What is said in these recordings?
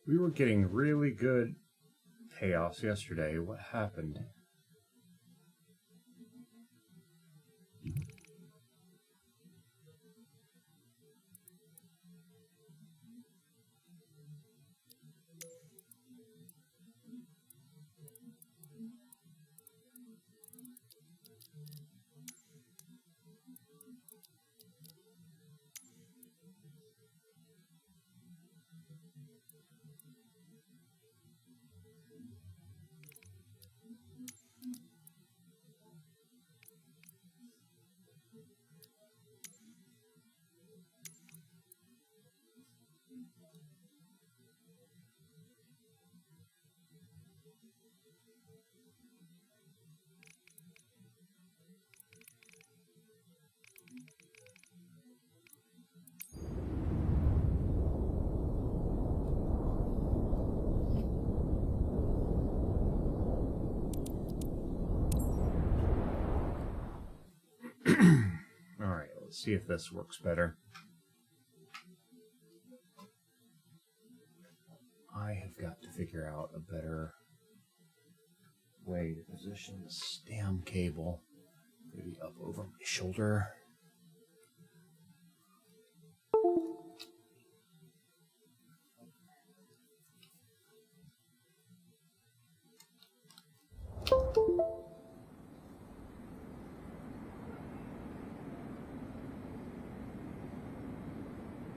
We were getting really good payoffs yesterday. What happened? Alright, let's see if this works better. I have got to figure out a better way to position this damn cable. Maybe up over my shoulder.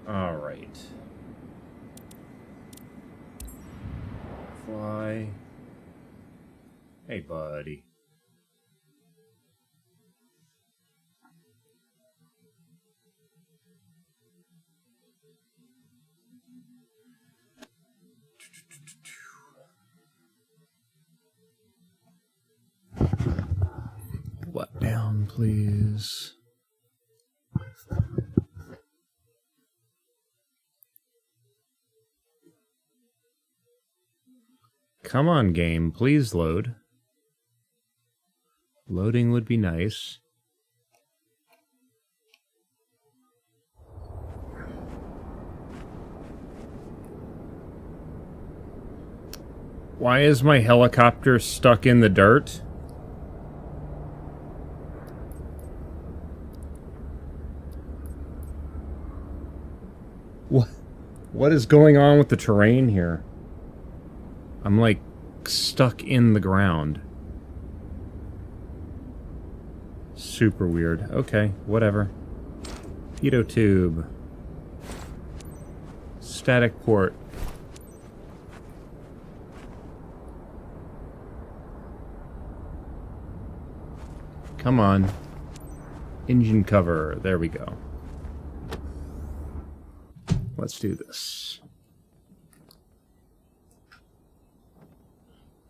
All right. Fly. Hey, buddy. What down, please? Come on, game. Please load. Loading would be nice. Why is my helicopter stuck in the dirt? What is going on with the terrain here? I'm like stuck in the ground. Super weird. Okay, whatever. Pitot tube. Static port. Come on. Engine cover. There we go. Let's do this.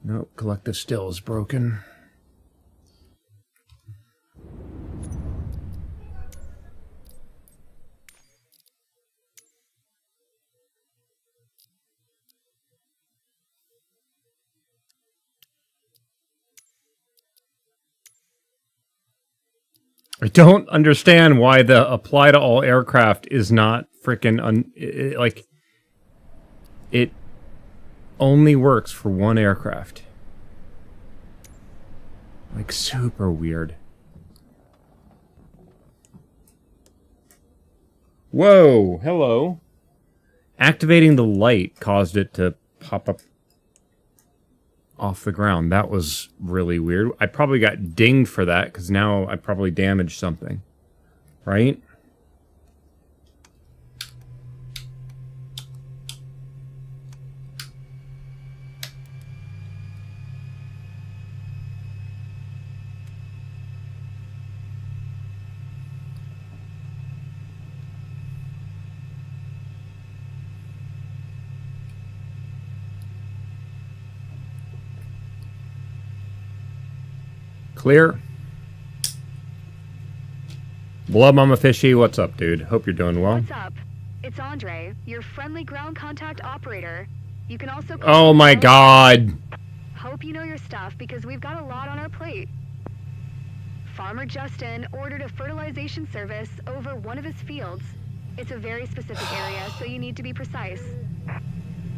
Nope, collective still is broken. I don't understand why the apply to all aircraft is not frickin' like it only works for one aircraft. Like, super weird. Whoa, hello. Activating the light caused it to pop up off the ground. That was really weird. I probably got dinged for that, because now I probably damaged something. Right? Clear. Blub Mama Fishy, what's up, dude? Hope you're doing well. What's up? It's Andre, your friendly ground contact operator. You can also Oh my god. Hope you know your stuff because we've got a lot on our plate. Farmer Justin ordered a fertilization service over one of his fields. It's a very specific area, so you need to be precise.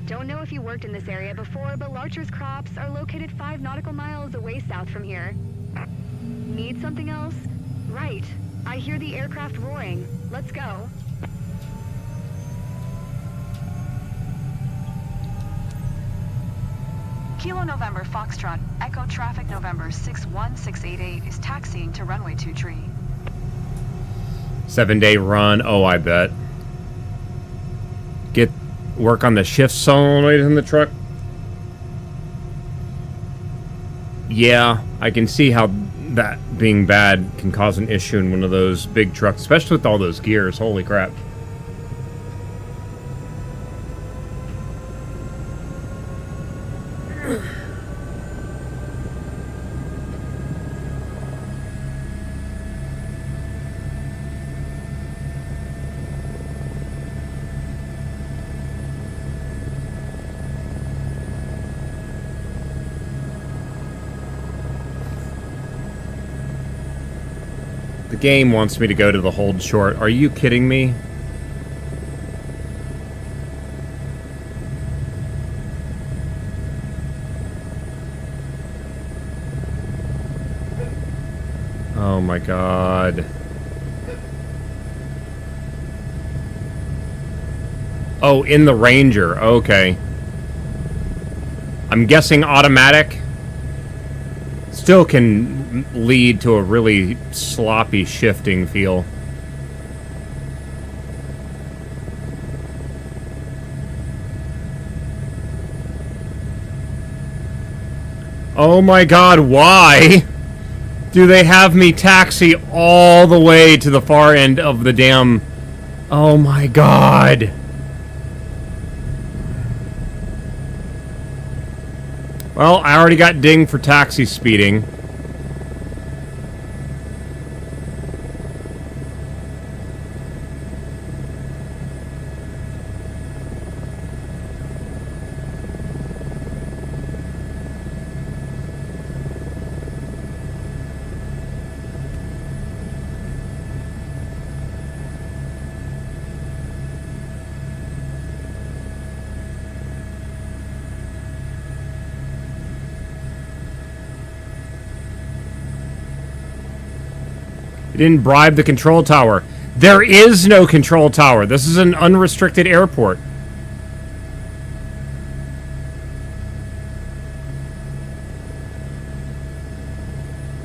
Don't know if you worked in this area before, but Larcher's crops are located 5 nautical miles away south from here. Need something else? Right. I hear the aircraft roaring. Let's go. Kilo November Foxtrot, Echo Traffic November 61688 is taxiing to runway 23. 7-day run. Oh, I bet. Work on the shift solenoid in the truck. Yeah, I can see how that being bad can cause an issue in one of those big trucks, especially with all those gears. Holy crap. The game wants me to go to the hold short. Are you kidding me? Oh my god. Oh, in the Ranger. Okay. I'm guessing automatic still can lead to a really sloppy shifting feel. Oh my god, why do they have me taxi all the way to the far end of the damn... Oh my god. Well, I already got dinged for taxi speeding. It didn't bribe the control tower. There is no control tower. This is an unrestricted airport.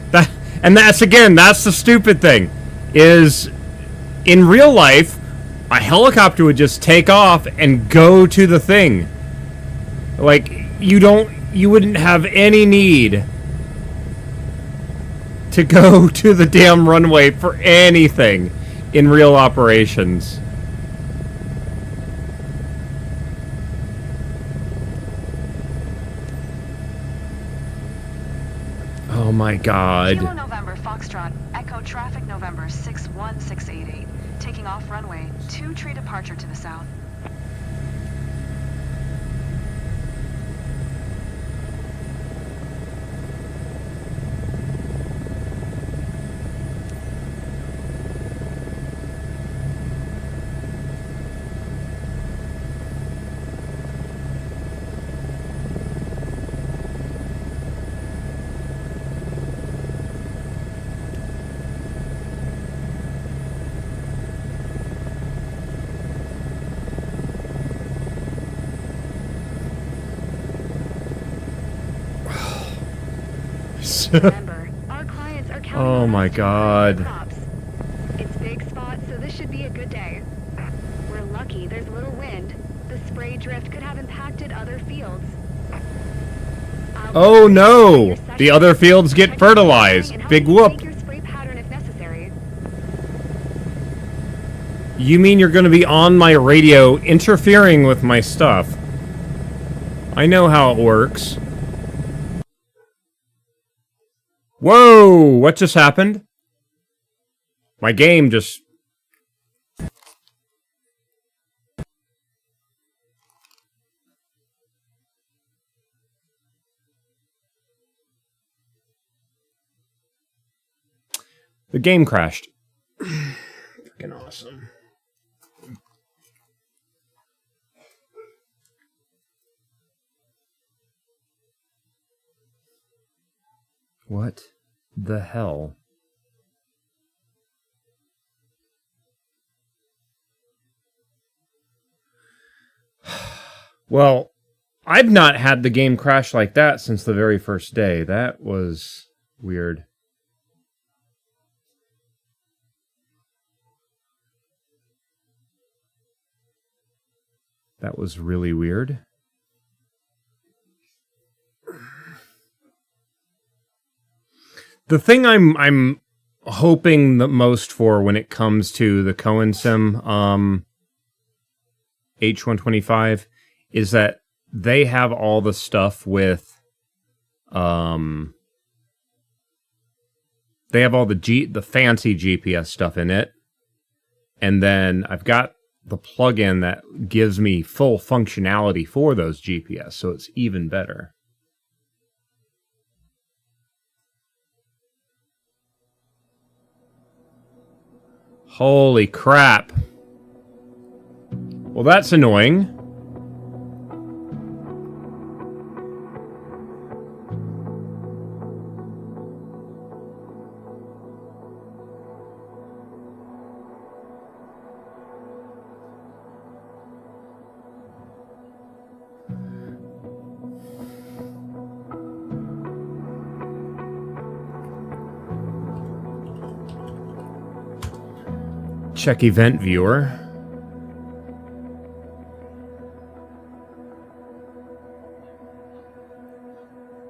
That's again, that's the stupid thing. Is in real life, a helicopter would just take off and go to the thing. Like, you wouldn't have any need to go to the damn runway for anything in real operations. Oh my god. Kilo November Foxtrot, Echo Traffic November 61688, taking off runway 23 departure to the south. Remember, our clients are counting Oh on my us to god. provide crops. It's big spot, so this should be a good day. We're lucky there's little wind. The spray drift could have impacted other fields. Oh no! The other fields get fertilized. Big whoop. Take your spray pattern if necessary. You mean you're going to be on my radio interfering with my stuff? I know how it works. Whoa! What just happened? My game just... The game crashed. Freaking awesome. What the hell? Well, I've not had the game crash like that since the very first day. That was weird. That was really weird. The thing I'm hoping the most for when it comes to the Cohen Sim H125 is that they have all the stuff with they have all the fancy GPS stuff in it. And then I've got the plugin that gives me full functionality for those GPS, so it's even better. Holy crap. Well, that's annoying. Check event viewer.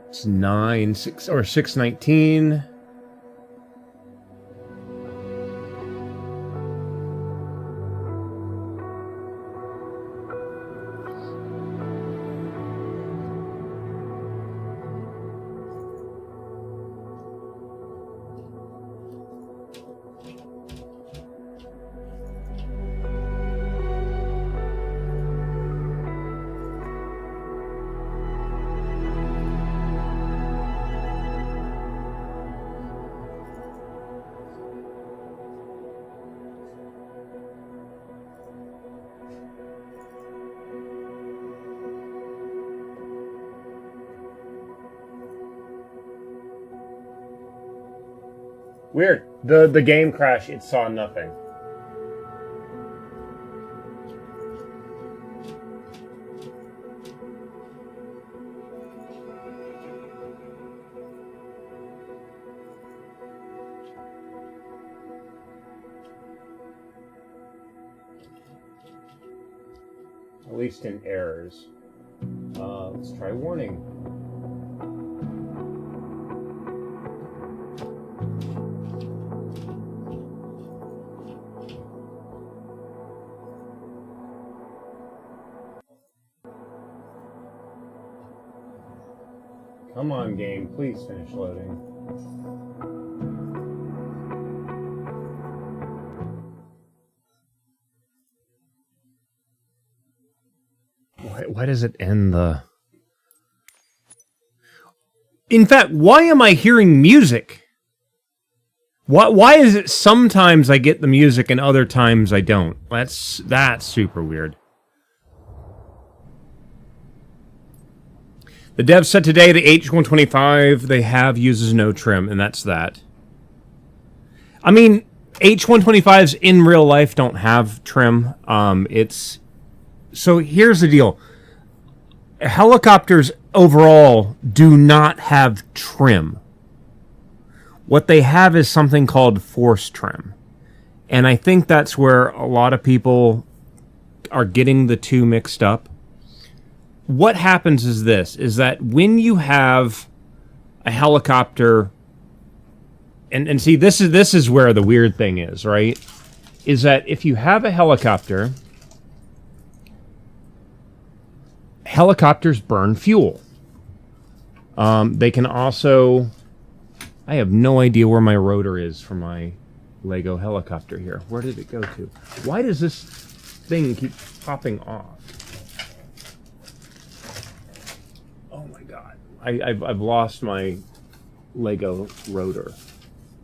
It's 619. Weird. The game crash, it saw nothing. At least in errors. Let's try warning. Come on, game. Please finish loading. Why does it end the... In fact, why am I hearing music? Why is it sometimes I get the music and other times I don't? That's super weird. The dev said today the H125 they have uses no trim, and that's that. I mean, H125s in real life don't have trim. So here's the deal. Helicopters overall do not have trim. What they have is something called force trim. And I think that's where a lot of people are getting the two mixed up. What happens is this, is that when you have a helicopter, and see, this is where the weird thing is, right? Is that if you have a helicopter, helicopters burn fuel. They can also... I have no idea where my rotor is for my Lego helicopter here. Where did it go to? Why does this thing keep popping off? Oh my god. I've lost my Lego rotor.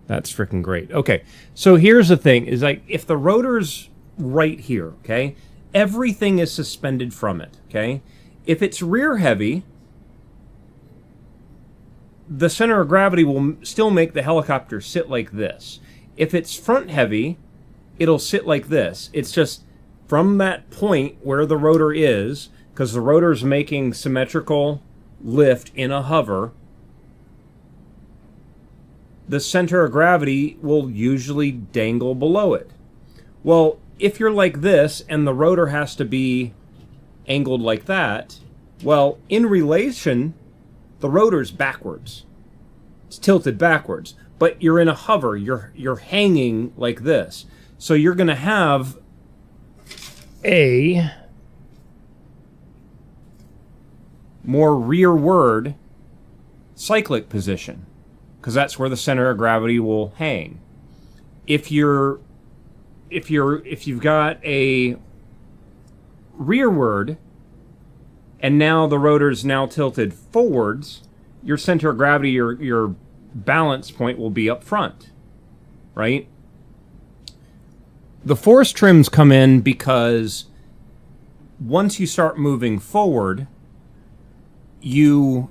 That's freaking great. Okay, so here's the thing, is like, if the rotor's right here, okay, everything is suspended from it, okay? If it's rear heavy, the center of gravity will still make the helicopter sit like this. If it's front heavy, it'll sit like this. It's just from that point where the rotor is, because the rotor's making symmetrical lift in a hover, the center of gravity will usually dangle below it. Well, if you're like this and the rotor has to be angled like that, well, in relation, the rotor's backwards. It's tilted backwards. But you're in a hover, you're hanging like this. So you're going to have a more rearward cyclic position, because that's where the center of gravity will hang. If you've got a rearward and now the rotor's now tilted forwards, your center of gravity, your balance point will be up front, right? The force trims come in because once you start moving forward, and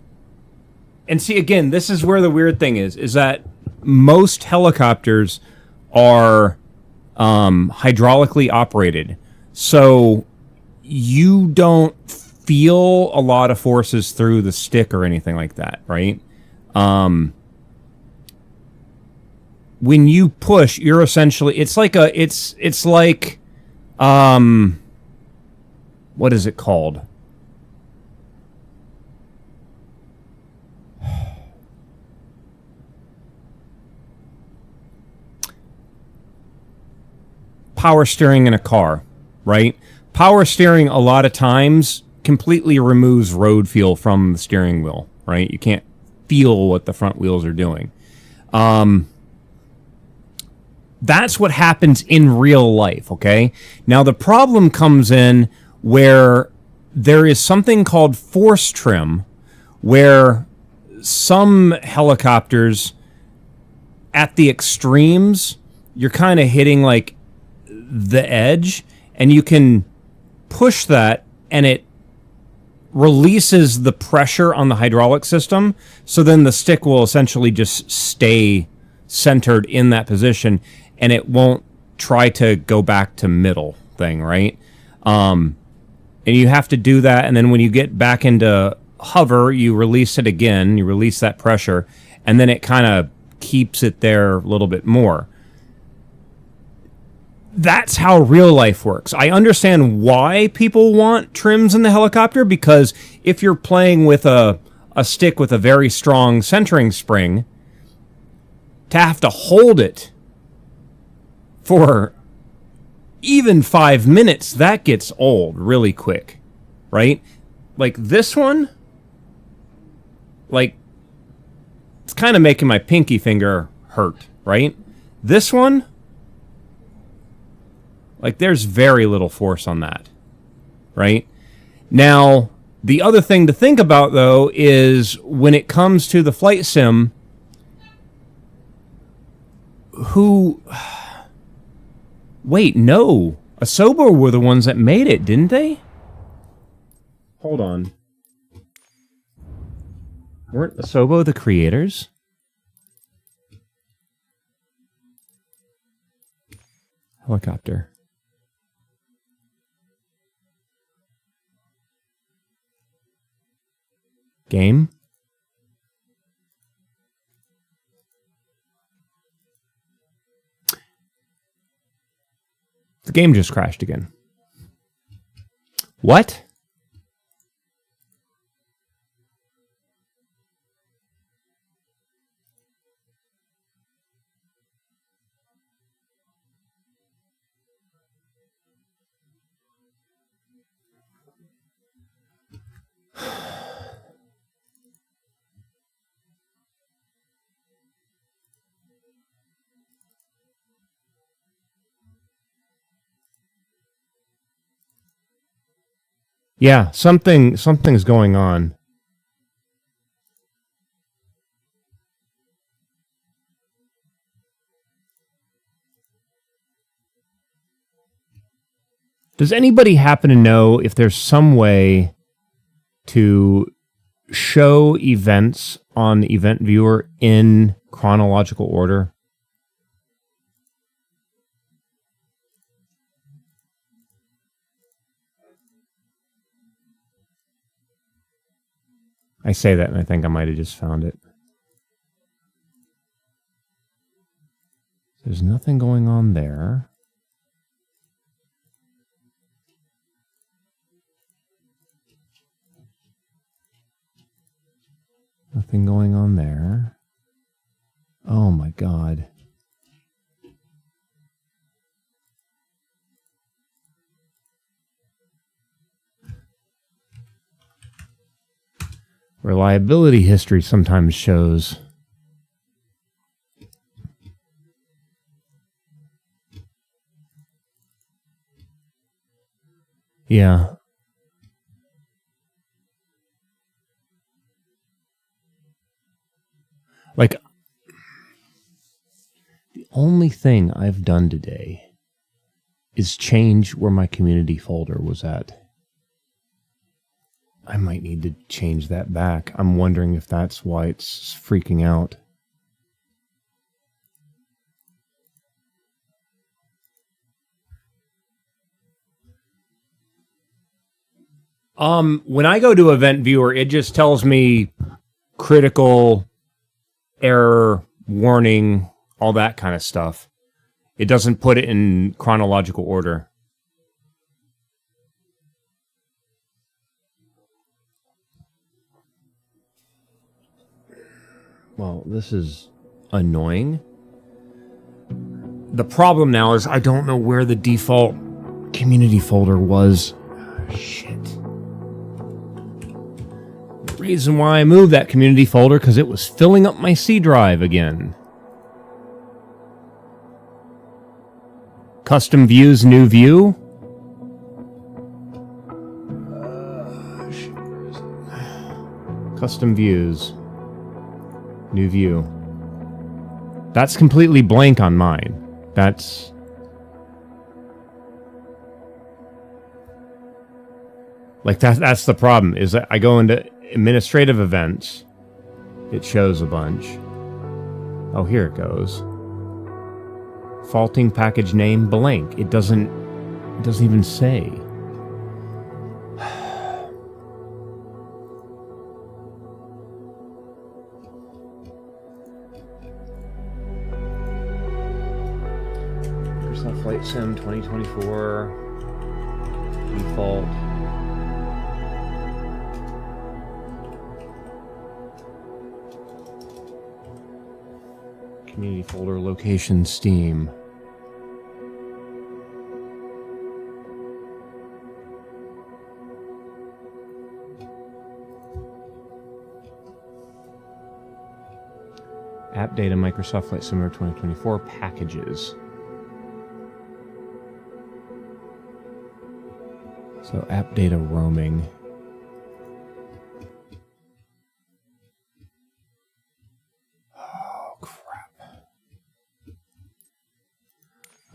see, again, this is where the weird thing is that most helicopters are hydraulically operated. So you don't feel a lot of forces through the stick or anything like that, right? When you push, you're essentially, it's like what is it called? Power steering in a car, right? Power steering a lot of times completely removes road feel from the steering wheel, right? You can't feel what the front wheels are doing. That's what happens in real life, okay? Now, the problem comes in where there is something called force trim, where some helicopters, at the extremes, you're kind of hitting, like, the edge, and you can push that, and it releases the pressure on the hydraulic system, so then the stick will essentially just stay centered in that position, and it won't try to go back to middle thing, right? And you have to do that, and then when you get back into hover, you release it again, you release that pressure, and then it kind of keeps it there a little bit more. That's how real life works. I understand why people want trims in the helicopter, because if you're playing with a stick with a very strong centering spring, to have to hold it for even 5 minutes, that gets old really quick, right? Like this one, like, it's kind of making my pinky finger hurt, right? This one, like, there's very little force on that, right? Now, the other thing to think about, though, is when it comes to the flight sim, wait, no. ASUS were the ones that made it, didn't they? Hold on. Weren't ASUS the creators? Helicopter. Game? The game just crashed again. What? Yeah, something's going on. Does anybody happen to know if there's some way to show events on the event viewer in chronological order? I say that and I think I might have just found it. There's nothing going on there. Nothing going on there. Oh my God. Reliability history sometimes shows. Yeah. Like, the only thing I've done today is change where my community folder was at. I might need to change that back. I'm wondering if that's why it's freaking out. When I go to Event Viewer, it just tells me critical, error, warning, all that kind of stuff. It doesn't put it in chronological order. Well, this is annoying. The problem now is I don't know where the default community folder was. Oh, shit. The reason why I moved that community folder because it was filling up my C drive again. Custom views, new view. Custom views. New view. That's completely blank on mine. That's... like, that's the problem, is that I go into administrative events. It shows a bunch. Oh, here it goes. Faulting package name blank. It doesn't even say. Flight Sim 2024 default. Community folder location Steam. App data Microsoft Flight Simulator 2024 packages. So app data roaming. Oh, crap.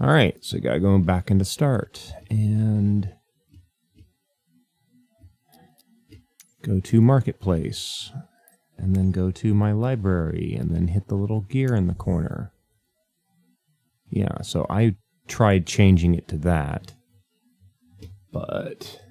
All right, so gotta go back into start and go to marketplace and then go to my library and then hit the little gear in the corner. Yeah, so I tried changing it to that. But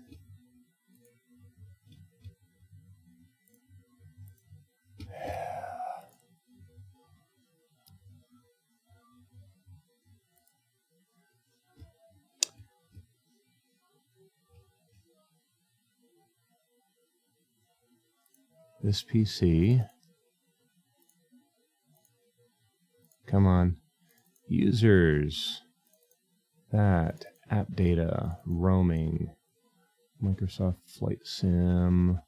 this PC, come on, users, that. App data, roaming, Microsoft Flight Sim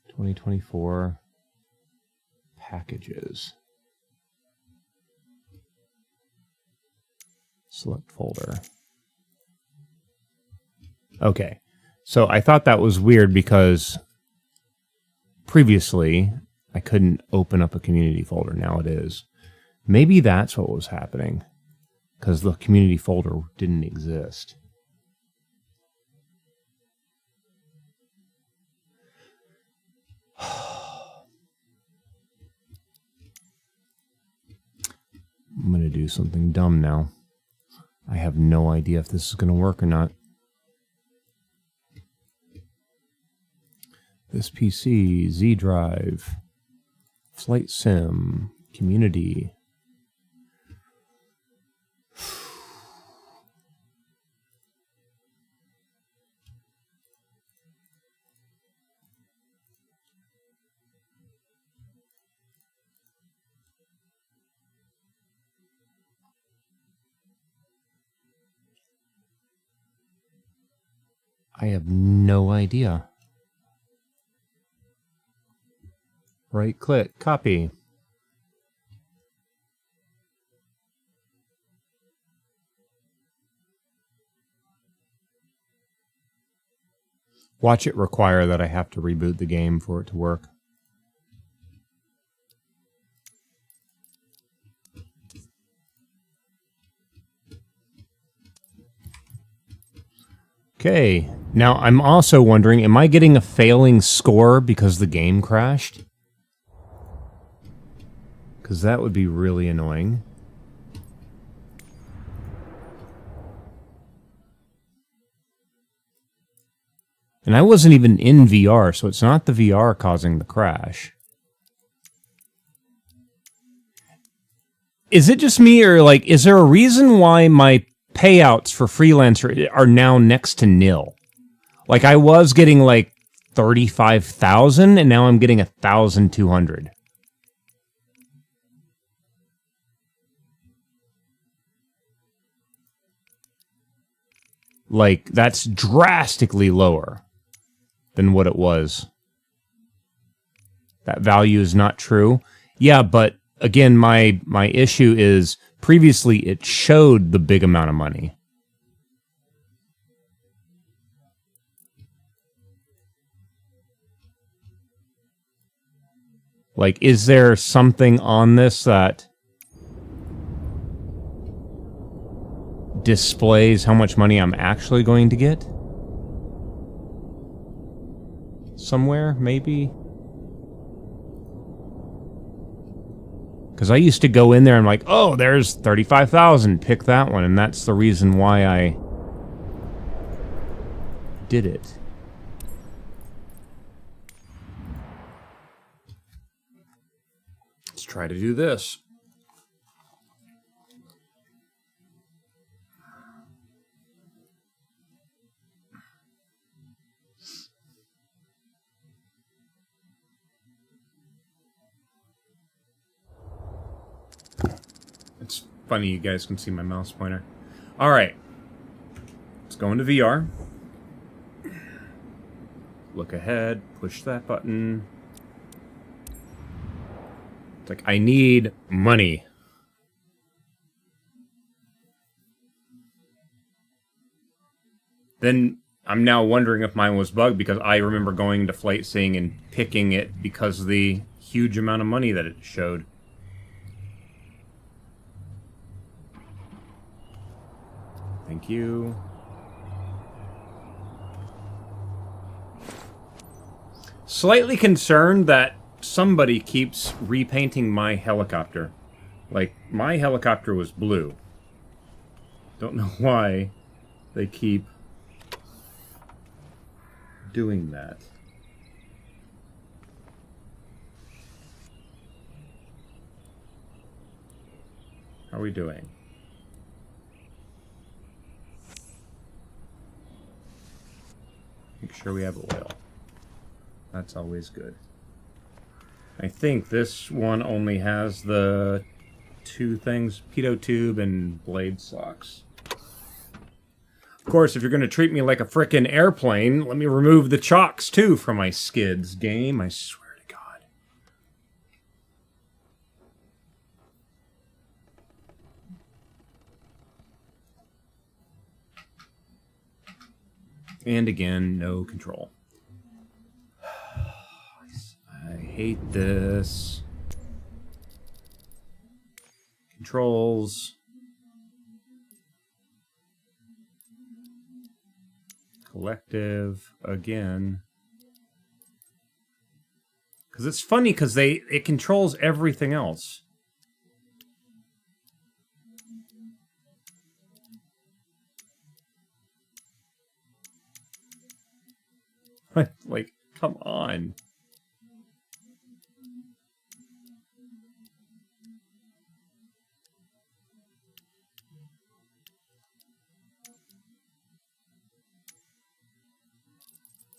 2024, packages. Select folder. Okay, so I thought that was weird because previously I couldn't open up a community folder. Now it is. Maybe that's what was happening. Because the community folder didn't exist. do something dumb now. I have no idea if this is going to work or not. This PC, Z Drive, Flight Sim, Community. I have no idea. Right click, copy. Watch it require that I have to reboot the game for it to work. Okay, now I'm also wondering, am I getting a failing score because the game crashed? Because that would be really annoying. And I wasn't even in VR, so it's not the VR causing the crash. Is it just me, or like, is there a reason why my payouts for freelancer are now next to nil? Like, I was getting like 35,000, and now I'm getting 1,200. Like, that's drastically lower than what it was. That value is not true. Yeah, but again, my issue is previously it showed the big amount of money. Like, is there something on this that displays how much money I'm actually going to get? Somewhere, maybe? Because I used to go in there and like, oh, there's 35,000, pick that one, and that's the reason why I did it. Let's try to do this. It's funny you guys can see my mouse pointer. All right. Let's go into VR. Look ahead, push that button. It's like, I need money. Then I'm now wondering if mine was bugged, because I remember going to Flight Sim and picking it because of the huge amount of money that it showed. Thank you. Slightly concerned that somebody keeps repainting my helicopter. Like, my helicopter was blue. Don't know why they keep doing that. How are we doing? Make sure we have oil. That's always good. I think this one only has the two things, pitot tube and blade socks. Of course, if you're going to treat me like a frickin' airplane, let me remove the chocks too from my skids game, I swear to God. And again, no control. I hate this. Controls. Collective again. Because it's funny because it controls everything else. Like, come on.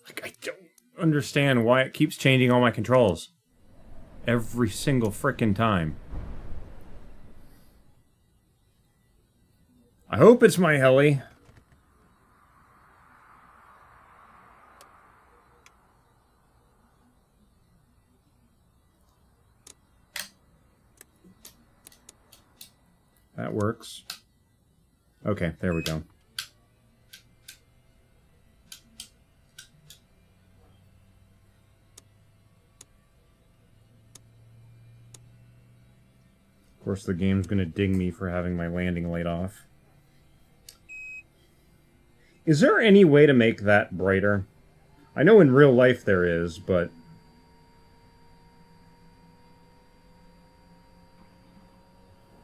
Like, I don't understand why it keeps changing all my controls. Every single frickin' time. I hope it's my heli. That works. Okay, there we go. Of course, the game's gonna ding me for having my landing light off. Is there any way to make that brighter? I know in real life there is, but...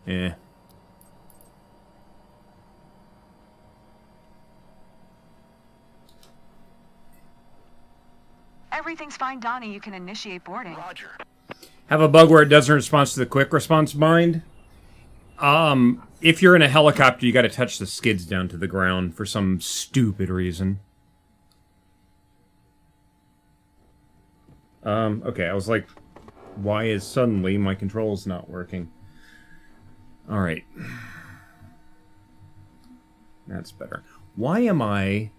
eh. Everything's fine, Donnie. You can initiate boarding. Roger. Have a bug where it doesn't respond to the quick response bind? If you're in a helicopter, you gotta touch the skids down to the ground for some stupid reason. Okay, I was like, why is suddenly my controls not working? Alright. That's better. Why am I...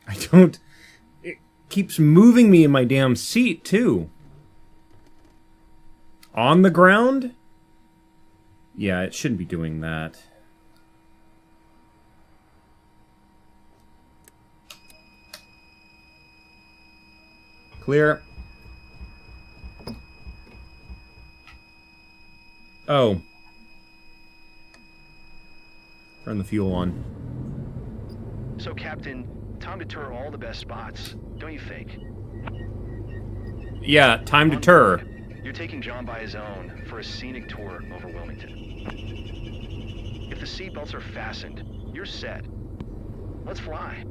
I don't... It keeps moving me in my damn seat, too. On the ground? Yeah, it shouldn't be doing that. Clear. Oh. Turn the fuel on. So, Captain, time to tour all the best spots. Don't you think? Yeah, time to tour. You're taking John by his own for a scenic tour over Wilmington. If the seatbelts are fastened, you're set. Let's fly.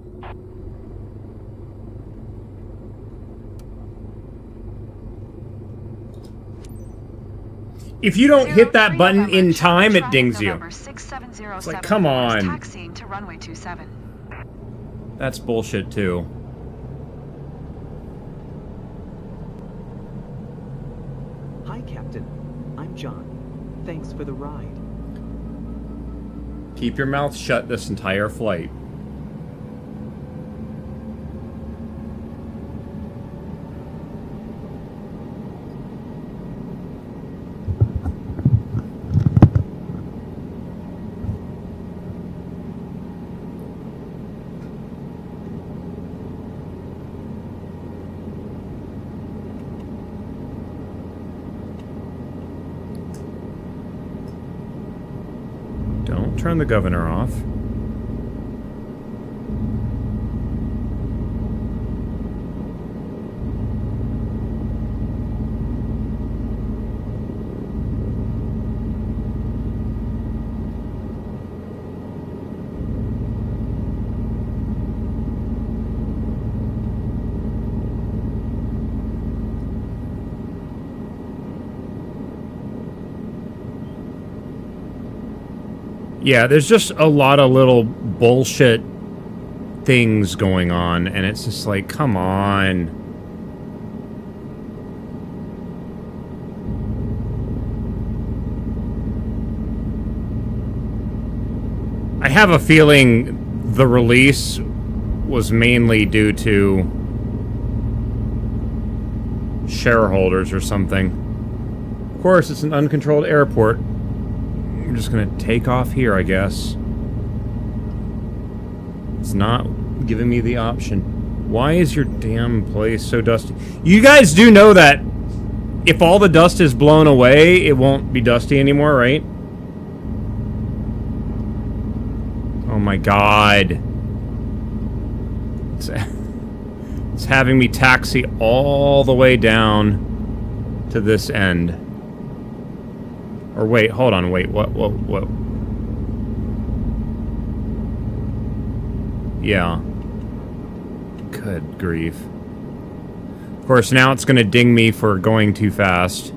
If you don't hit that button in time, it dings you. November 6707 It's like, come on. Taxiing to runway 27. That's bullshit, too. Hi, Captain. I'm John. Thanks for the ride. Keep your mouth shut this entire flight. Don't turn the governor off. Yeah, there's just a lot of little bullshit things going on, and it's just like, come on. I have a feeling the release was mainly due to shareholders or something. Of course, it's an uncontrolled airport. I'm just gonna take off here, I guess. It's not giving me the option. Why is your damn place so dusty? You guys do know that if all the dust is blown away, it won't be dusty anymore, right? Oh my god. It's having me taxi all the way down to this end. Or wait, hold on, wait, what? Yeah. Good grief. Of course, now it's gonna ding me for going too fast.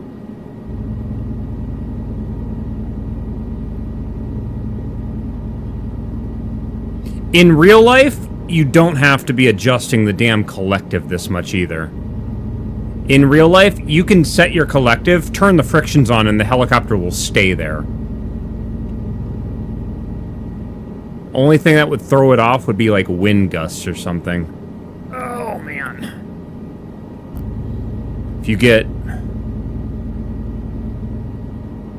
In real life, you don't have to be adjusting the damn collective this much either. In real life, you can set your collective, turn the frictions on, and the helicopter will stay there. Only thing that would throw it off would be like wind gusts or something. Oh, man. If you get...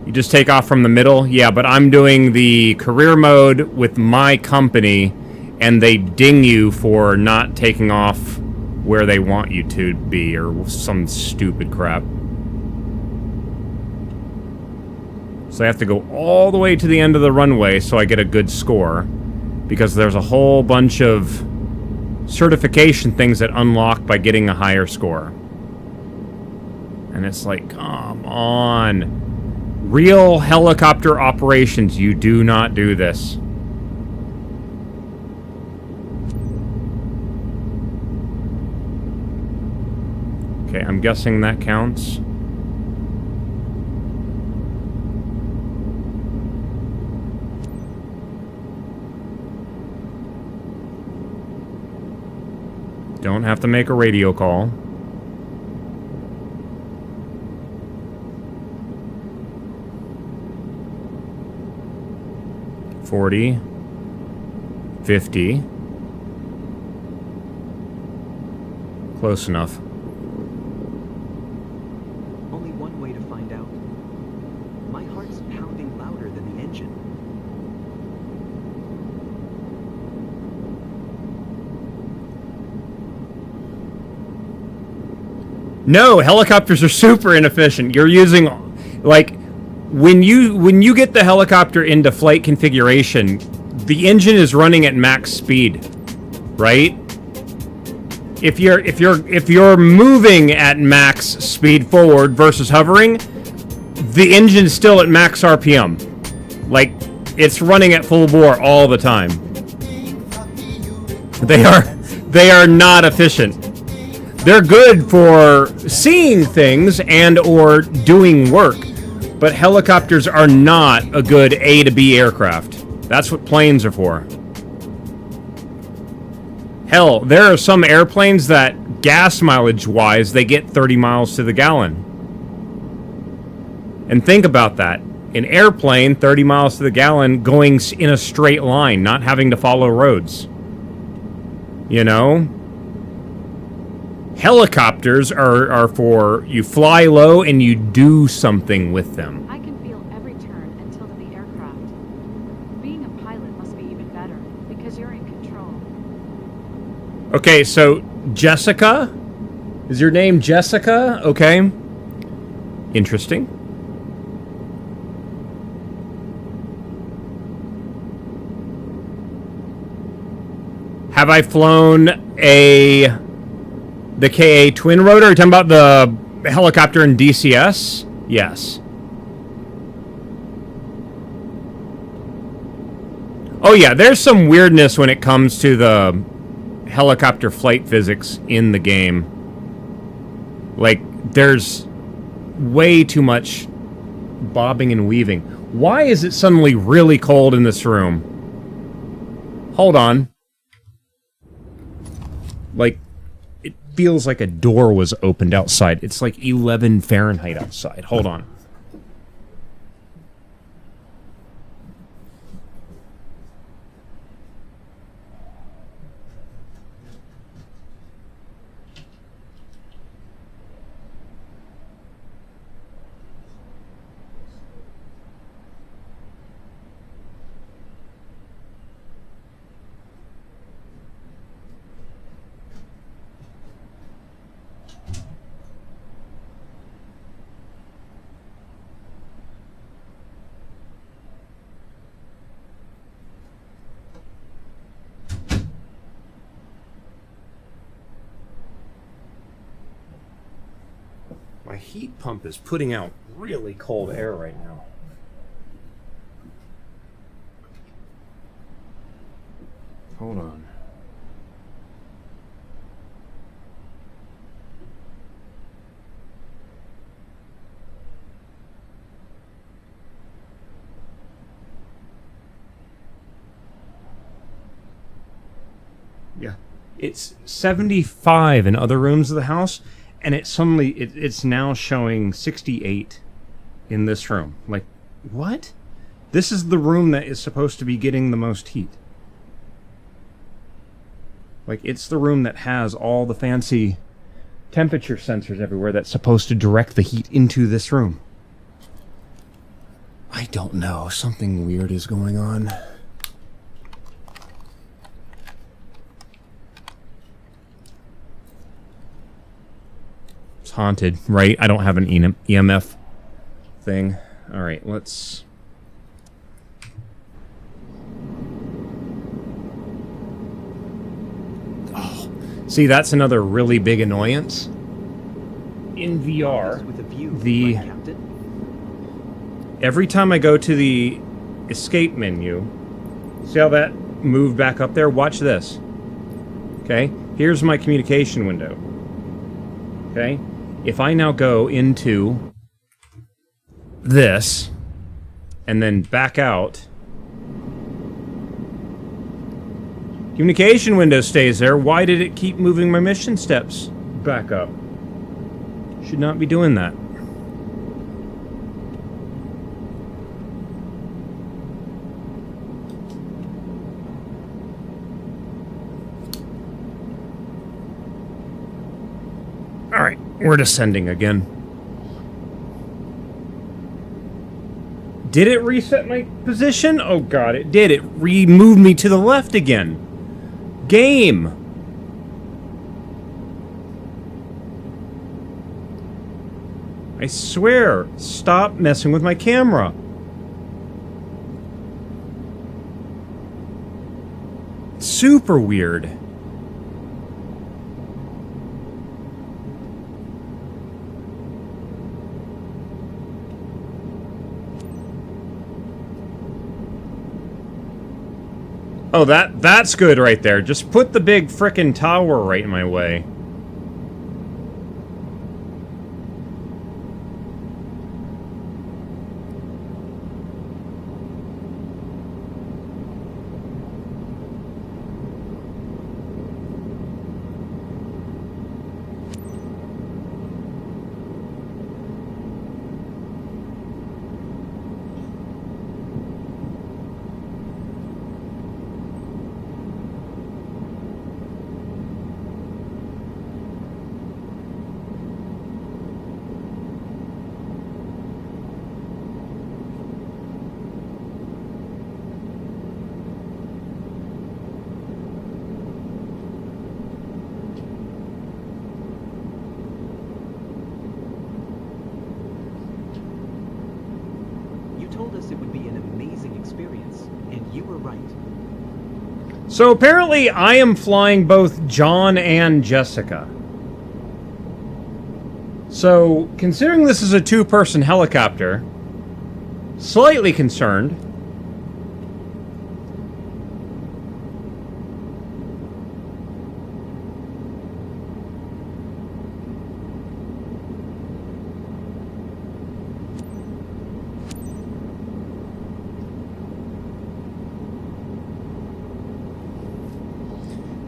You just take off from the middle? Yeah, but I'm doing the career mode with my company, and they ding you for not taking off where they want you to be, or some stupid crap. So I have to go all the way to the end of the runway so I get a good score, because there's a whole bunch of certification things that unlock by getting a higher score. And it's like, come on. Real helicopter operations, you do not do this. Okay, I'm guessing that counts. Don't have to make a radio call. $40, $50. Close enough. Only one way to find out. My heart's pounding louder than the engine. No, helicopters are super inefficient. You're using, like, when you get the helicopter into flight configuration, the engine is running at max speed, right? If you're moving at max speed forward versus hovering, the engine's still at max RPM. Like, it's running at full bore all the time. They are not efficient. They're good for seeing things and or doing work, but helicopters are not a good A to B aircraft. That's what planes are for. Hell, there are some airplanes that, gas mileage-wise, they get 30 miles to the gallon. And think about that. An airplane, 30 miles to the gallon, going in a straight line, not having to follow roads. You know? Helicopters are for, you fly low and you do something with them. I can feel every turn and tilt of the aircraft. Being a pilot must be even better, because you're in control. Okay, so Jessica? Is your name Jessica? Okay. Interesting. Have I flown the KA twin rotor? Are you talking about the helicopter in DCS? Yes. Oh yeah, there's some weirdness when it comes to the helicopter flight physics in the game. Like, there's way too much bobbing and weaving. Why is it suddenly really cold in this room? Hold on. Like, it feels like a door was opened outside. It's like 11 Fahrenheit outside. Hold on. My heat pump is putting out really cold air right now. hold on. Yeah. It's 75 in other rooms of the house, and it's now showing 68 in this room. Like, what? This is the room that is supposed to be getting the most heat. Like, it's the room that has all the fancy temperature sensors everywhere that's supposed to direct the heat into this room. I don't know. Something weird is going on. It's haunted, right? I don't have an EMF thing. Alright, let's... Oh, see, that's another really big annoyance. In VR, With a view, the... right, Captain? Every time I go to the escape menu, see how that moved back up there? Watch this. Okay, here's my communication window. Okay, if I now go into this and then back out, communication window stays there. Why did it keep moving my mission steps back up? Should not be doing that. Alright, we're descending again. Did it reset my position? Oh god, it did. It moved me to the left again. Game! I swear, stop messing with my camera. It's super weird. Oh, that's good right there. Just put the big frickin' tower right in my way. Told us it would be an amazing experience, and you were right. So apparently I am flying both John and Jessica. So, considering this is a two-person helicopter, slightly concerned.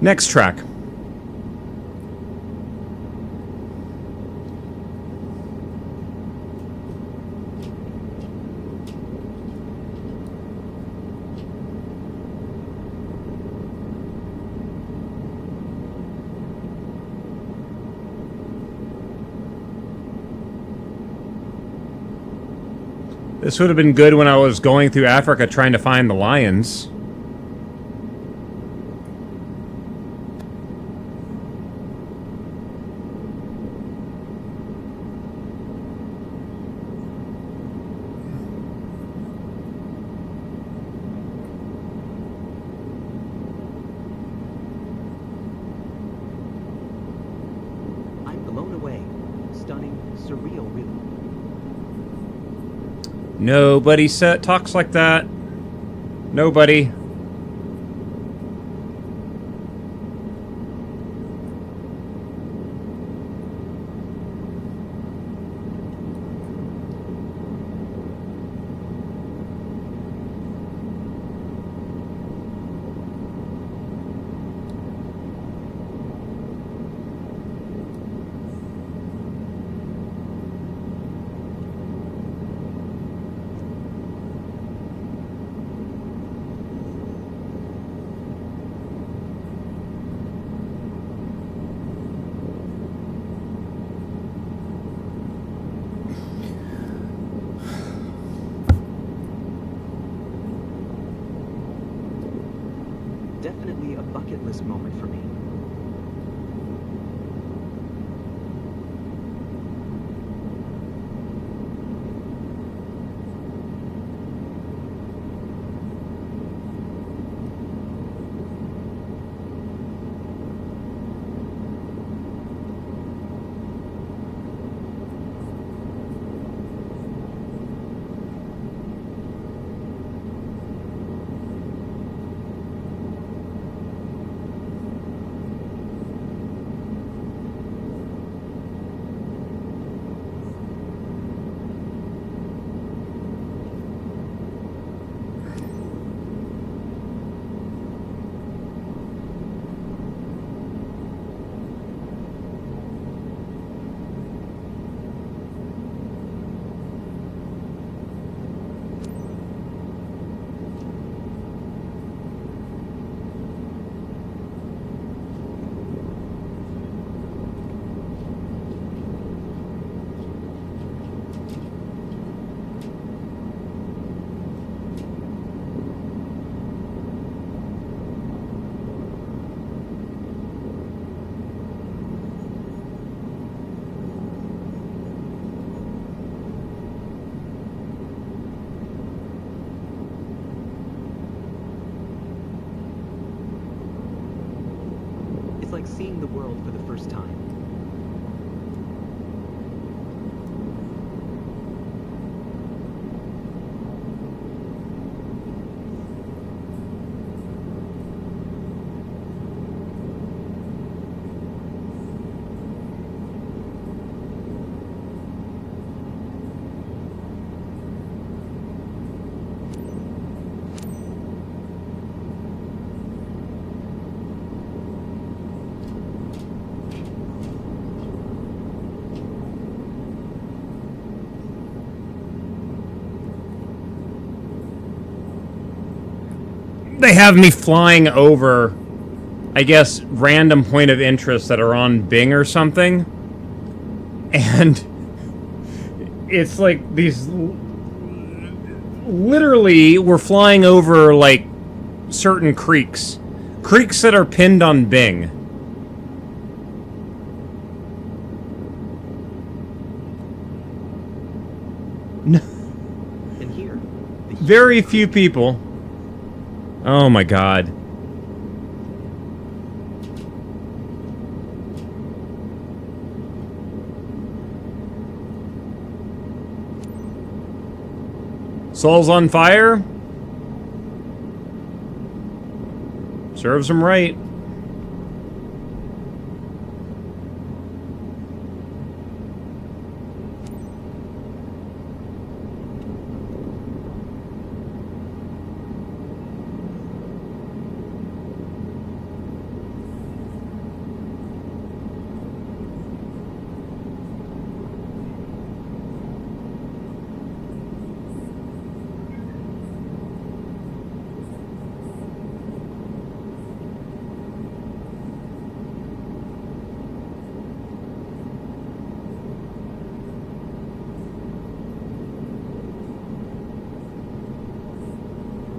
Next track. This would have been good when I was going through Africa trying to find the lions. Surreal, really. Nobody talks like that. Nobody. priceless moment for me. It's like seeing the world for the first time. They have me flying over, I guess, random point of interest that are on Bing or something. And it's like these... Literally, we're flying over, like, certain creeks. Creeks that are pinned on Bing. And here, Very few people. Oh my god. Soul's on fire? Serves him right.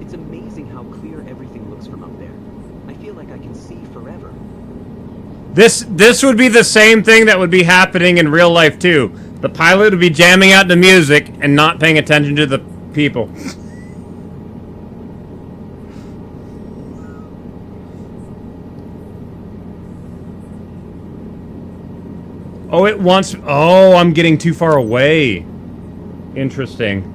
It's amazing how clear everything looks from up there. I feel like I can see forever. This would be the same thing that would be happening in real life too. The pilot would be jamming out to music and not paying attention to the people. Oh, it wants... Oh, I'm getting too far away. Interesting.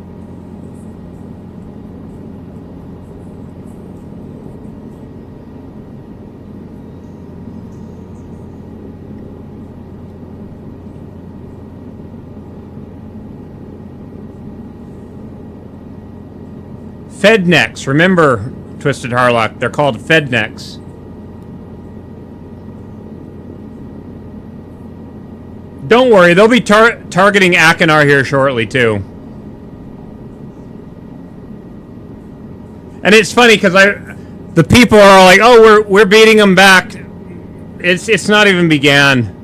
Fednecks. Remember, Twisted Harlock, they're called Fednecks. Don't worry, they'll be targeting Akinar here shortly, too. And it's funny, because the people are like, oh, we're beating them back. It's not even began.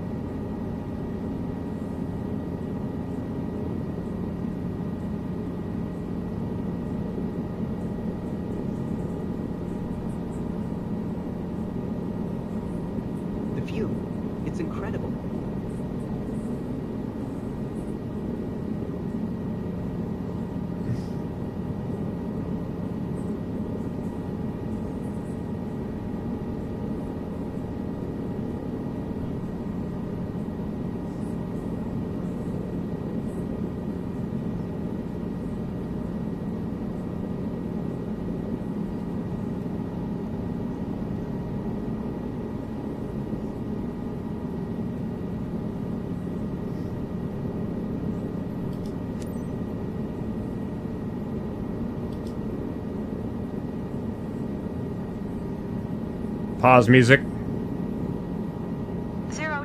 Pause music.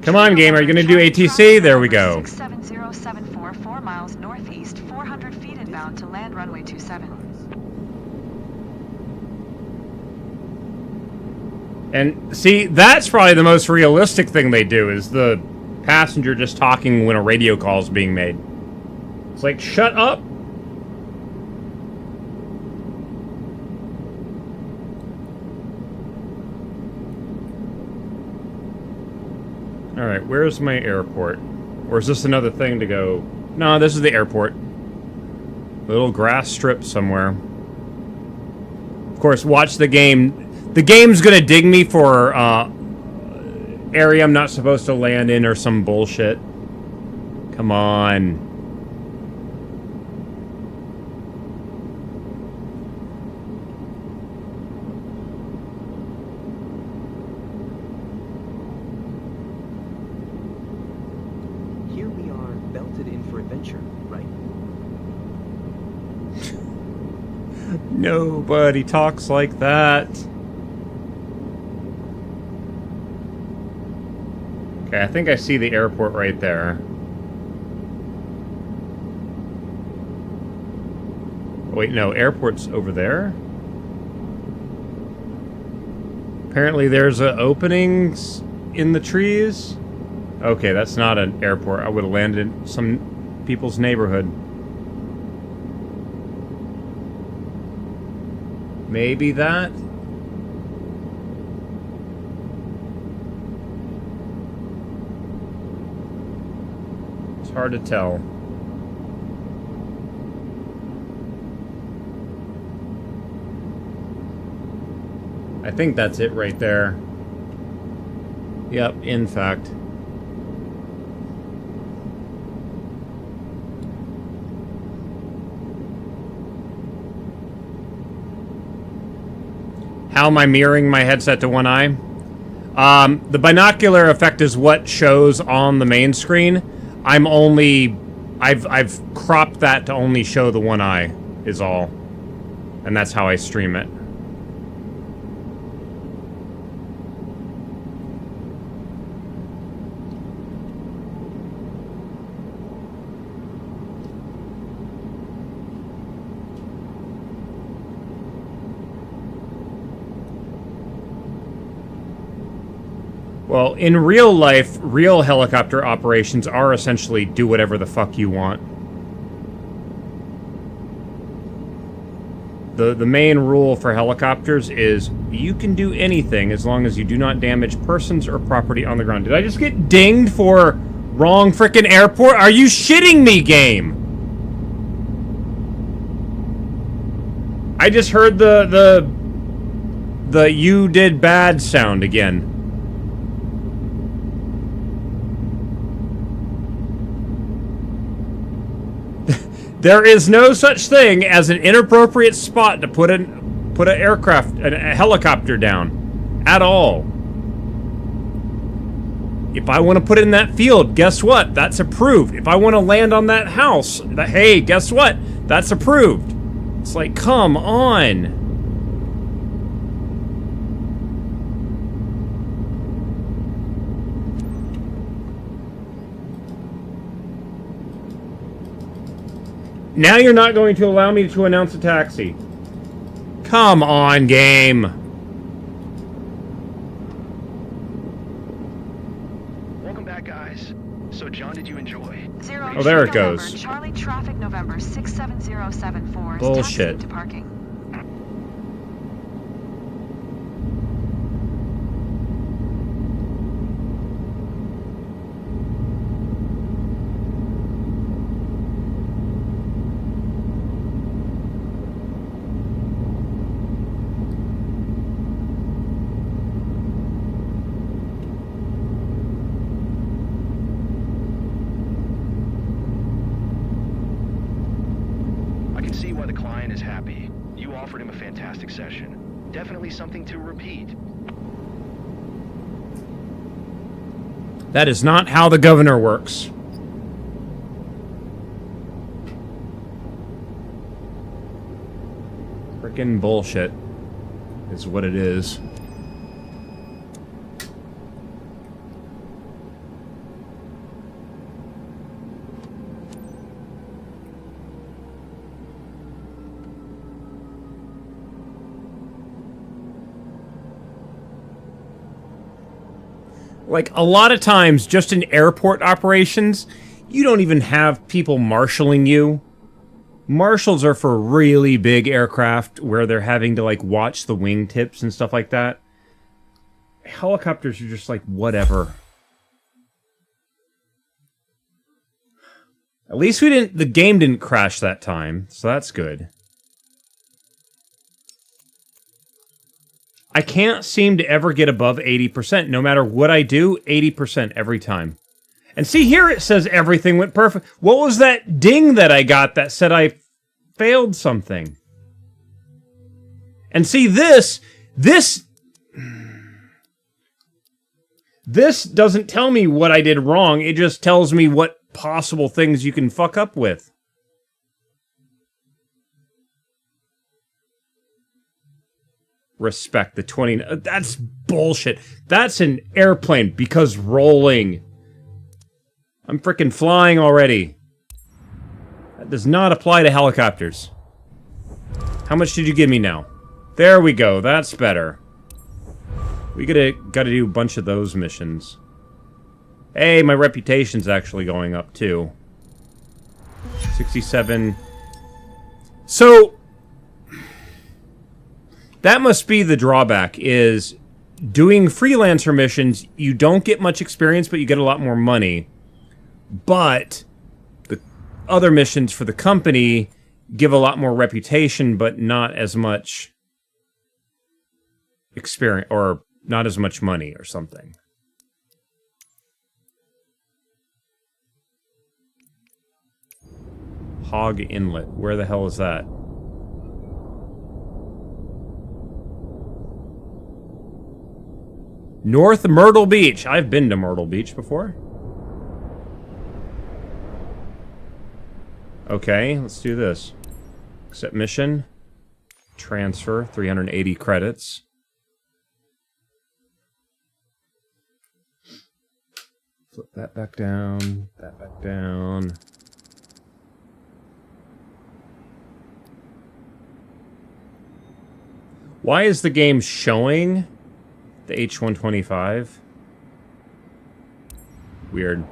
Come on, game, are you gonna do ATC? There we go. 67074, 4 miles northeast, 400 feet inbound to land runway 27. And see, that's probably the most realistic thing they do, is the passenger just talking when a radio call is being made. It's like, shut up. Alright, where's my airport? Or is this another thing to go? No, this is the airport. Little grass strip somewhere. Of course, watch the game. The game's gonna dig me for area I'm not supposed to land in or some bullshit. Come on. Here we are, belted in for adventure, right? Nobody talks like that. Okay, I think I see the airport right there. Wait, no, airport's over there? Apparently there's openings in the trees. Okay, that's not an airport. I would have landed in some people's neighborhood. Maybe that? It's hard to tell. I think that's it right there. Yep, in fact. How am I mirroring my headset to one eye? The binocular effect is what shows on the main screen. I've cropped that to only show the one eye, is all. And that's how I stream it. Well, in real life, real helicopter operations are essentially do whatever the fuck you want. The main rule for helicopters is you can do anything as long as you do not damage persons or property on the ground. Did I just get dinged for wrong frickin' airport? Are you shitting me, game? I just heard the you did bad sound again. There is no such thing as an inappropriate spot to put a helicopter down. At all. If I want to put it in that field, guess what? That's approved. If I want to land on that house, hey, guess what? That's approved. It's like, come on. Now you're not going to allow me to announce a taxi. Come on, game. Welcome back, guys. So, John, did you enjoy? Zero Oh, there it November, goes. Charlie Traffic November 67074 is Bullshit. taxiing to parking. See why the client is happy. You offered him a fantastic session. Definitely something to repeat. That is not how the governor works. Frickin' bullshit is what it is. Like, a lot of times, just in airport operations, you don't even have people marshalling you. Marshals are for really big aircraft where they're having to, like, watch the wingtips and stuff like that. Helicopters are just like, whatever. At least the game didn't crash that time, so that's good. I can't seem to ever get above 80%. No matter what I do, 80% every time. And see, here it says everything went perfect. What was that ding that I got that said I failed something? And see, this doesn't tell me what I did wrong. It just tells me what possible things you can fuck up with. Respect the 20... That's bullshit. That's an airplane because rolling. I'm freaking flying already. That does not apply to helicopters. How much did you give me now? There we go. That's better. We gotta do a bunch of those missions. Hey, my reputation's actually going up too. 67. So that must be the drawback, is doing freelancer missions, you don't get much experience, but you get a lot more money. But the other missions for the company give a lot more reputation, but not as much experience, or not as much money or something. Hog Inlet. Where the hell is that? North Myrtle Beach. I've been to Myrtle Beach before. Okay, let's do this. Accept mission. Transfer. 380 credits. Flip that back down. That back down. Why is the game showing the H125? Weird.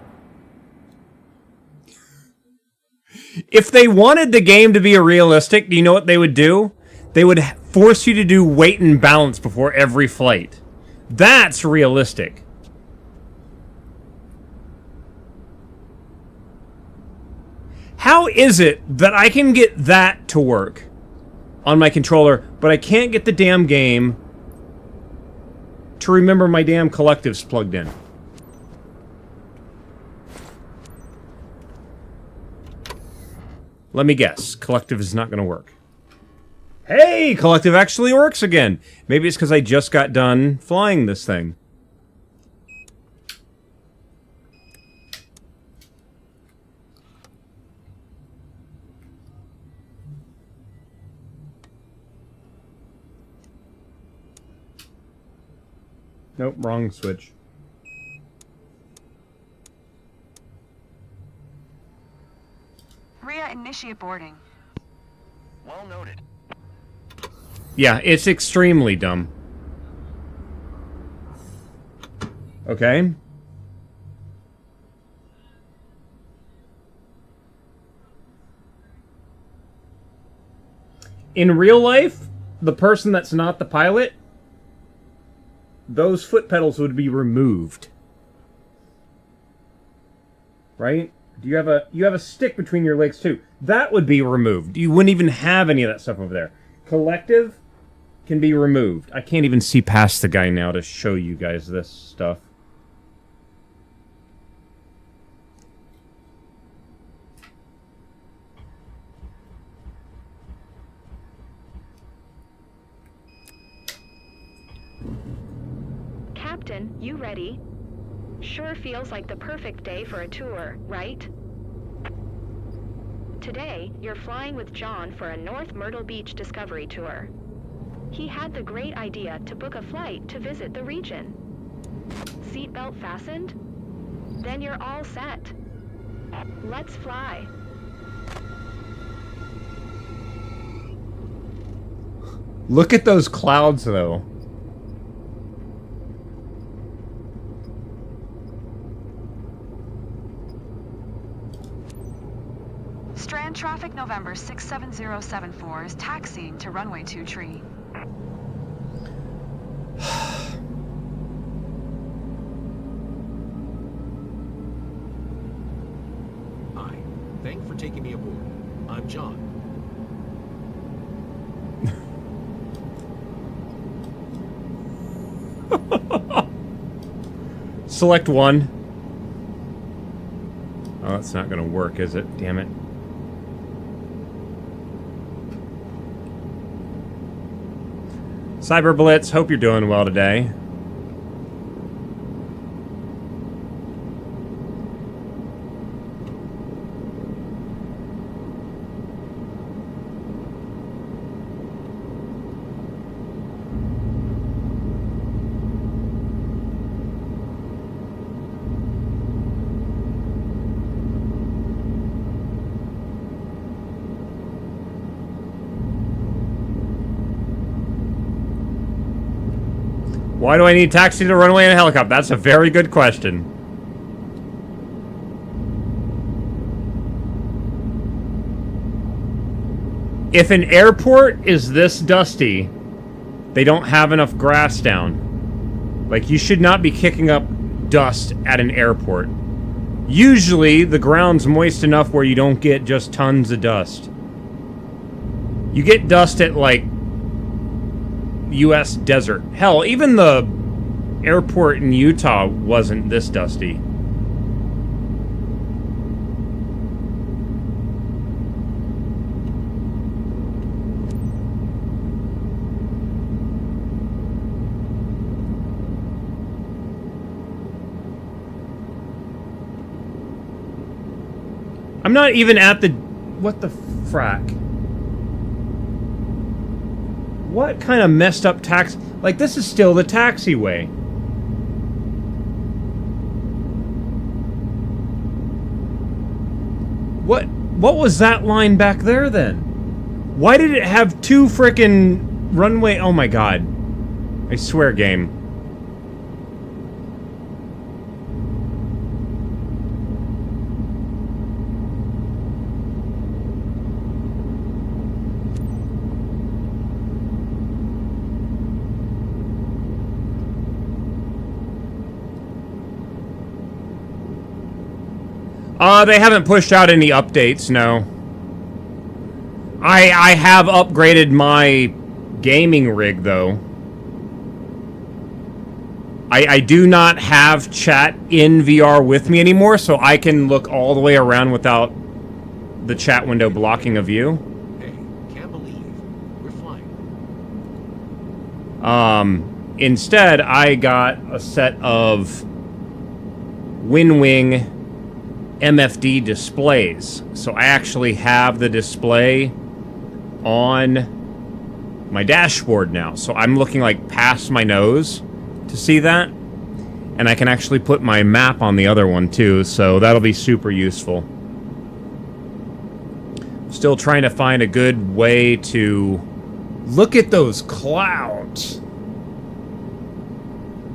If they wanted the game to be realistic, do you know what they would do? They would force you to do weight and balance before every flight. That's realistic. How is it that I can get that to work on my controller, but I can't get the damn game to remember my damn collectives plugged in? Let me guess. Collective is not going to work. Hey! Collective actually works again! Maybe it's because I just got done flying this thing. Nope, wrong switch. Rhea, initiate boarding. Well noted. Yeah, it's extremely dumb. Okay. In real life, the person that's not the pilot, those foot pedals would be removed. Right? You have a stick between your legs too. That would be removed. You wouldn't even have any of that stuff over there. Collective can be removed. I can't even see past the guy now to show you guys this stuff. Captain, you ready? Sure feels like the perfect day for a tour, right? Today, you're flying with John for a North Myrtle Beach Discovery Tour. He had the great idea to book a flight to visit the region. Seatbelt fastened? Then you're all set. Let's fly. Look at those clouds, though. Strand traffic November 67074 is taxiing to runway 23. Hi. Thanks for taking me aboard. I'm John. Select one. Oh, that's not going to work, is it? Damn it. Cyber Blitz, hope you're doing well today. Why do I need taxi to runway in a helicopter? That's a very good question. If an airport is this dusty, they don't have enough grass down. Like, you should not be kicking up dust at an airport. Usually, the ground's moist enough where you don't get just tons of dust. You get dust at, like, U.S. desert. Hell, even the airport in Utah wasn't this dusty. I'm not even at the... What the frack? What kind of messed up tax... Like, this is still the taxiway. What was that line back there, then? Why did it have two frickin' runway... Oh, my God. I swear, game. They haven't pushed out any updates, no. I have upgraded my gaming rig, though. I do not have chat in VR with me anymore, so I can look all the way around without the chat window blocking a view. Hey, can't believe we're flying. Instead, I got a set of WinWing MFD displays. So I actually have the display on my dashboard now. So I'm looking like past my nose to see that. And I can actually put my map on the other one too. So that'll be super useful. Still trying to find a good way to look at those clouds.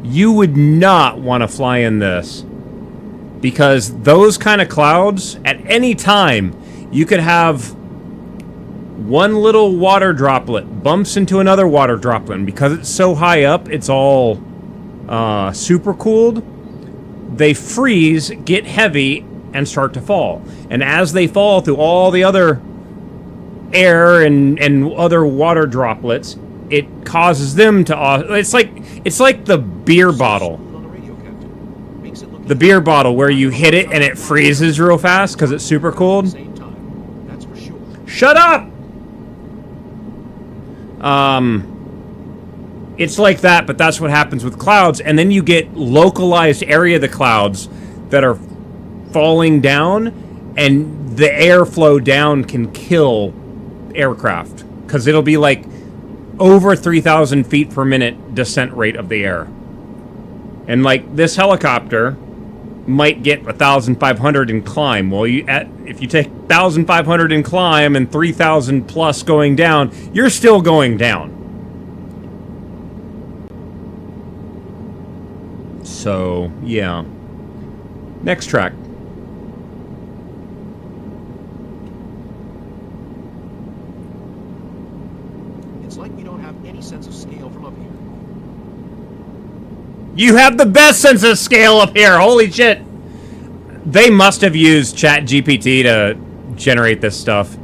You would not want to fly in this. Because those kind of clouds, at any time, you could have one little water droplet bumps into another water droplet. And because it's so high up, it's all super cooled. They freeze, get heavy, and start to fall. And as they fall through all the other air and other water droplets, it causes them to... It's like the beer bottle. The beer bottle where you hit it and it freezes real fast because it's super cold. That's for sure. Shut up! It's like that, but that's what happens with clouds. And then you get localized area of the clouds that are falling down, and the airflow down can kill aircraft. Because it'll be like over 3,000 feet per minute descent rate of the air. And like this helicopter might get 1,500 in climb. Well, if you take 1,500 in climb and 3,000 plus going down, you're still going down. So, yeah. Next track. like we don't have any sense of scale from up here. You have the best sense of scale up here. Holy shit. They must have used ChatGPT to generate this stuff.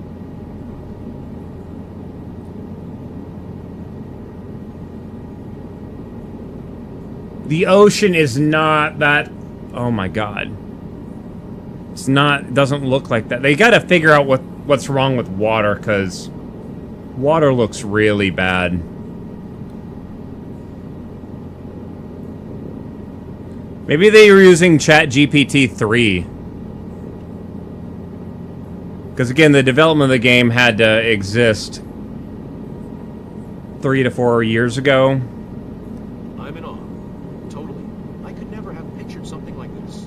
The ocean is not that... Oh my god. It's not... It doesn't look like that. They gotta figure out what's wrong with water, because water looks really bad. Maybe they were using ChatGPT 3. Because again, the development of the game had to exist 3 to 4 years ago. I'm in awe. Totally. I could never have pictured something like this.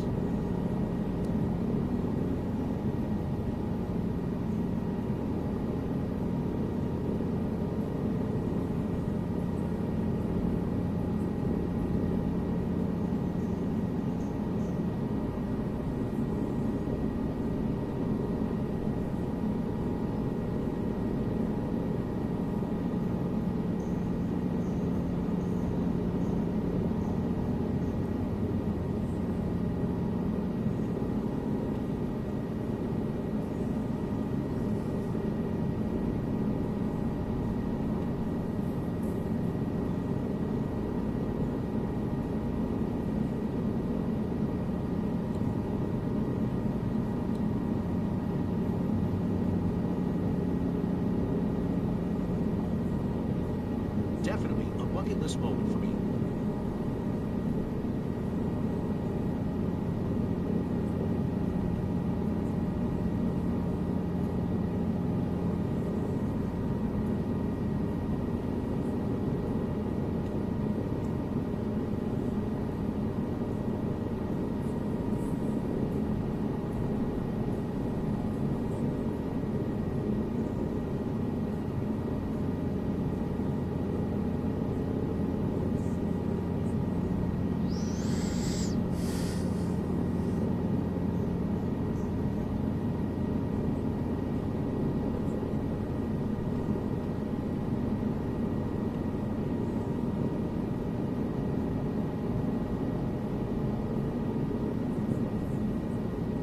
Definitely a bucket list moment for me.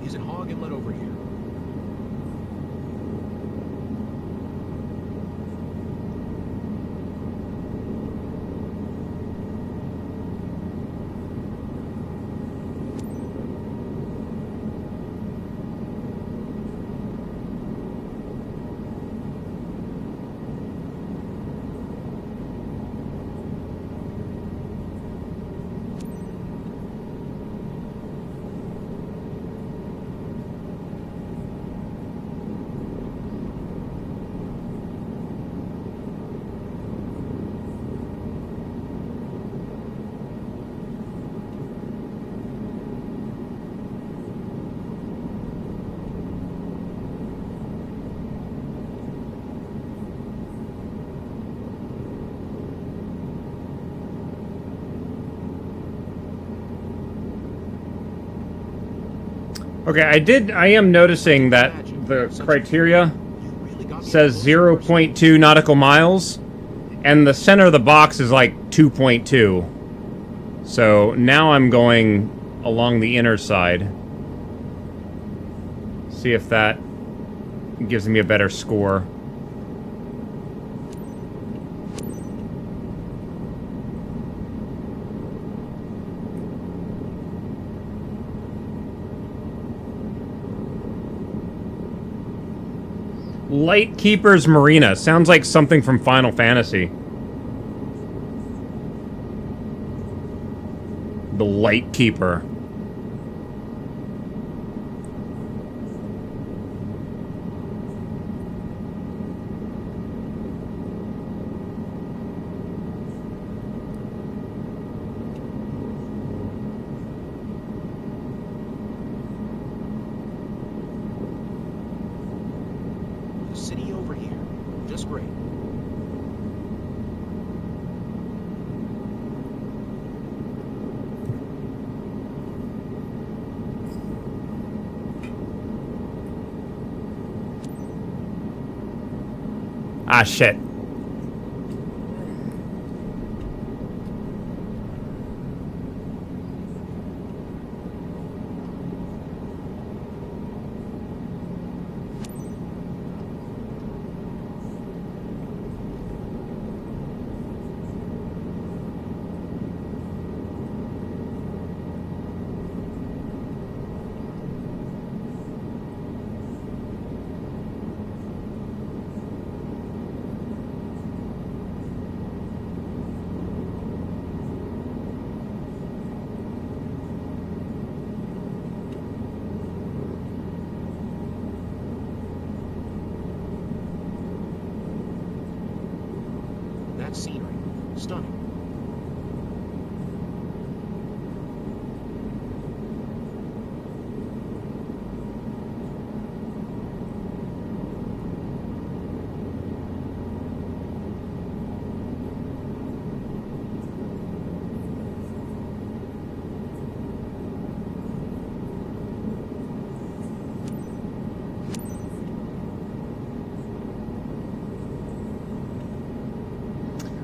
Is it hog inlet over here? Okay, I am noticing that the criteria says 0.2 nautical miles, and the center of the box is like 2.2. So now I'm going along the inner side. See if that gives me a better score. Lightkeeper's Marina. Sounds like something from Final Fantasy. The Lightkeeper. City over here. Just great. Ah, shit. that scenery. Stunning.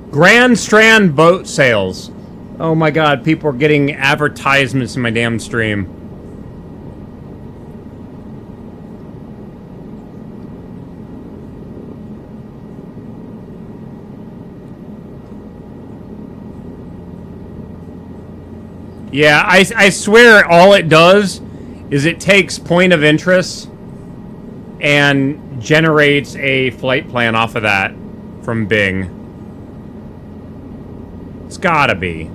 Grand Strand boat sales. Oh my god, people are getting advertisements in my damn stream. Yeah, I swear all it does is it takes point of interest and generates a flight plan off of that from Bing. It's gotta be.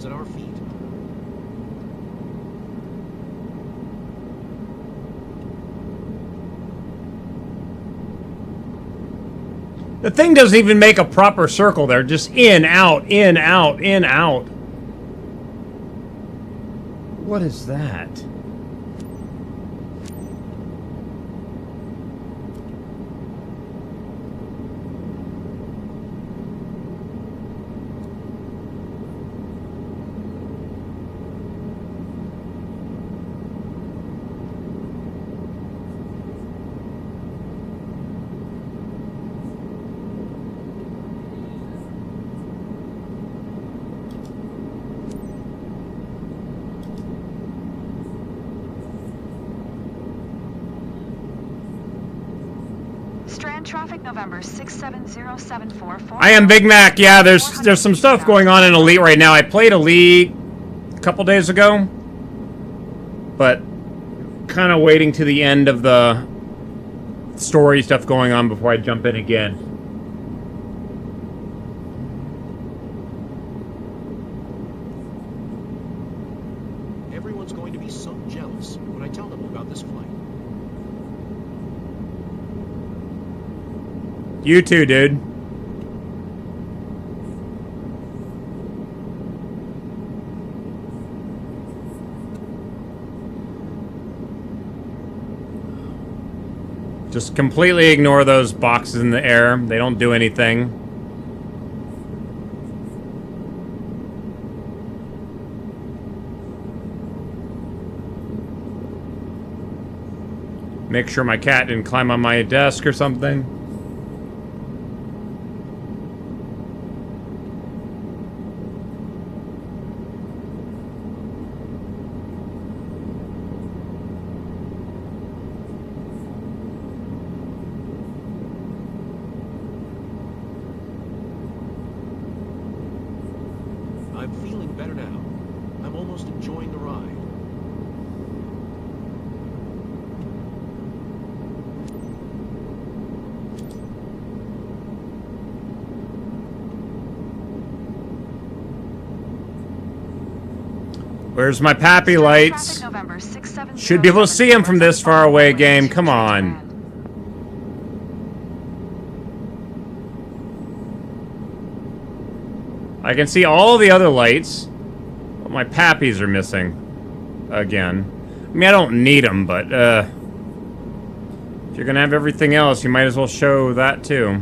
At our feet. The thing doesn't even make a proper circle there. Just in, out, in, out, in, out. What is that? Strand traffic November 67074. I am Big Mac. Yeah, there's some stuff going on in Elite right now. I played Elite a couple days ago, but kind of waiting to the end of the story stuff going on before I jump in again. Everyone's going to be so jealous when I tell them about this flight. You too, dude. Just completely ignore those boxes in the air. They don't do anything. Make sure my cat didn't climb on my desk or something. I'm feeling better now. I'm almost enjoying the ride. Where's my pappy lights? Should be able to see him from this far away, game. Come on. I can see all the other lights, but my pappies are missing. Again. I mean, I don't need them, but, if you're gonna have everything else, you might as well show that, too.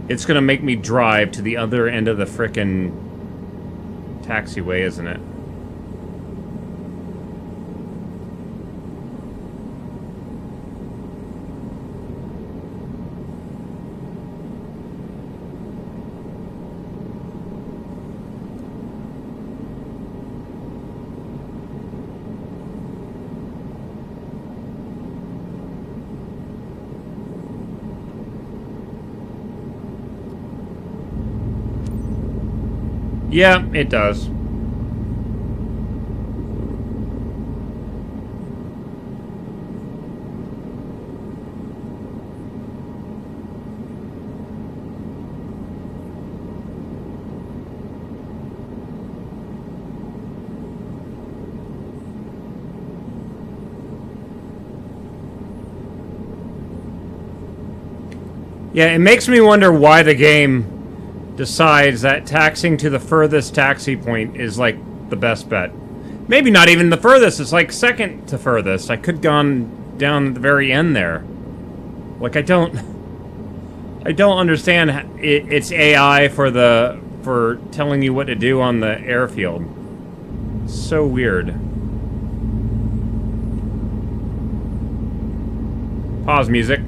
It's gonna make me drive to the other end of the frickin' taxiway, isn't it? Yeah, it does. Yeah, it makes me wonder why the game decides that taxing to the furthest taxi point is like the best bet. Maybe not even the furthest, it's like second to furthest. I could have gone down at the very end there. Like I don't understand it's AI for telling you what to do on the airfield. So weird. Pause music.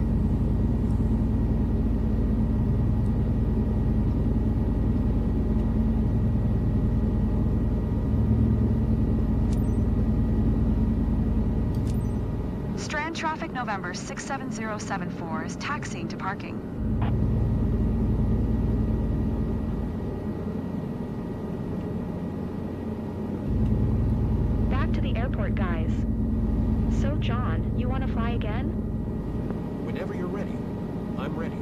Traffic November 67074 is taxiing to parking. Back to the airport, guys. So, John, you want to fly again? Whenever you're ready, I'm ready.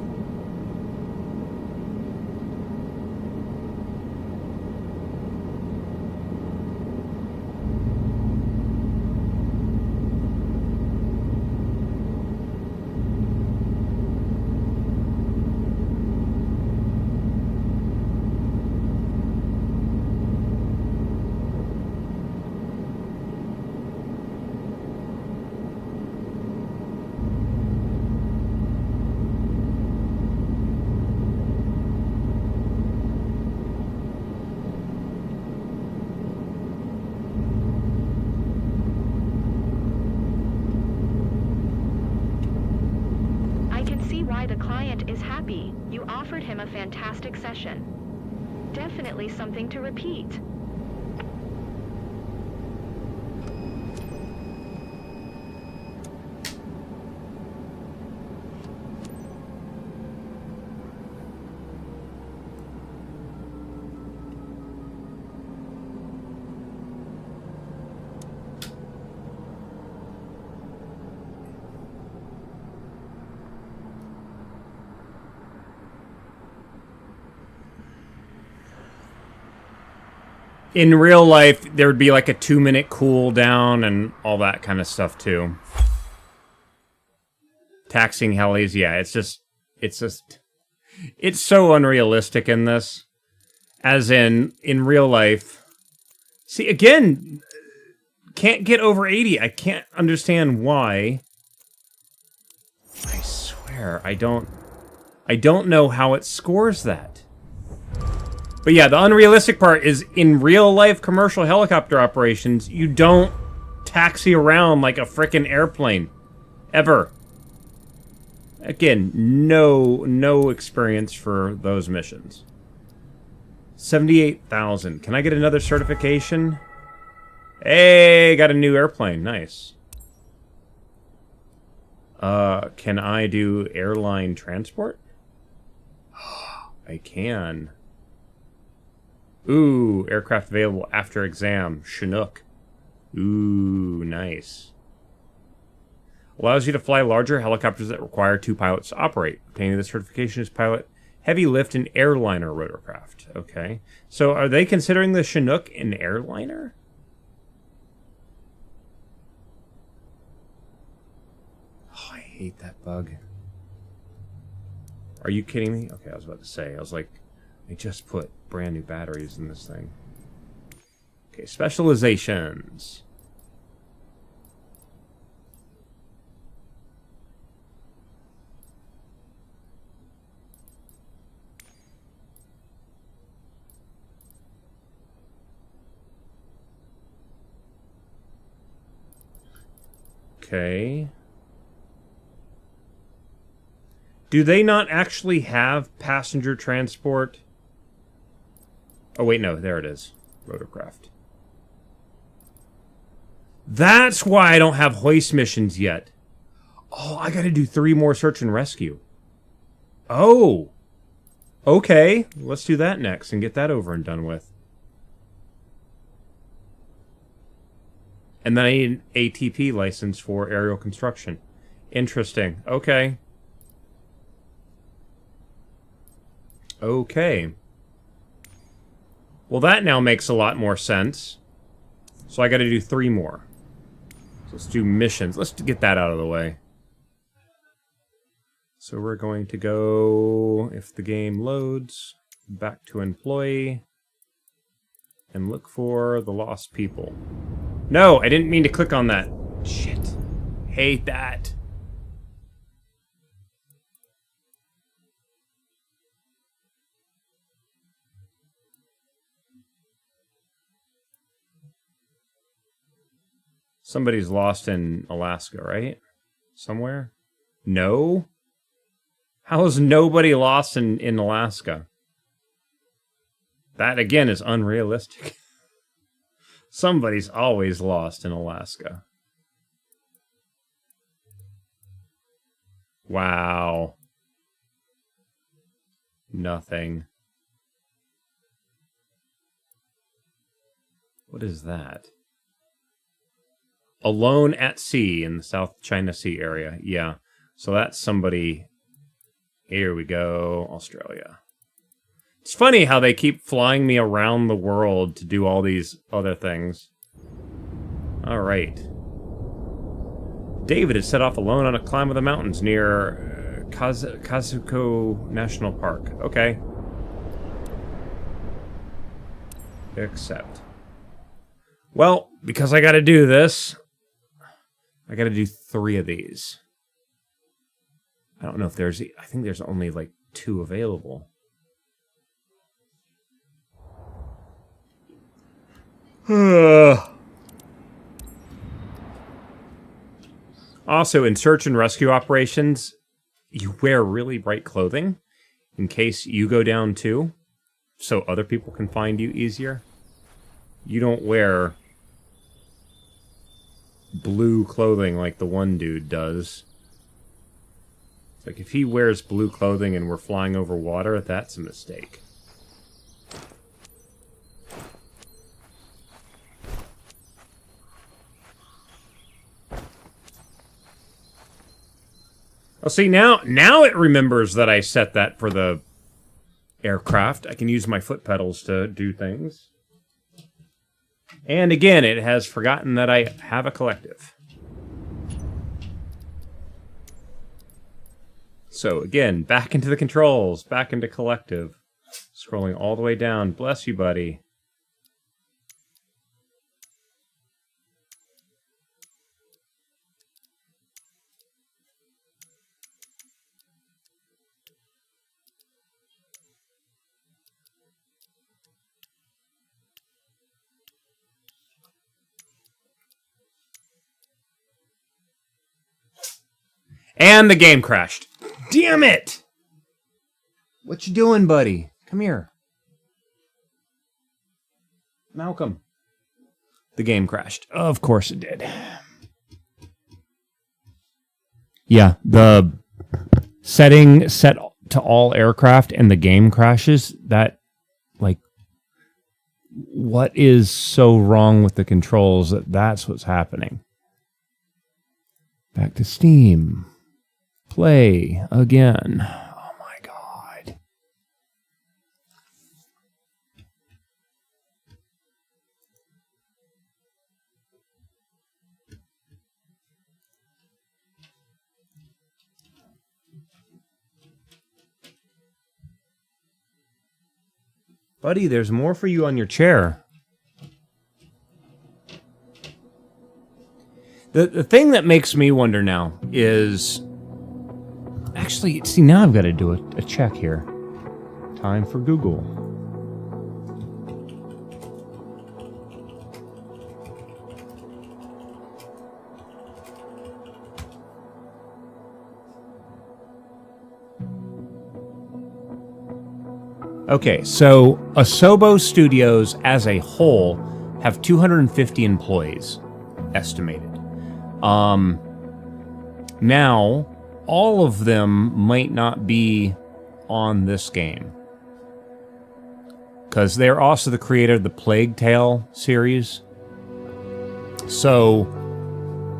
The client is happy. You offered him a fantastic session. Definitely something to repeat. In real life, there would be like a 2-minute cooldown and all that kind of stuff too. Taxing helis, yeah, it's so unrealistic in this. As in real life. See, again, can't get over 80. I can't understand why. I swear, I don't know how it scores that. But yeah, the unrealistic part is in real-life commercial helicopter operations, you don't taxi around like a frickin' airplane. Ever. Again, no experience for those missions. 78,000. Can I get another certification? Hey, got a new airplane. Nice. Can I do airline transport? I can. Ooh, aircraft available after exam. Chinook. Ooh, nice. Allows you to fly larger helicopters that require 2 pilots to operate. Obtaining this certification is pilot heavy lift and airliner rotorcraft. Okay. So are they considering the Chinook an airliner? Oh, I hate that bug. Are you kidding me? Okay, I was about to say. I was like, I just put brand new batteries in this thing. Okay, specializations. Okay. Do they not actually have passenger transport? Oh, wait, no. There it is. Rotorcraft. That's why I don't have hoist missions yet. Oh, I gotta do 3 more search and rescue. Oh. Okay. Let's do that next and get that over and done with. And then I need an ATP license for aerial construction. Interesting. Okay. Okay. Well, that now makes a lot more sense. So I gotta do 3 more. So let's do missions. Let's get that out of the way. So we're going to go, if the game loads, back to employee. And look for the lost people. No, I didn't mean to click on that. Shit. Hate that. Somebody's lost in Alaska, right? Somewhere? No? How is nobody lost in Alaska? That, again, is unrealistic. Somebody's always lost in Alaska. Wow. Nothing. What is that? Alone at sea in the South China Sea area. Yeah. So that's somebody. Here we go. Australia. It's funny how they keep flying me around the world to do all these other things. Alright. David is set off alone on a climb of the mountains near Kazuko National Park. Okay. Accept. Well, because I gotta do this, I gotta do 3 of these. I don't know if there's... I think there's only like 2 available. Also, in search and rescue operations, you wear really bright clothing in case you go down too, so other people can find you easier. You don't wear blue clothing like the one dude does. It's like if he wears blue clothing and we're flying over water, that's a mistake. Oh, see, now it remembers that I set that for the aircraft. I can use my foot pedals to do things. And again, it has forgotten that I have a collective. So again, back into the controls, back into collective. Scrolling all the way down. Bless you, buddy. And the game crashed. Damn it! What you doing, buddy? Come here. Malcolm. The game crashed. Of course it did. Yeah, the setting set to all aircraft and the game crashes. That, like, what is so wrong with the controls that's what's happening? Back to Steam. Play again. Oh my God. Buddy, there's more for you on your chair. The thing that makes me wonder now is... Actually, see, now I've got to do a check here. Time for Google. Okay, so Asobo Studios as a whole have 250 employees, estimated. Now, all of them might not be on this game. Because they're also the creator of the Plague Tale series. So,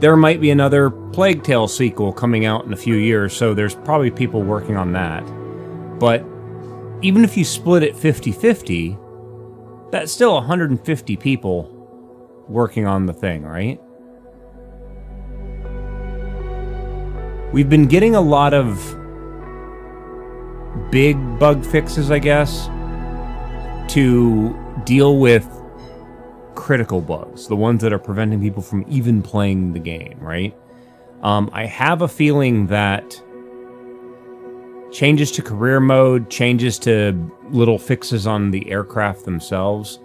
there might be another Plague Tale sequel coming out in a few years, so there's probably people working on that. But even if you split it 50-50, that's still 150 people working on the thing, right? We've been getting a lot of big bug fixes, I guess, to deal with critical bugs, the ones that are preventing people from even playing the game, right? I have a feeling that changes to career mode, changes to little fixes on the aircraft themselves,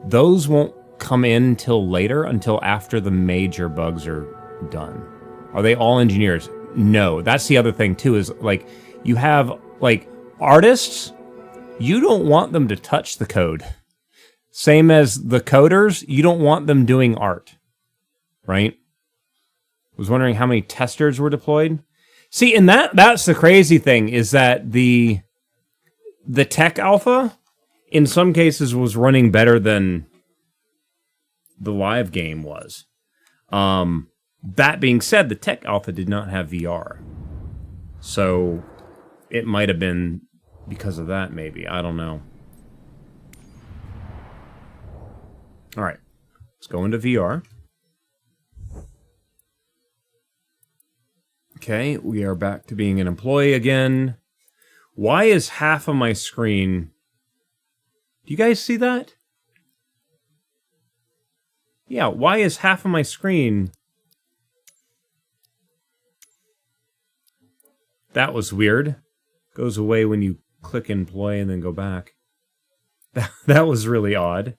those won't come in until later, until after the major bugs are done. Are they all engineers? No. That's the other thing, too, is, like, you have, like, artists, you don't want them to touch the code. Same as the coders, you don't want them doing art, right? Was wondering how many testers were deployed. See, and that's the crazy thing, is that the tech alpha, in some cases, was running better than the live game was. That being said, the tech alpha did not have VR. So, it might have been because of that, maybe. I don't know. Alright, let's go into VR. Okay, we are back to being an employee again. Why is half of my screen... Do you guys see that? Yeah, why is half of my screen... That was weird. Goes away when you click employee and then go back. That was really odd.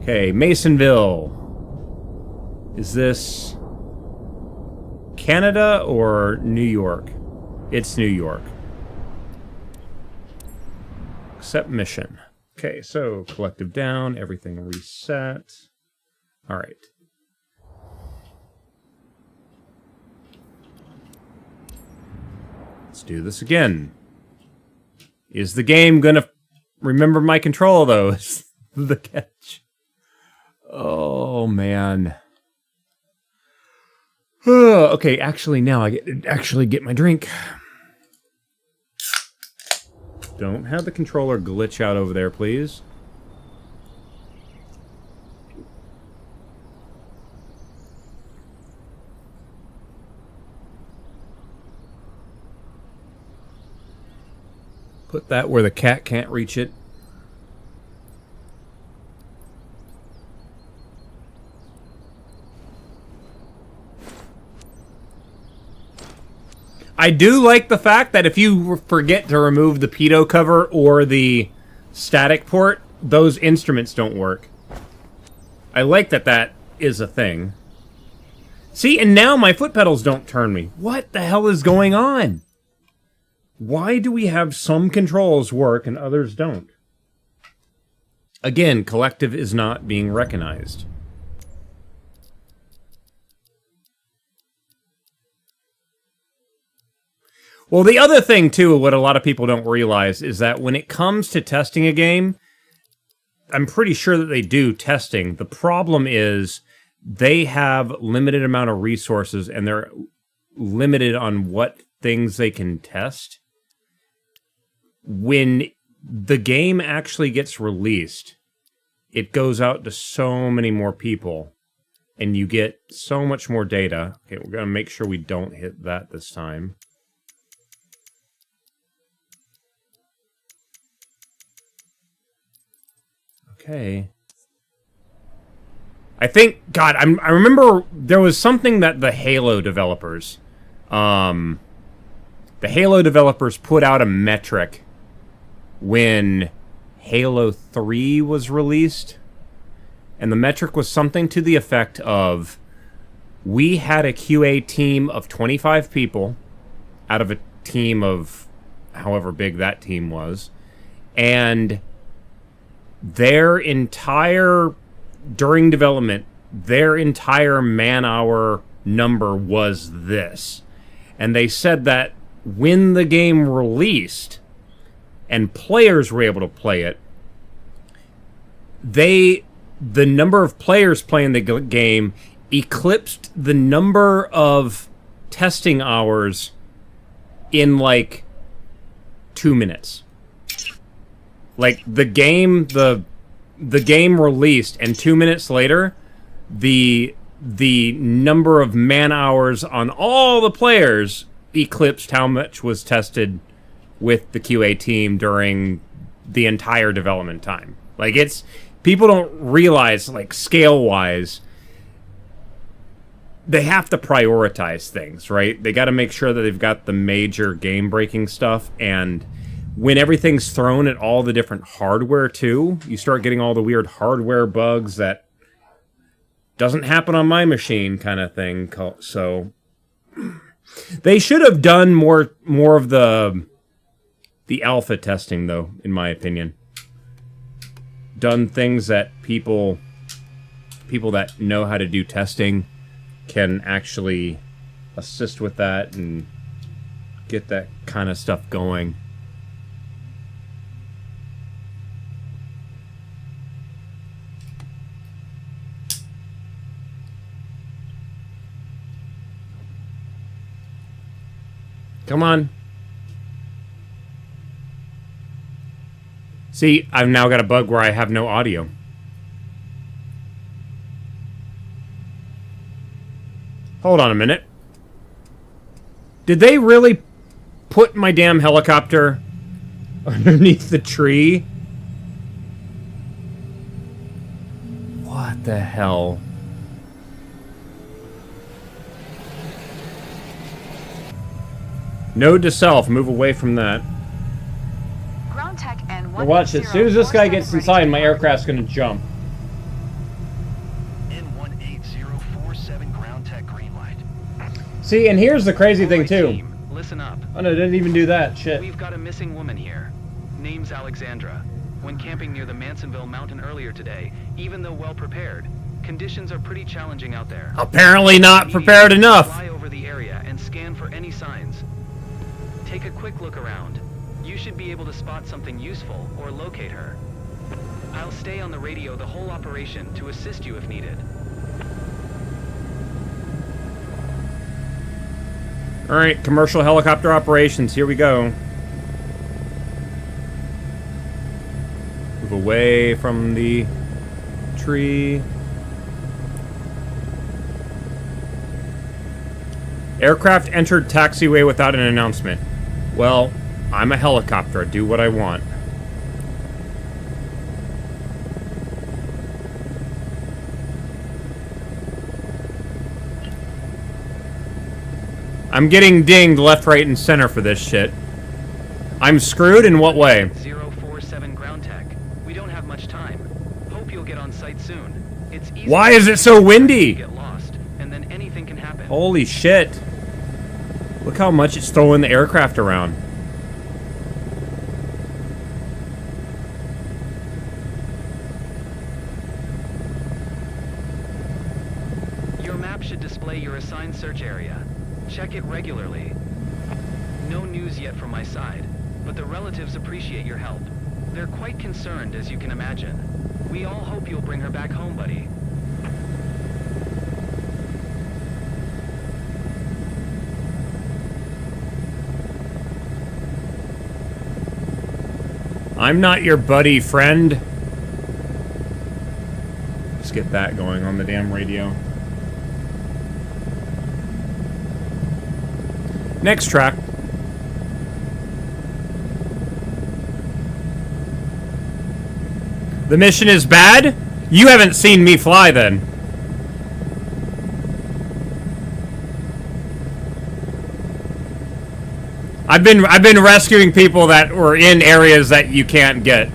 Okay, Masonville. Is this Canada or New York? It's New York. Accept mission. Okay, so collective down, everything reset. All right. Let's do this again. Is the game gonna remember my control, though? Is the catch. Oh, man. Okay, actually, now I get my drink. Don't have the controller glitch out over there, please. Put that where the cat can't reach it. I do like the fact that if you forget to remove the pitot cover or the static port, those instruments don't work. I like that that is a thing. See, and now my foot pedals don't turn me. What the hell is going on? Why do we have some controls work and others don't? Again, collective is not being recognized. Well, the other thing, too, what a lot of people don't realize is that when it comes to testing a game, I'm pretty sure that they do testing. The problem is they have limited amount of resources and they're limited on what things they can test. When the game actually gets released, it goes out to so many more people and you get so much more data. Okay, we're going to make sure we don't hit that this time. Okay. I think, God, I remember there was something that the Halo developers put out a metric when Halo 3 was released. And the metric was something to the effect of, we had a QA team of 25 people out of a team of however big that team was. And during development, their entire man-hour number was this. And they said that when the game released and players were able to play it, the number of players playing the game eclipsed the number of testing hours in like 2 minutes. Like the game released, and 2 minutes later, the number of man hours on all the players eclipsed how much was tested with the QA team during the entire development time. Like, it's, people don't realize, like, scale-wise, they have to prioritize things, right? They got to make sure that they've got the major game-breaking stuff, and when everything's thrown at all the different hardware, too, you start getting all the weird hardware bugs that doesn't happen on my machine kind of thing. So they should have done more of the alpha testing, though, in my opinion. Done things that people that know how to do testing can actually assist with that and get that kind of stuff going. Come on. See, I've now got a bug where I have no audio. Hold on a minute. Did they really put my damn helicopter underneath the tree? What the hell? Node to self. Move away from that. Ground tech and Well, watch it. As soon as this guy gets inside, my aircraft's going to jump. N18047 ground tech green light. See, and here's the crazy thing, Alright, too. team, listen up. Oh, no, it didn't even do that. Shit. We've got a missing woman here. Name's Alexandra. When camping near the Mansonville mountain earlier today, even though well prepared, conditions are pretty challenging out there. Apparently not prepared enough. Fly over the area and scan for any signs. Take a quick look around. You should be able to spot something useful or locate her. I'll stay on the radio the whole operation to assist you if needed. Alright, commercial helicopter operations. Here we go. Move away from the tree. Aircraft entered taxiway without an announcement. Well, I'm a helicopter. I do what I want. I'm getting dinged left, right, and center for this shit. I'm screwed in what way? 047 ground tech. We don't have much time. Hope you'll get on site soon. It's easy. Why is it so windy? Get lost, and then anything can happen. Holy shit. Look how much it's throwing the aircraft around. Your map should display your assigned search area. Check it regularly. No news yet from my side, but the relatives appreciate your help. They're quite concerned, as you can imagine. We all hope you'll bring her back home, buddy. I'm not your buddy, friend. Let's get that going on the damn radio. Next track. The mission is bad? You haven't seen me fly then. I've been rescuing people that were in areas that you can't get.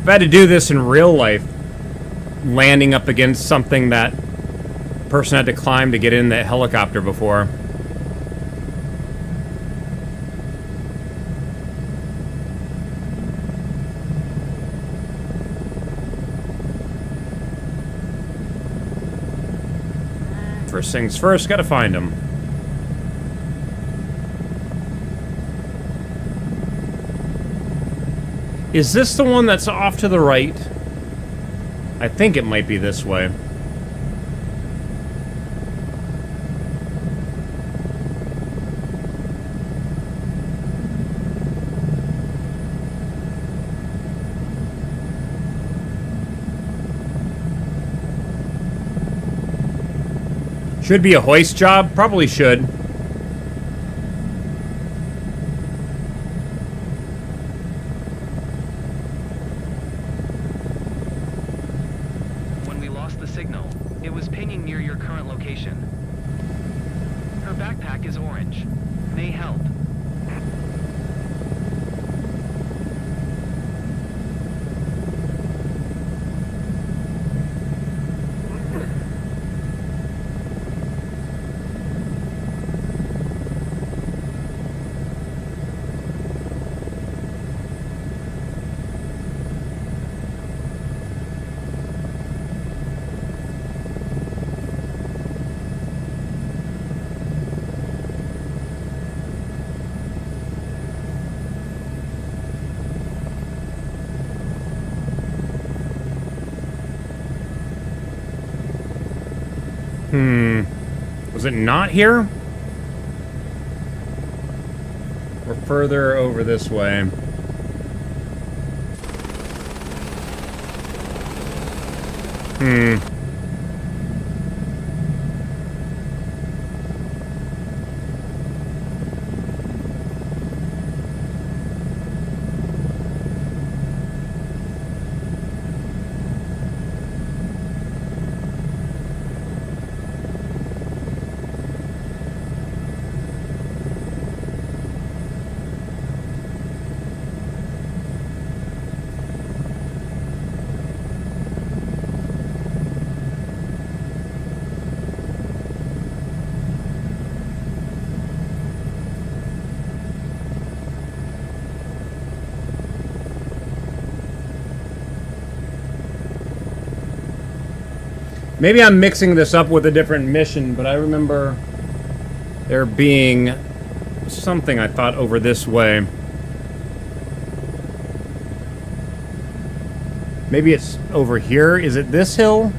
I've had to do this in real life, landing up against something that person had to climb to get in the helicopter before. First things first, gotta find him. Is this the one that's off to the right? I think it might be this way. Should be a hoist job? Probably should. When we lost the signal, it was pinging near your current location. Her backpack is orange. May help. Was it not here? Or further over this way? Maybe I'm mixing this up with a different mission, but I remember there being something I thought over this way. Maybe it's over here. Is it this hill?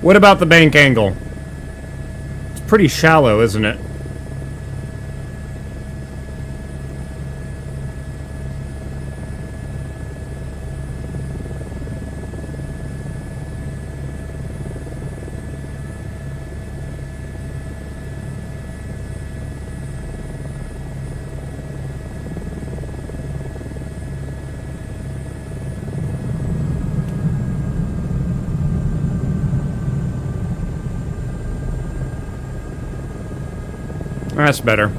What about the bank angle? It's pretty shallow, isn't it? That's better.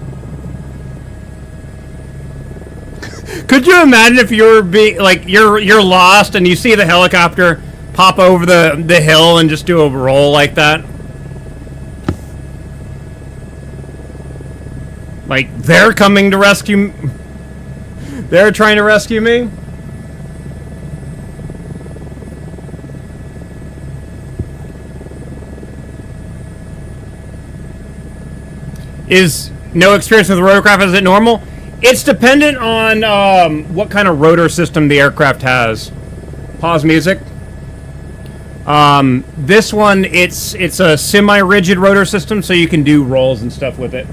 Could you imagine if you were being like you're lost and you see the helicopter pop over the hill and just do a roll like that? Like they're coming to rescue. They're trying to rescue me. Is no experience with rotorcraft, is it normal? It's dependent on what kind of rotor system the aircraft has. Pause music. This one, it's a semi-rigid rotor system, so you can do rolls and stuff with it.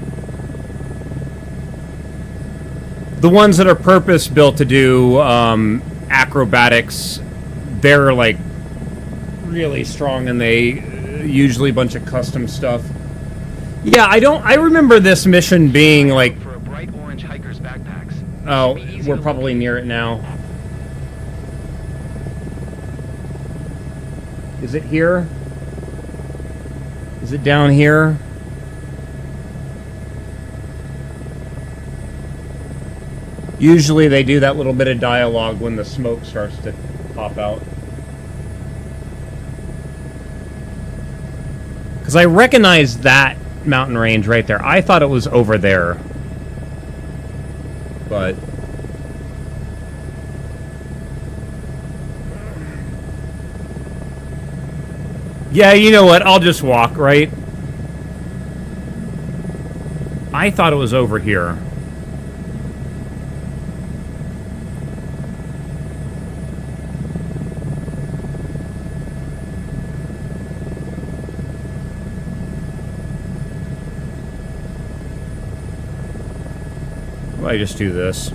The ones that are purpose-built to do acrobatics, they're like really strong, and they usually a bunch of custom stuff. Yeah, I remember this mission being like... For a bright orange hiker's backpacks. Oh, we're probably near it now. Is it here? Is it down here? Usually they do that little bit of dialogue when the smoke starts to pop out. Because I recognize that mountain range right there. I thought it was over there. But... yeah, you know what? I'll just walk, right? I thought it was over here. I just do this.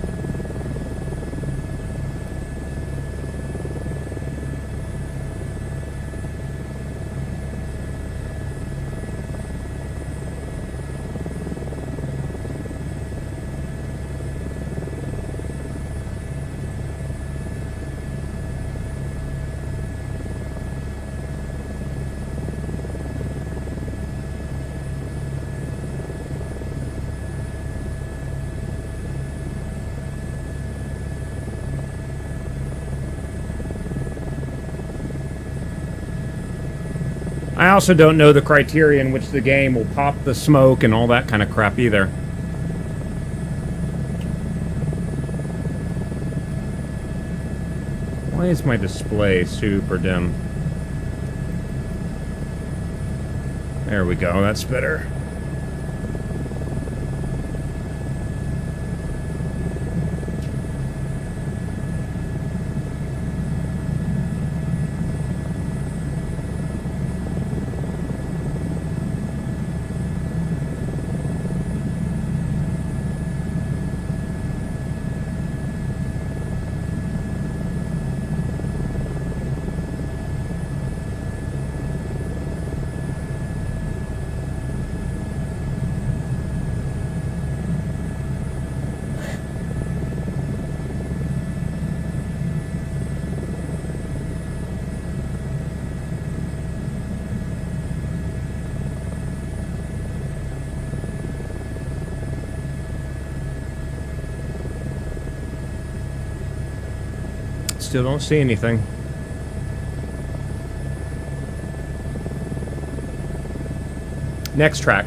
I also don't know the criteria in which the game will pop the smoke and all that kind of crap either. Why is my display super dim? There we go, that's better. Still don't see anything. Next track.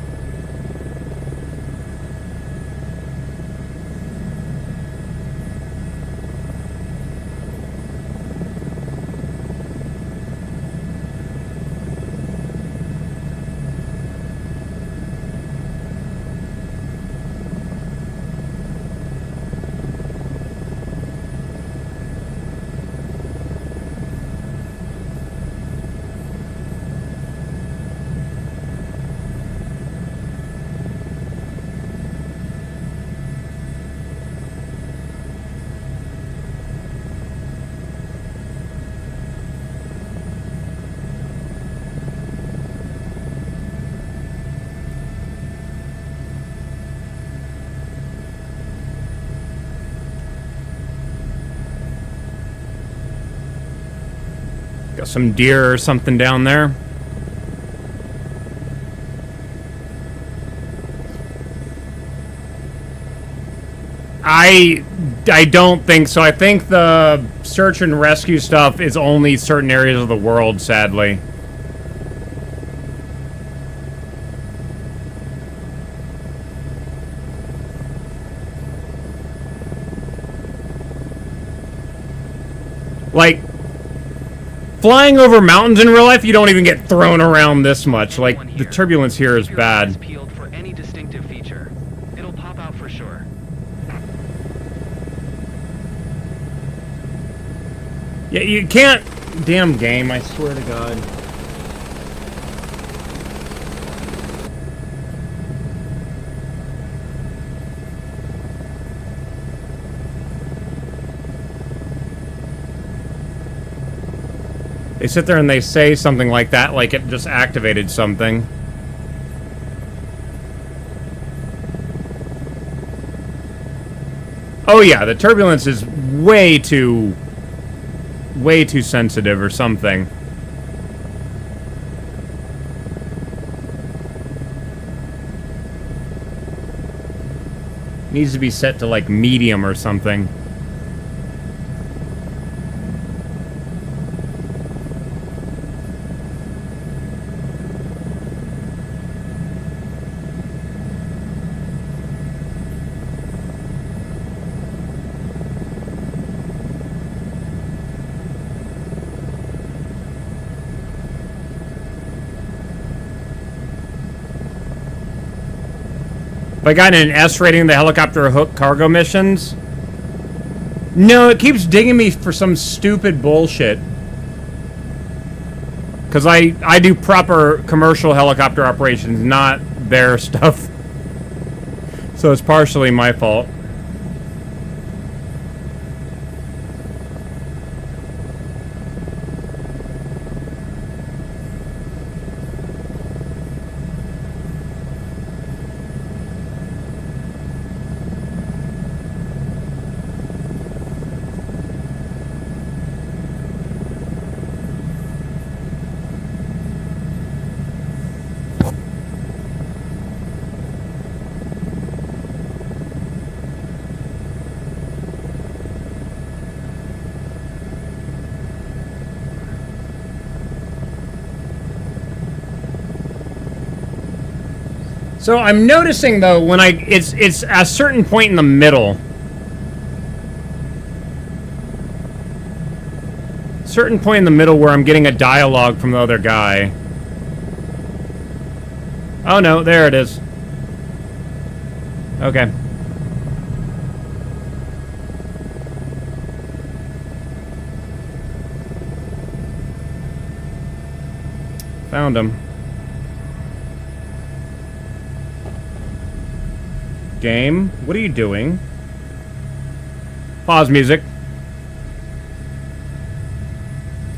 Got some deer or something down there. I don't think so. I think the search and rescue stuff is only certain areas of the world, sadly. Like, flying over mountains in real life, you don't even get thrown around this much. Like, the turbulence here is bad. Peeled for any distinctive feature. It'll pop out for sure. Yeah, you can't... Damn game, I swear to God. They sit there and they say something like that, like it just activated something. Oh yeah, the turbulence is way too sensitive or something. Needs to be set to like medium or something. Have I gotten an S rating in the helicopter hook cargo missions? No, it keeps digging me for some stupid bullshit. Because I do proper commercial helicopter operations, not their stuff. So it's partially my fault. So I'm noticing though when it's a certain point in the middle. Certain point in the middle where I'm getting a dialogue from the other guy. Oh no, there it is. Okay. Found him. Game, what are you doing? Pause music.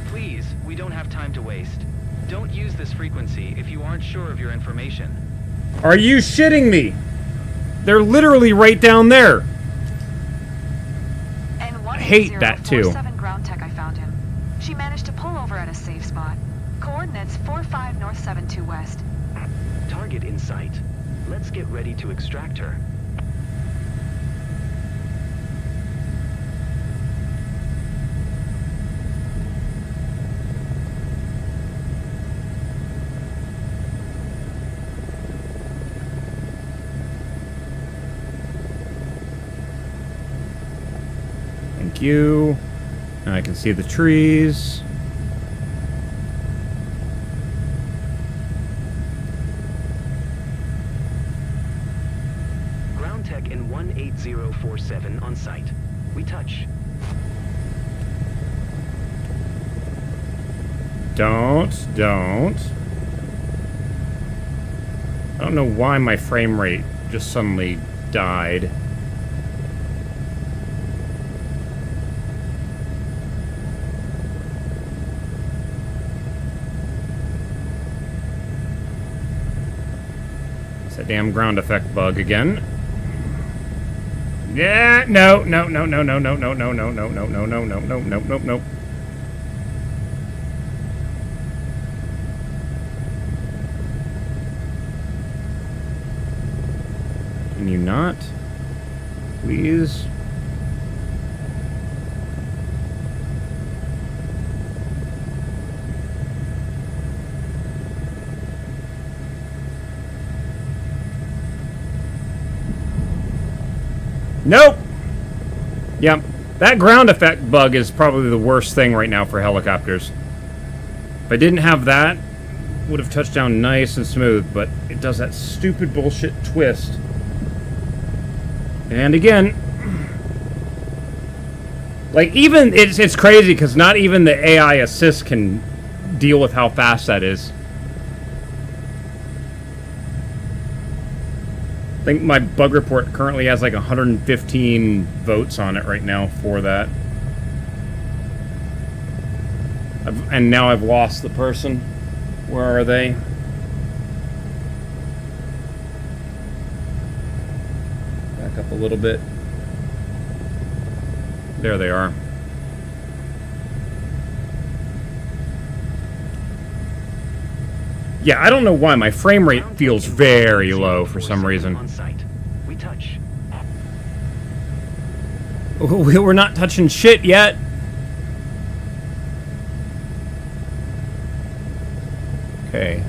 Please, we don't have time to waste. Don't use this frequency if you aren't sure of your information. Are you shitting me? They're literally right down there. I hate that too. Ground tech, I found him. She managed to pull over at a safe spot. Coordinates 45 North 72 West. Target in sight. Let's get ready to extract her. Thank you. Now I can see the trees. Ground tech in 18047 on site. We touch. Don't. I don't know why my frame rate just suddenly died. It's that damn ground effect bug again. Yeah, no. Can you not? please. Nope! Yep. That ground effect bug is probably the worst thing right now for helicopters. If I didn't have that, it would have touched down nice and smooth, but it does that stupid bullshit twist. And again, like, even, it's crazy, because not even the AI assist can deal with how fast that is. I think my bug report currently has like 115 votes on it right now for that. And now I've lost the person. Where are they? Back up a little bit. There they are. Yeah, I don't know why my frame rate feels very low for some reason. On site. We touch. We're not touching shit yet. Okay.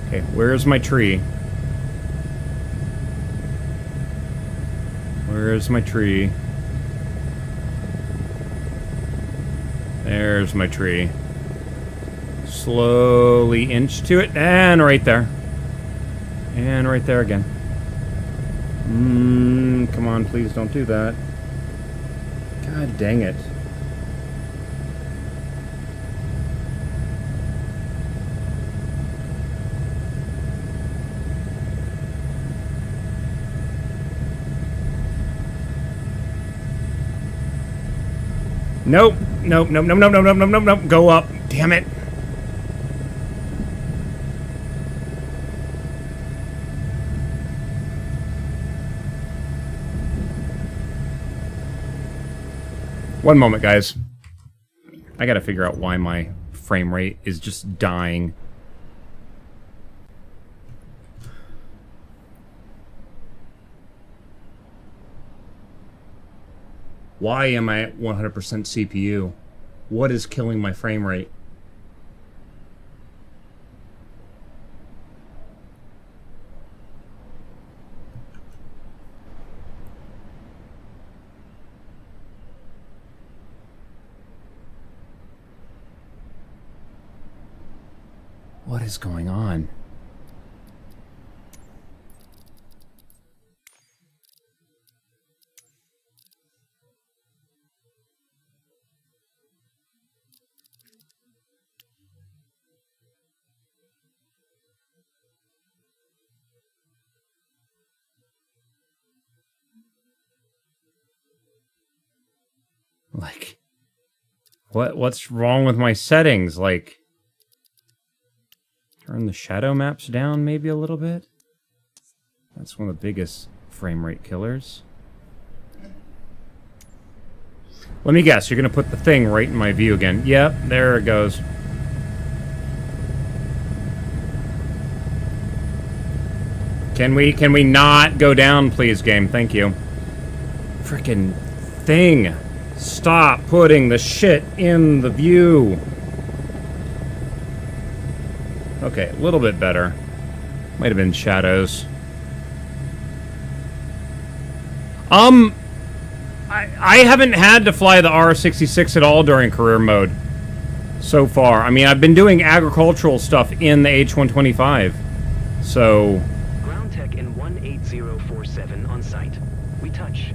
Okay, where's my tree? Where's my tree? There's my tree. Slowly inch to it, and right there. And right there again. Come on, please don't do that. God dang it. Nope. Nope, nope, nope, nope, nope, nope, nope, nope. Go up. Damn it. One moment, guys. I gotta figure out why my frame rate is just dying. Why am I at 100% CPU? What is killing my frame rate? What is going on? Like, what's wrong with my settings? Like, turn the shadow maps down maybe a little bit. That's one of the biggest frame rate killers. Let me guess, you're gonna put the thing right in my view again. Yep, there it goes. Can we not go down, please, game? Thank you. Frickin' thing. Stop putting the shit in the view. Okay, a little bit better. Might have been shadows. I haven't had to fly the R66 at all during career mode so far. I mean, I've been doing agricultural stuff in the H125. So... Ground tech in 18047 on site. We touch.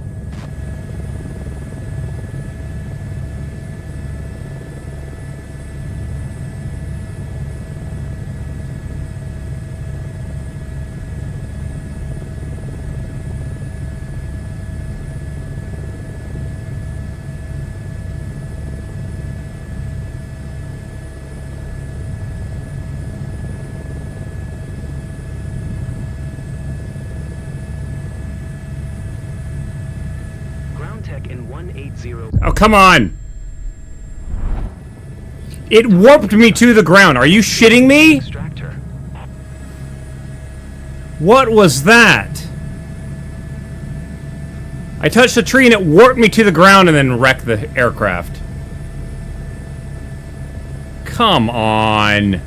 Oh, come on! It warped me to the ground. Are you shitting me? Extractor. What was that? I touched the tree and it warped me to the ground and then wrecked the aircraft. Come on.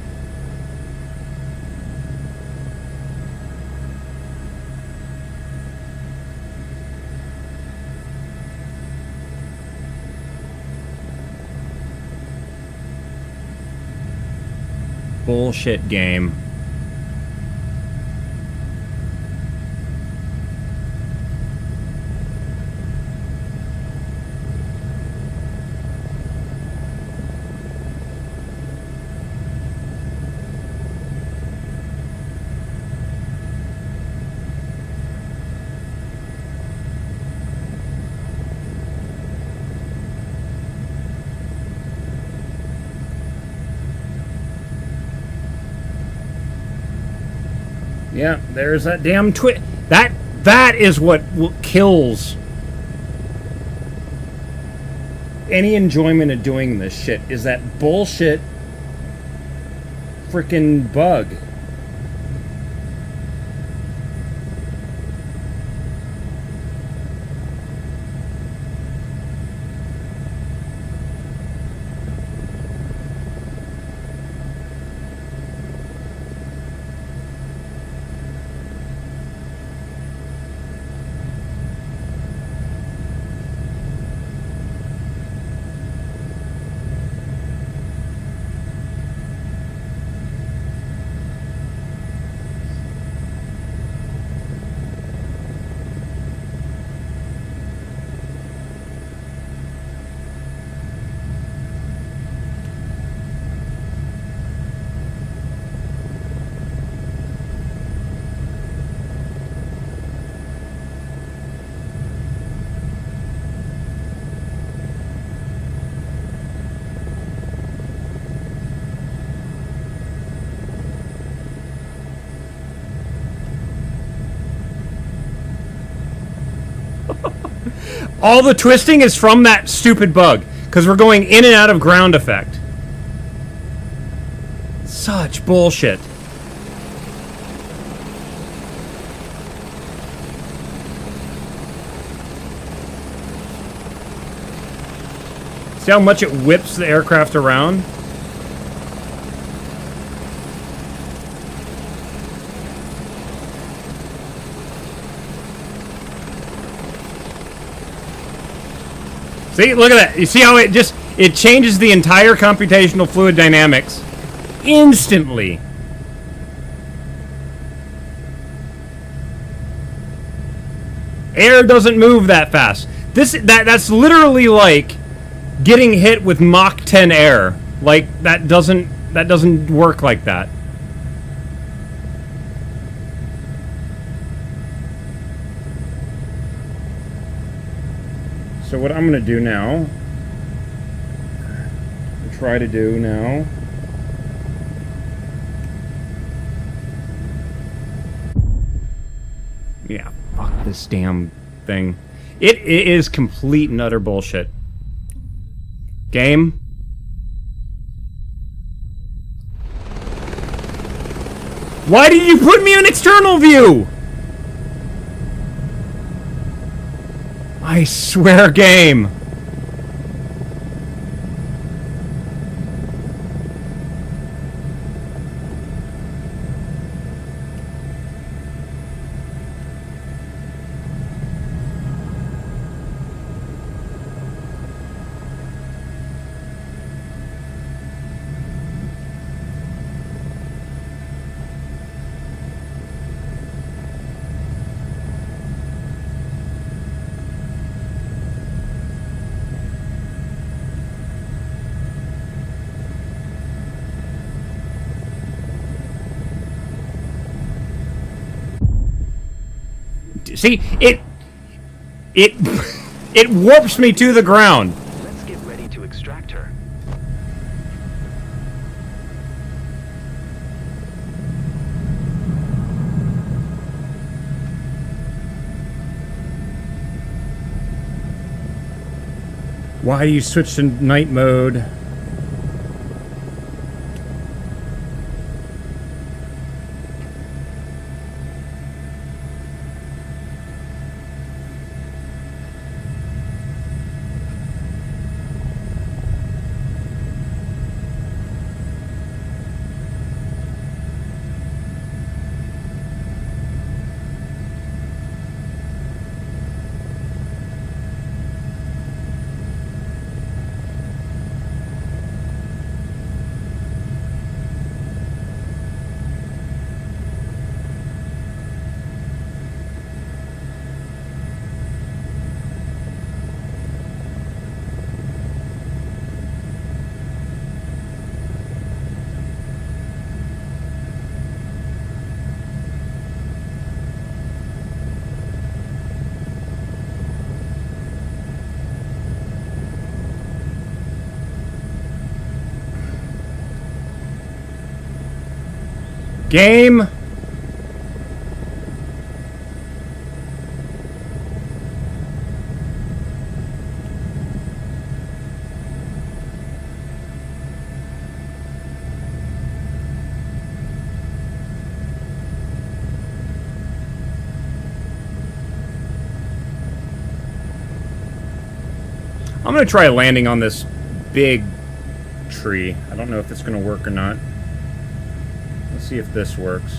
Bullshit game. Yeah, there's that damn twit. That is what kills any enjoyment of doing this shit, is that bullshit freaking bug. All the twisting is from that stupid bug, because we're going in and out of ground effect. Such bullshit. See how much it whips the aircraft around? See, look at that. You see how it changes the entire computational fluid dynamics instantly. Air doesn't move that fast. That's literally like getting hit with Mach 10 air. Like that doesn't work like that. So what I'm going to do now, try to do now, yeah, fuck this damn thing. It is complete and utter bullshit. Game. Why did you put me in external view? I swear, game. See, it warps me to the ground. Let's get ready to extract her. Why do you switch to night mode? Game. I'm going to try landing on this big tree. I don't know if it's going to work or not. Let's see if this works.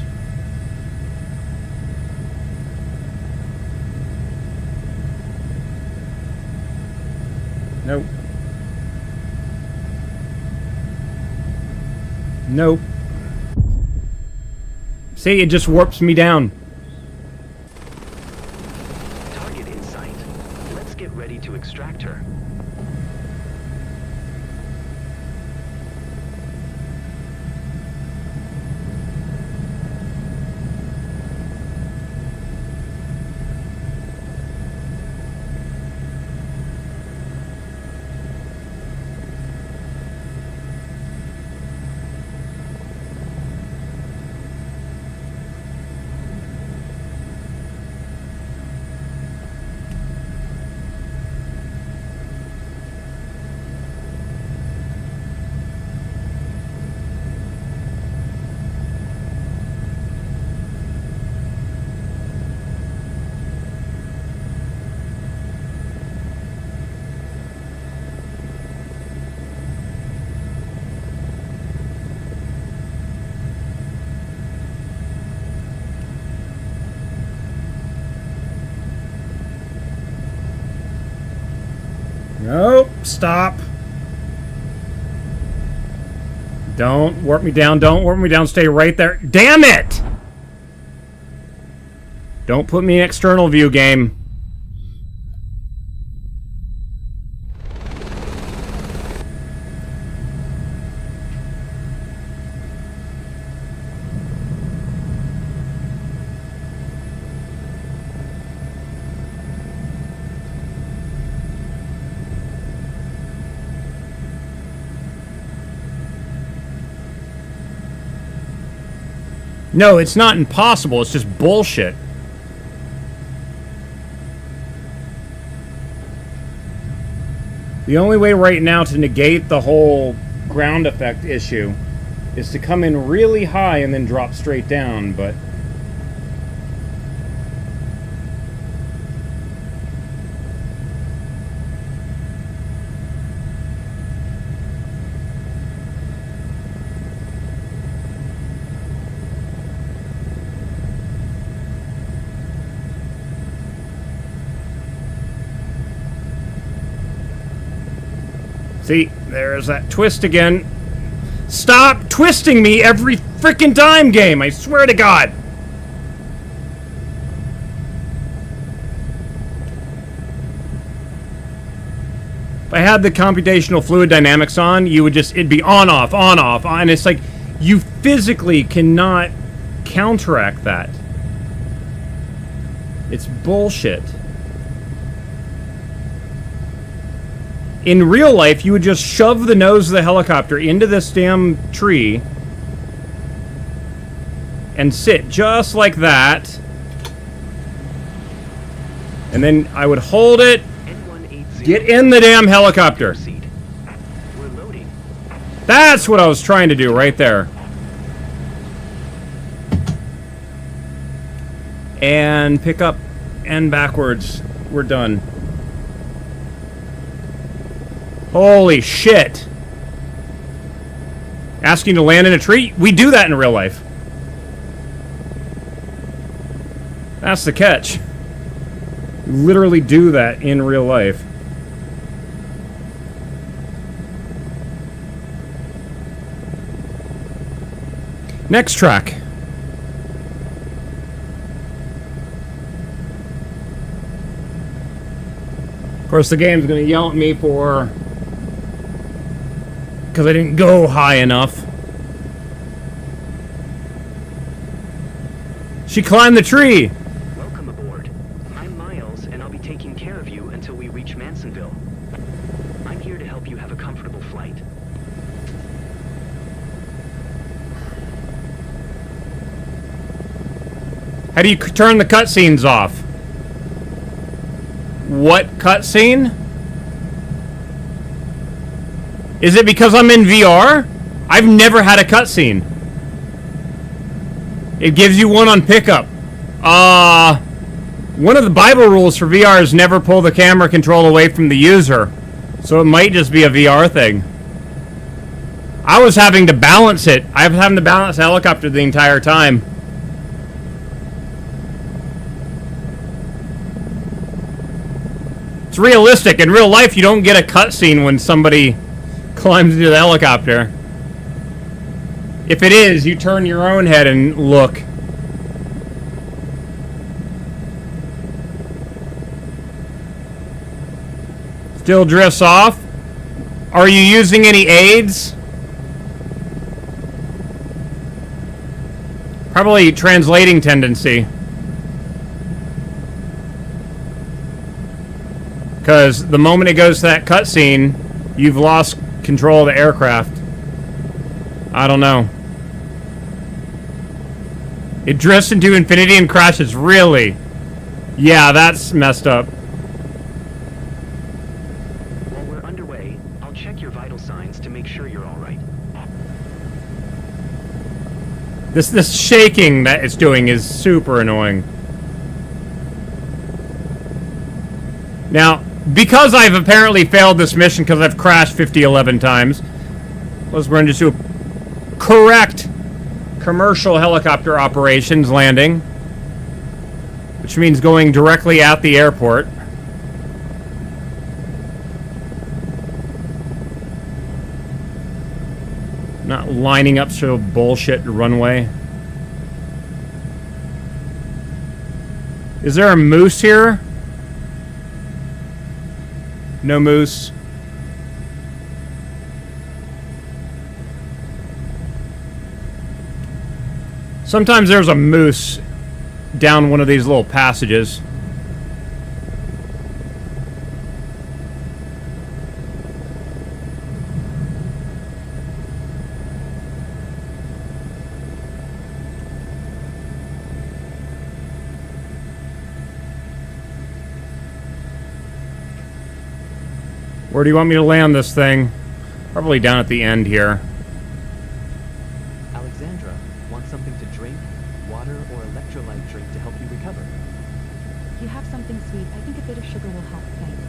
Nope. Nope. See, it just warps me down. Target in sight. Let's get ready to extract her. Nope, stop. Don't warp me down, don't warp me down, stay right there. Damn it! Don't put me in external view, game. No, it's not impossible, it's just bullshit. The only way right now to negate the whole ground effect issue is to come in really high and then drop straight down, but... See, there's that twist again. Stop twisting me every frickin' time, game! I swear to God! If I had the computational fluid dynamics on, you would just, it'd be on, off, and it's like, you physically cannot counteract that. It's bullshit. In real life, you would just shove the nose of the helicopter into this damn tree and sit just like that. And then I would hold it, get in the damn helicopter. We're loading. That's what I was trying to do right there. And pick up and backwards. We're done. Holy shit. Asking to land in a tree? We do that in real life. That's the catch. We literally do that in real life. Next track. Of course, the game's gonna yell at me for... because I didn't go high enough. She climbed the tree! Welcome aboard. I'm Miles, and I'll be taking care of you until we reach Mansonville. I'm here to help you have a comfortable flight. How do you turn the cutscenes off? What cutscene? Is it because I'm in VR? I've never had a cutscene. It gives you one on pickup. One of the Bible rules for VR is never pull the camera control away from the user. So it might just be a VR thing. I was having to balance it. I was having to balance the helicopter the entire time. It's realistic. In real life, you don't get a cutscene when somebody climbs into the helicopter. If it is, you turn your own head and look. Still drifts off. Are you using any aids? Probably translating tendency. Because the moment it goes to that cutscene, you've lost control of the aircraft. I don't know. It drifts into infinity and crashes. Really? Yeah, that's messed up. While we're underway, I'll check your vital signs to make sure you're all right. This shaking that it's doing is super annoying. Now, because I've apparently failed this mission because I've crashed 11 times, let's run just do a correct commercial helicopter operations landing, which means going directly at the airport. Not lining up to a bullshit runway. Is there a moose here? No moose. Sometimes there's a moose down one of these little passages. Where do you want me to land this thing? Probably down at the end here. Alexandra wants something to drink, water, or electrolyte drink to help you recover. You have something sweet. I think a bit of sugar will help. Thanks.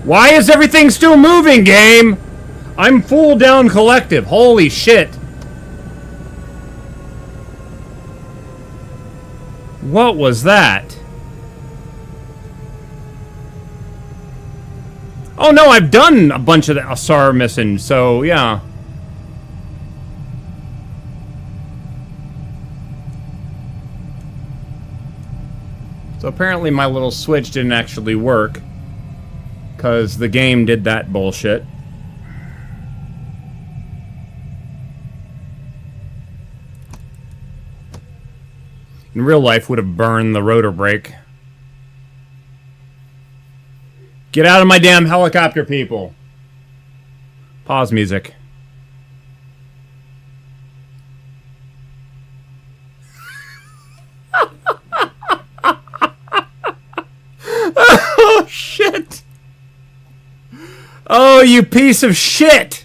Why is everything still moving, game? I'm full down collective. Holy shit. What was that? Oh no, I've done a bunch of the ASAR missions, so yeah. So apparently my little switch didn't actually work. Because the game did that bullshit. In real life, would have burned the rotor brake. Get out of my damn helicopter, people. Pause music. Oh, shit. Oh, you piece of shit!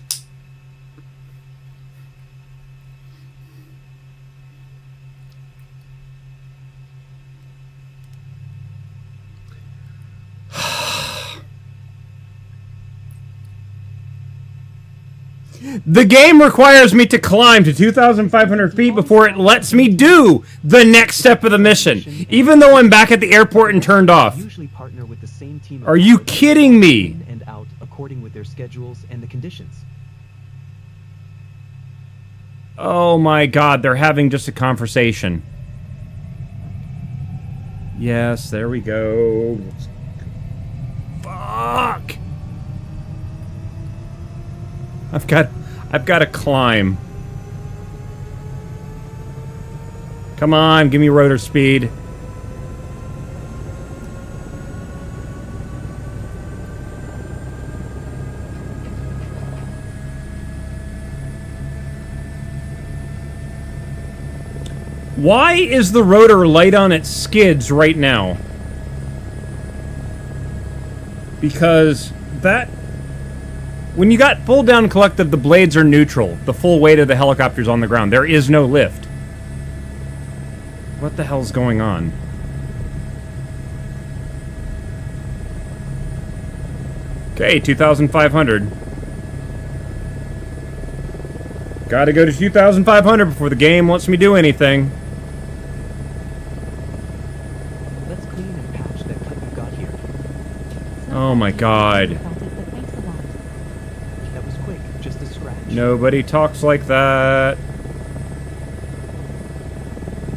The game requires me to climb to 2,500 feet before it lets me do the next step of the mission, even though I'm back at the airport and turned off. Usually partner with the same team. Are you kidding me? In and out according with their schedules and the conditions. Oh my god, they're having just a conversation. Yes, there we go. Fuck! I've got to climb. Come on, give me rotor speed. Why is the rotor light on its skids right now? Because that... When you got full down collective, the blades are neutral. The full weight of the helicopter's on the ground. There is no lift. What the hell's going on? Okay, 2,500. Gotta go to 2,500 before the game lets me do anything. Let's clean and patch that cut you got here. Oh my god. Thanks a lot. That was quick, just a scratch. Nobody talks like that.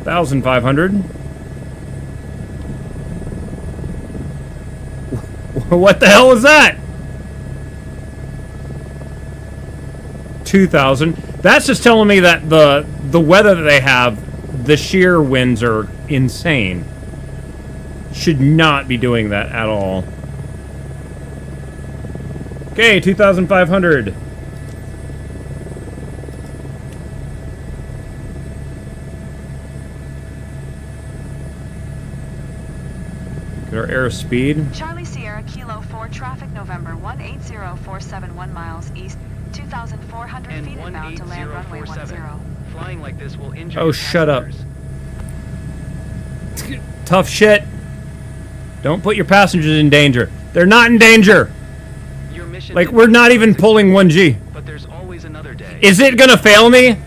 1,500. What the hell is that? 2,000. That's just telling me that the weather that they have, the shear winds are insane. Should not be doing that at all. Okay, 2,500. Get our airspeed. Charlie Sierra Kilo 4 traffic November 180471 miles east, 2,400 And feet inbound to land runway 10. 18047. Flying like this will injure Oh, your shut up. passengers. Tough shit. Don't put your passengers in danger. They're not in danger. Your mission Like, we're not even pulling 1G. But there's always another day. Is it gonna fail me?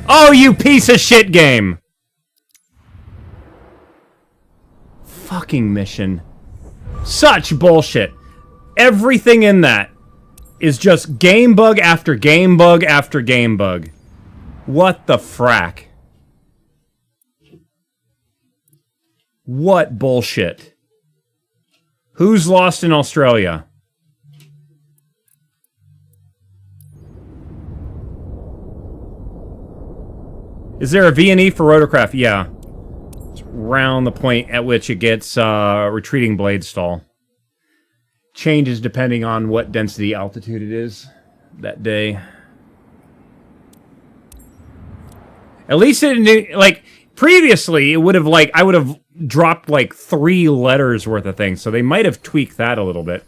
Oh, you piece of shit game. Fucking mission. Such bullshit. Everything in that is just game bug after game bug after game bug. What the frack? What bullshit? Who's lost in Australia? Is there a V&E for rotorcraft? Yeah. It's around the point at which it gets retreating blade stall. Changes depending on what density altitude it is that day. At least it knew, like, previously it would have, like, I would have dropped, like, 3 letters worth of things, so they might have tweaked that a little bit.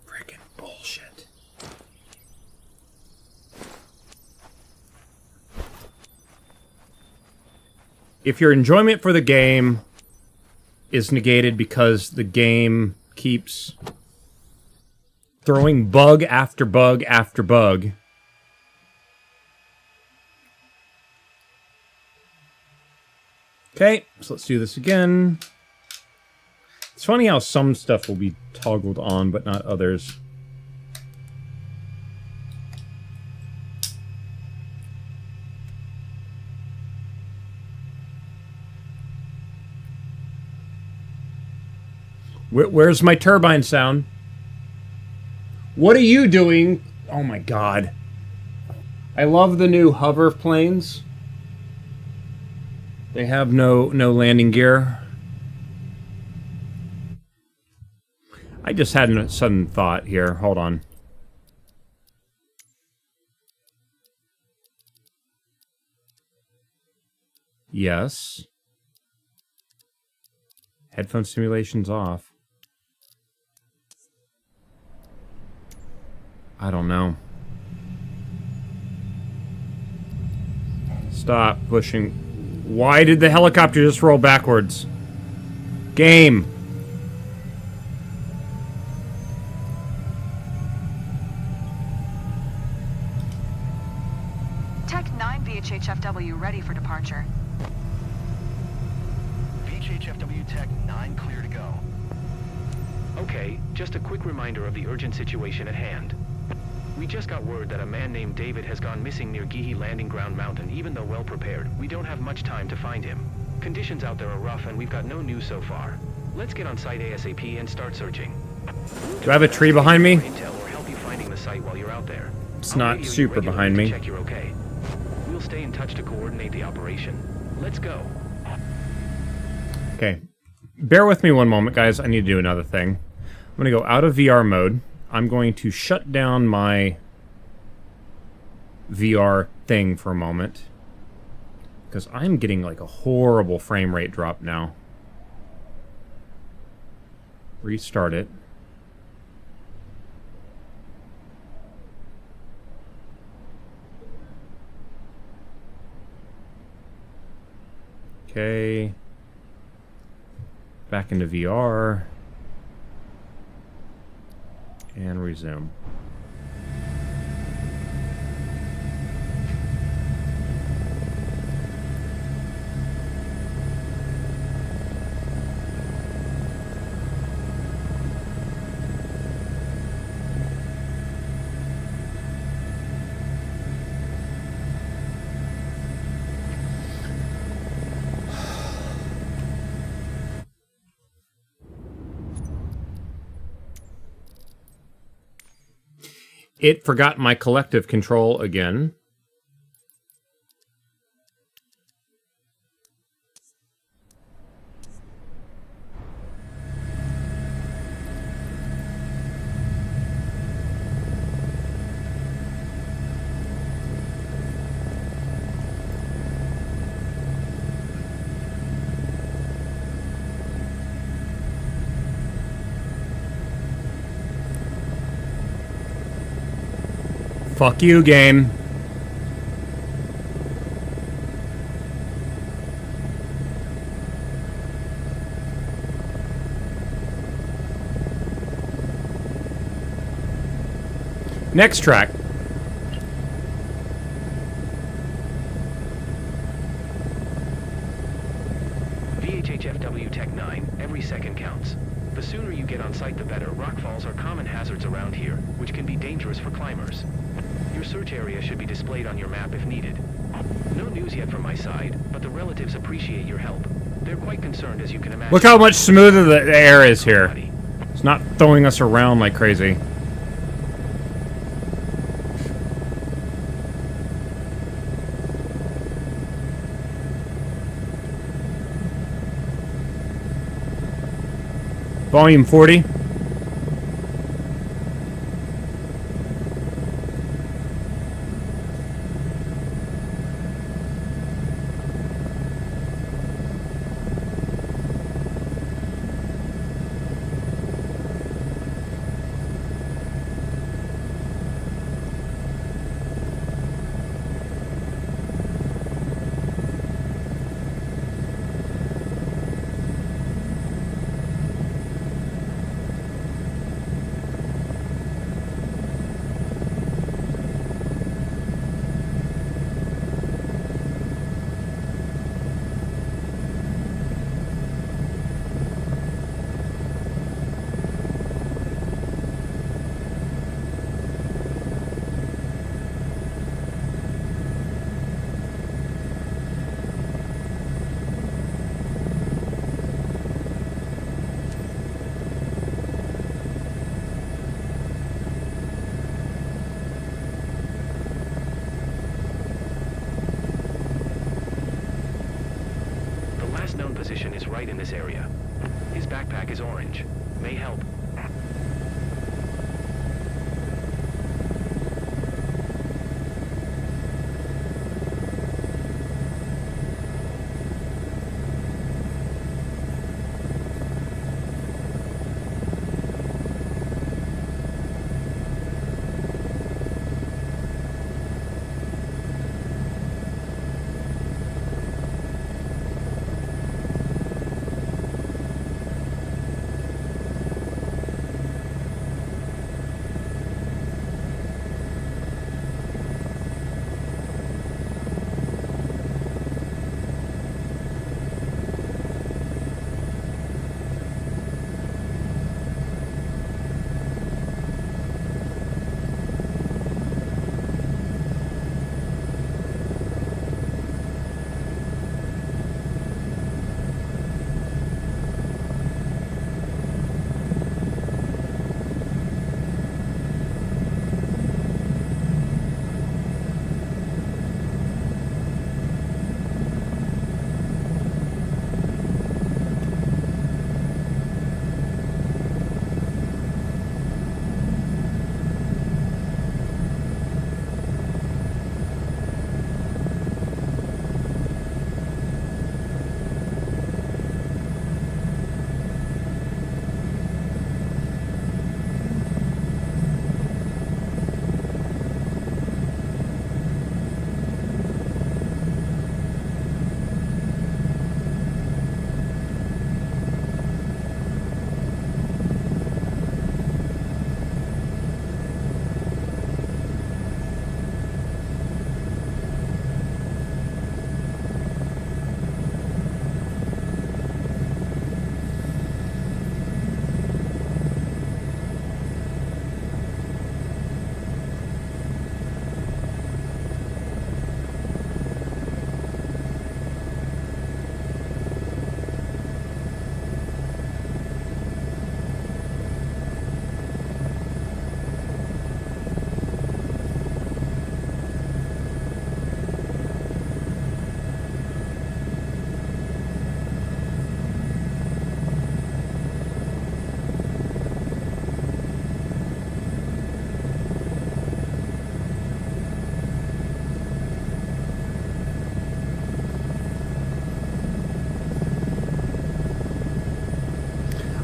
Freaking bullshit. If your enjoyment for the game is negated because the game keeps throwing bug after bug after bug, okay, so let's do this again. It's funny how some stuff will be toggled on but not others. Where's my turbine sound? What are you doing? Oh my god. I love the new hover planes. They have no landing gear. I just had a sudden thought here. Hold on. Yes. Headphone simulation's off. I don't know. Stop pushing. Why did the helicopter just roll backwards? Game. Tech 9 VHHFW ready for departure. VHHFW Tech 9 clear to go. Okay, just a quick reminder of the urgent situation at hand. We just got word that a man named David has gone missing near Gehe Landing Ground Mountain. Even though well prepared, we don't have much time to find him. Conditions out there are rough and we've got no news so far. Let's get on site ASAP and start searching. Do I have a tree behind me? Intel or help you finding the site while you're out there. It's I'll not radio you super regularly behind to me. Check you're okay. We'll stay in touch to coordinate the operation. Let's go. Okay. Bear with me one moment, guys. I need to do another thing. I'm going to go out of VR mode. I'm going to shut down my VR thing for a moment. Because I'm getting like a horrible frame rate drop now. Restart it. Okay. Back into VR. And resume. It forgot my collective control again. Fuck you, game. Next track. VHHFW Tech 9, every second counts. The sooner you get on site, the better. Rockfalls are common hazards around here, which can be dangerous for climbers. Your search area should be displayed on your map if needed. No news yet from my side, but the relatives appreciate your help. They're quite concerned, as you can imagine. Look how much smoother the air is here. It's not throwing us around like crazy. Volume 40. Known position is right in this area. His backpack is orange. May help.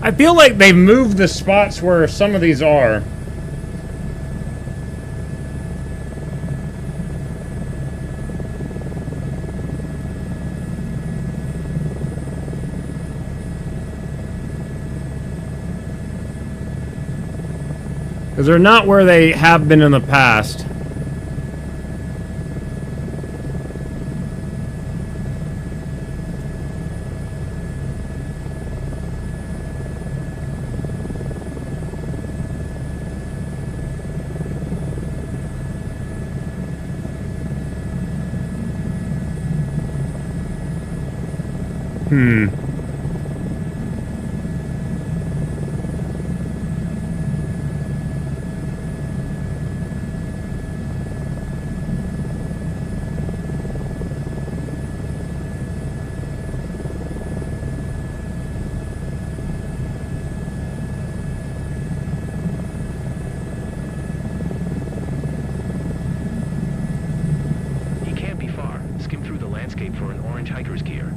I feel like they've moved the spots where some of these are. Because they're not where they have been in the past. He can't be far. Skim through the landscape for an orange hiker's gear.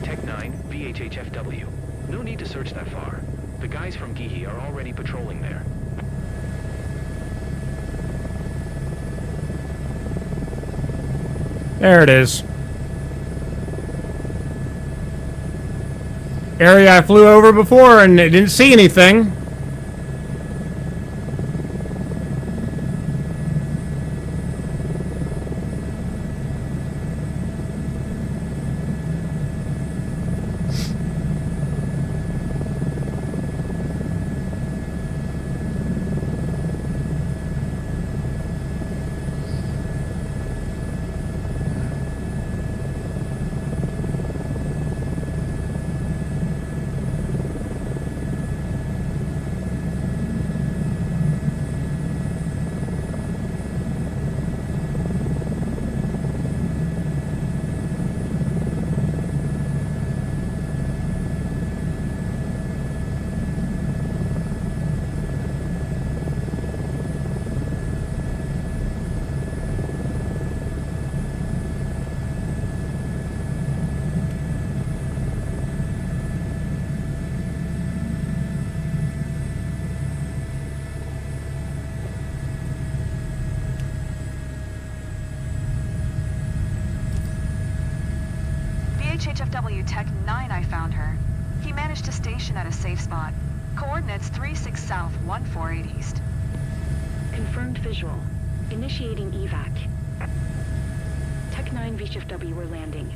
Tech 9, VHHFW. No need to search that far. The guys from Gihi are already patrolling there. There it is. Area I flew over before and didn't see anything. HHFW Tech 9, I found her. He managed to station at a safe spot. Coordinates 36 south, 148 east. Confirmed visual. Initiating evac. Tech 9 VHFW, we're landing.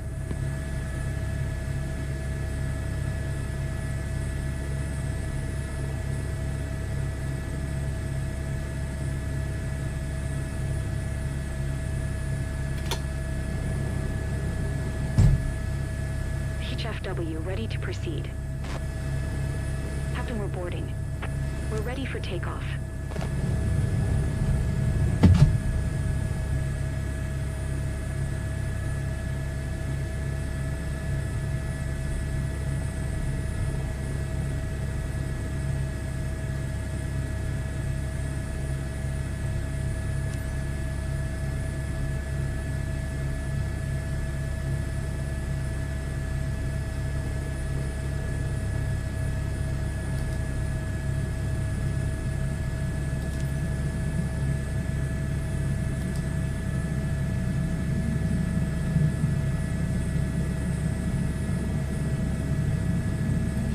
HFW, ready to proceed. Captain, we're boarding. We're ready for takeoff.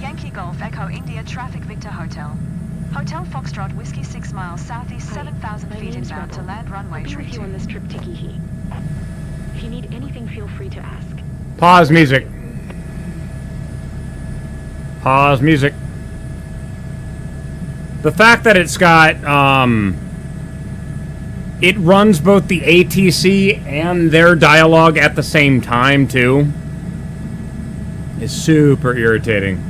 Yankee Golf Echo India Traffic Victor Hotel. Hotel Foxtrot Whiskey 6 miles southeast, Hi, 7,000 my feet name's inbound to Rebel. land runway I'll be tree with you 2. on this trip to Gihi. If you need anything, feel free to ask. Pause music. Pause music. The fact that it's got, it runs both the ATC and their dialogue at the same time, too, is super irritating.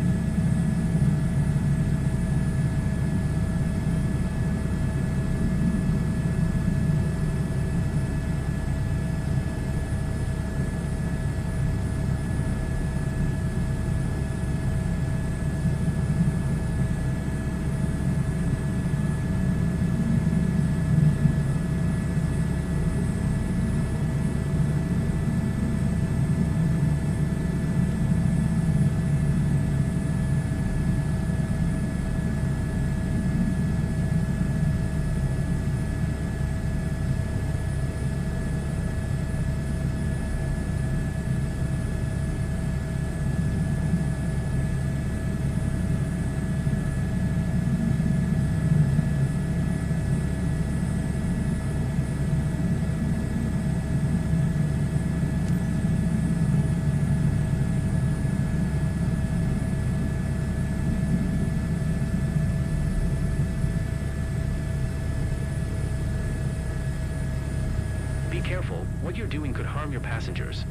Be careful. What you're doing could harm your passengers.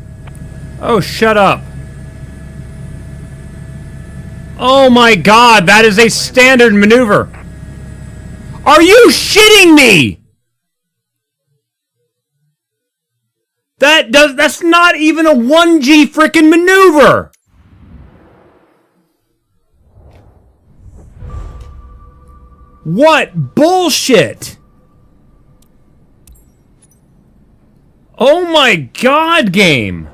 Oh, shut up. Oh my god, that is a standard maneuver. Are you shitting me? That's not even a 1G frickin' maneuver. What bullshit? Oh my god, game.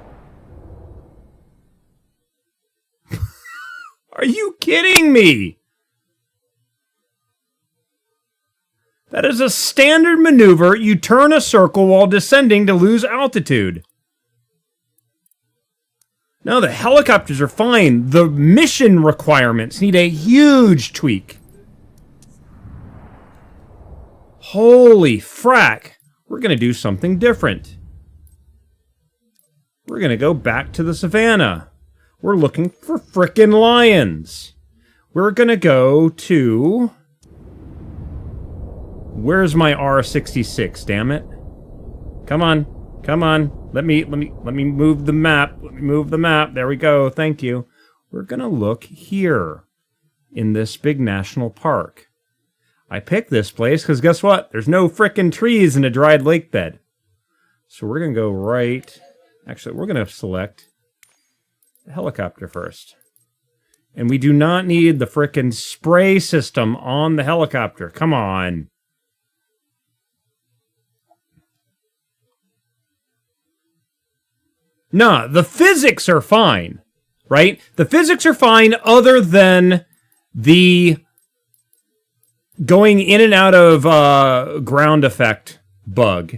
Are you kidding me? That is a standard maneuver. You turn a circle while descending to lose altitude. No, the helicopters are fine. The mission requirements need a huge tweak. Holy frack. We're going to do something different. We're going to go back to the savannah. We're looking for frickin' lions. We're going to go to... Where's my R66, damn it? Come on. Come on. Let me move the map. Let me move the map. There we go. Thank you. We're going to look here in this big national park. I picked this place because guess what? There's no frickin' trees in a dried lake bed. So we're going to go right... Actually, we're going to select the helicopter first. And we do not need the frickin' spray system on the helicopter. Come on. Nah, the physics are fine, right? The physics are fine other than the going in and out of ground effect bug.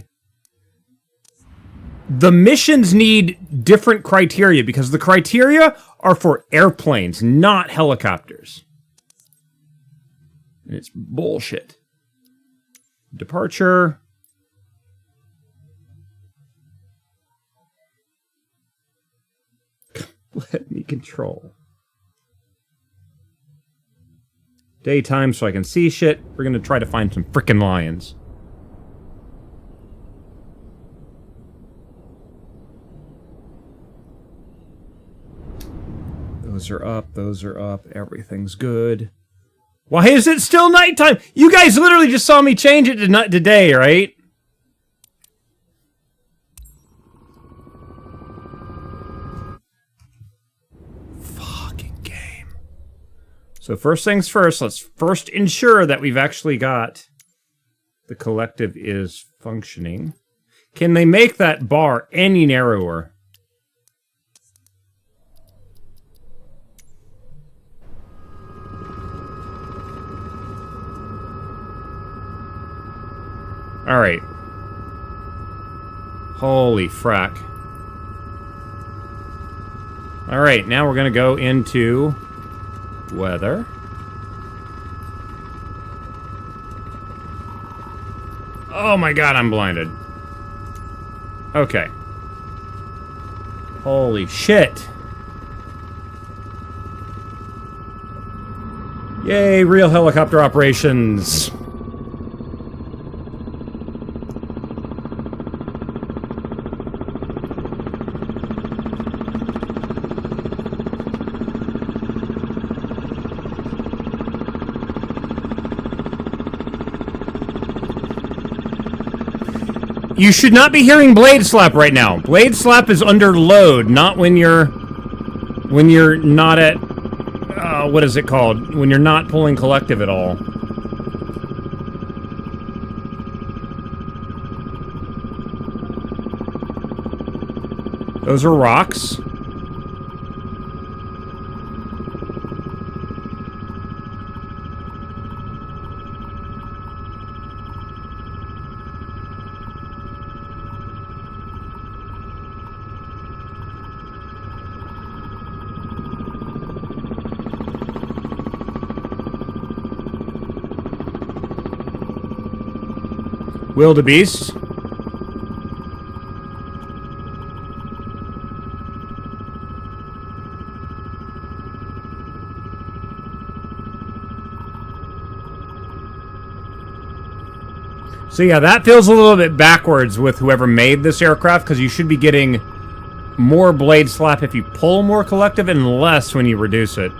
The missions need different criteria because the criteria are for airplanes, not helicopters. And it's bullshit. Departure. Let me control. Daytime so I can see shit. We're going to try to find some frickin' lions. Those are up, those are up, everything's good. Why is it still nighttime? You guys literally just saw me change it to day, right? Fucking game. So first things first, let's first ensure that we've actually got the collective is functioning. Can they make that bar any narrower? All right. Holy frack. All right, now we're going to go into weather. Oh my god, I'm blinded. Okay. Holy shit. Yay, real helicopter operations. You should not be hearing Blade Slap right now. Blade Slap is under load, not when you're not at what is it called? When you're not pulling collective at all. Those are rocks. Wildebeest. So yeah, that feels a little bit backwards with whoever made this aircraft, because you should be getting more blade slap if you pull more collective and less when you reduce it.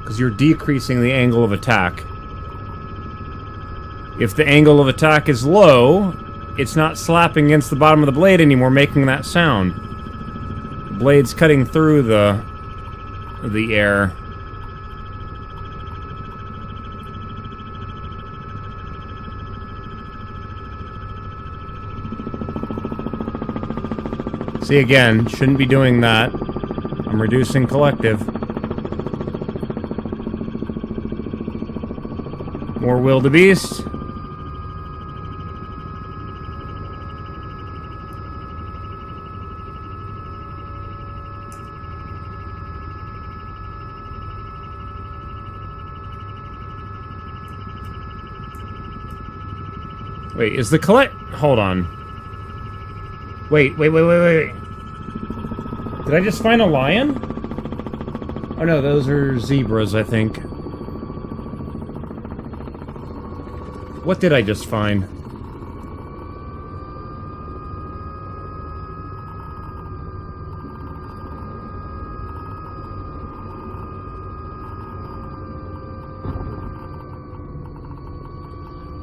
Because you're decreasing the angle of attack. If the angle of attack is low, it's not slapping against the bottom of the blade anymore, making that sound. The blade's cutting through the air. See, again, shouldn't be doing that. I'm reducing collective. More wildebeest. Wait, is the hold on. Wait. Did I just find a lion? Oh no, those are zebras, I think. What did I just find?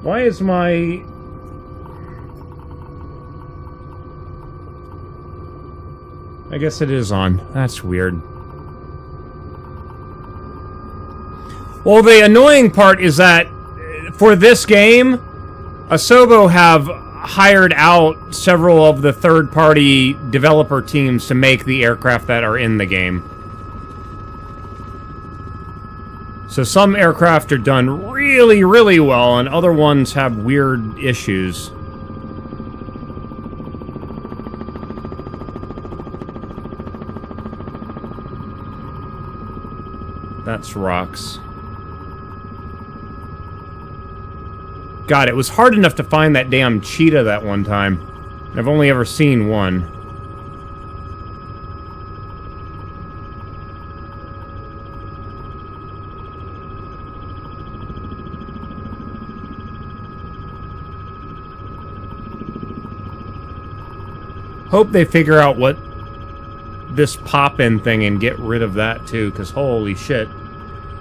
Why is my... I guess it is on. That's weird. Well, the annoying part is that for this game, Asobo have hired out several of the third-party developer teams to make the aircraft that are in the game. So some aircraft are done really, really well, and other ones have weird issues. That's rocks. God, it was hard enough to find that damn cheetah that one time. I've only ever seen one. Hope they figure out what this pop-in thing and get rid of that too, because holy shit.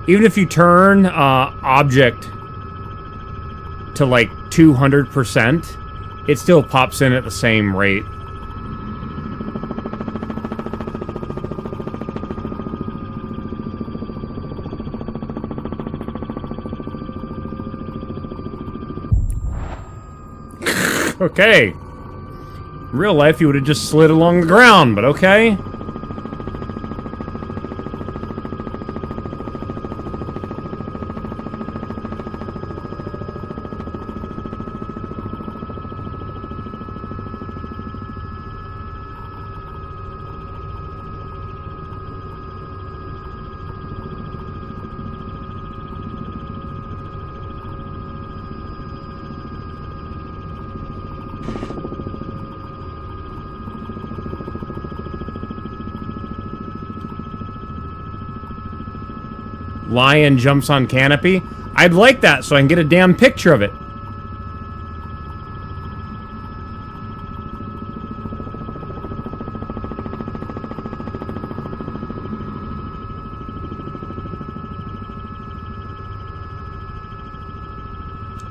Even if you turn object to like 200%, it still pops in at the same rate. Okay. In real life, you would have just slid along the ground, but okay. Lion jumps on canopy. I'd like that so I can get a damn picture of it.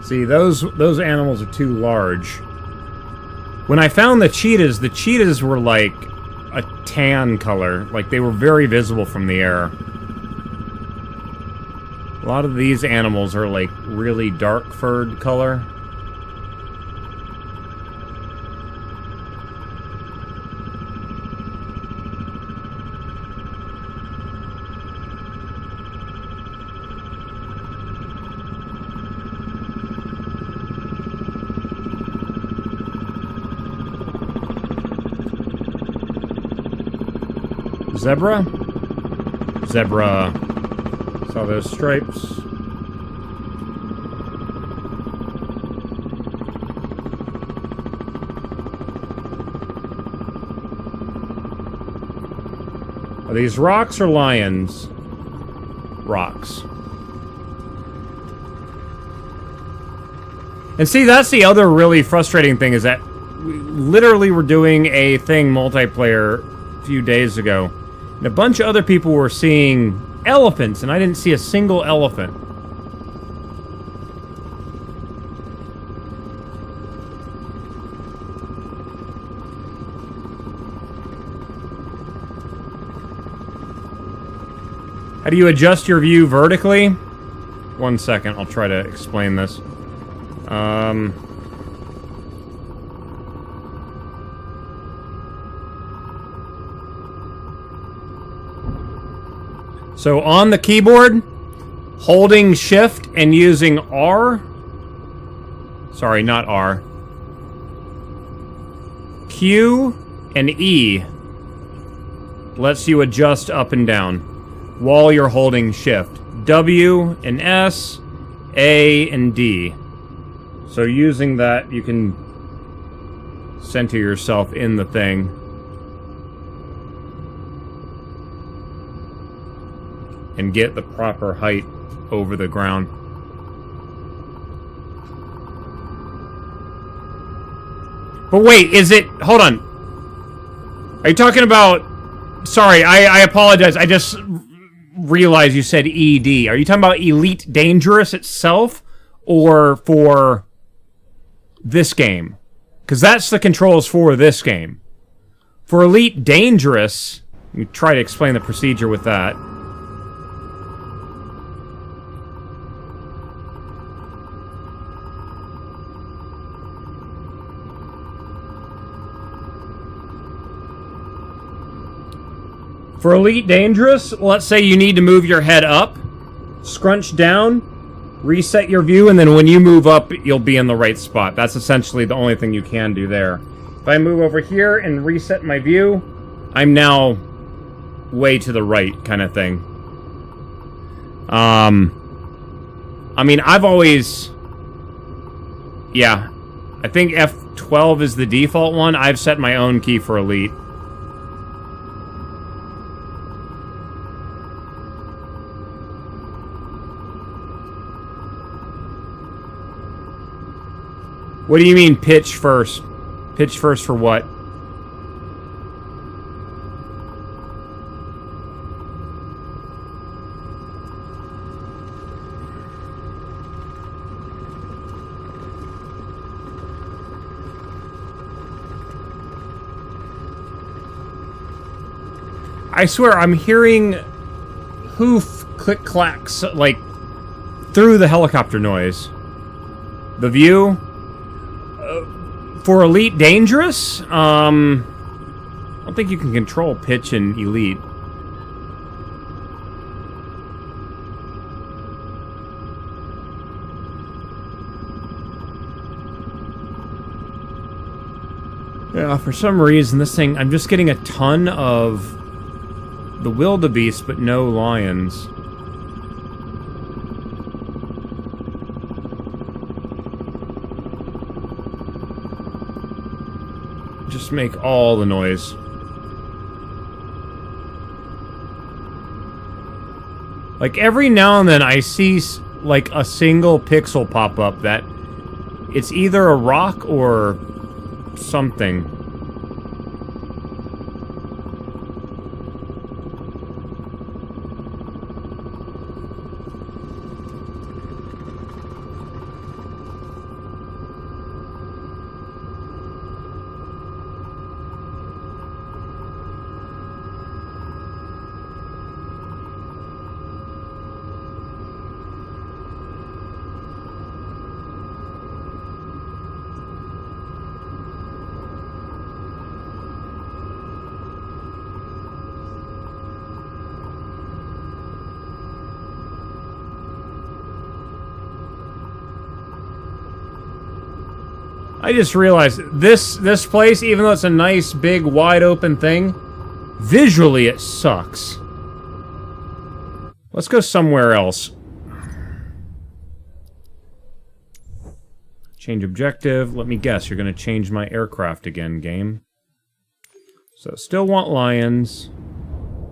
See, those animals are too large. When I found the cheetahs were like a tan color. Like they were very visible from the air. A lot of these animals are like really dark furred color. Zebra? Zebra. Saw those stripes. Are these rocks or lions? Rocks. And see, that's the other really frustrating thing, is that we literally were doing a thing multiplayer a few days ago, and a bunch of other people were seeing elephants, and I didn't see a single elephant. How do you adjust your view vertically? 1 second, I'll try to explain this. So on the keyboard, holding Shift and using R. Sorry, not R. Q and E lets you adjust up and down while you're holding Shift. W and S, A and D. So using that, you can center yourself in the thing. And get the proper height over the ground. But wait, is it... Hold on. Are you talking about... Sorry, I apologize. I just realized you said ED. Are you talking about Elite Dangerous itself? Or for this game? Because that's the controls for this game. For Elite Dangerous... Let me try to explain the procedure with that. For Elite Dangerous, let's say you need to move your head up, scrunch down, reset your view, and then when you move up, you'll be in the right spot. That's essentially the only thing you can do there. If I move over here and reset my view, I'm now way to the right kind of thing. I mean, I've always... Yeah, I think F12 is the default one. I've set my own key for Elite. What do you mean pitch first? Pitch first for what? I swear I'm hearing hoof click clacks like through the helicopter noise. The view? For Elite Dangerous, I don't think you can control pitch in Elite. Yeah, for some reason, this thing, I'm just getting a ton of the wildebeest, but no lions. Just make all the noise. Like, every now and then I see, like, a single pixel pop up that it's either a rock or something. I just realized this place, even though it's a nice, big, wide open thing, visually it sucks. Let's go somewhere else. Change objective. Let me guess, you're going to change my aircraft again, game. So, still want lions.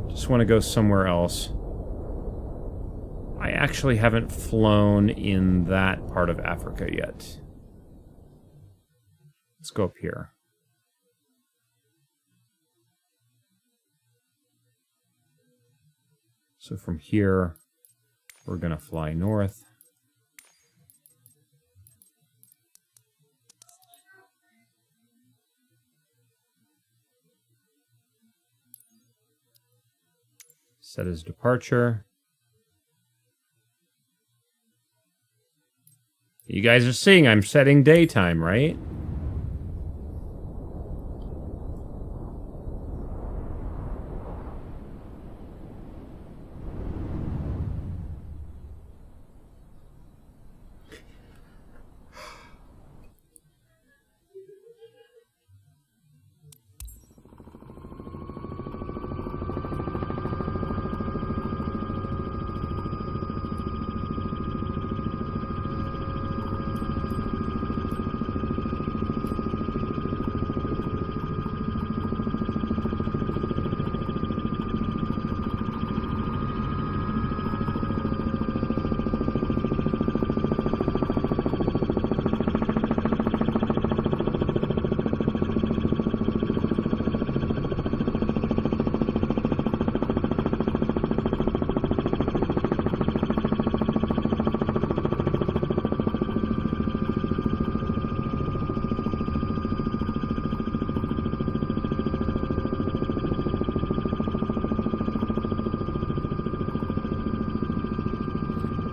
Just want to go somewhere else. I actually haven't flown in that part of Africa yet. Let's go up here. So from here, we're going to fly north. Set as departure. You guys are seeing I'm setting daytime, right?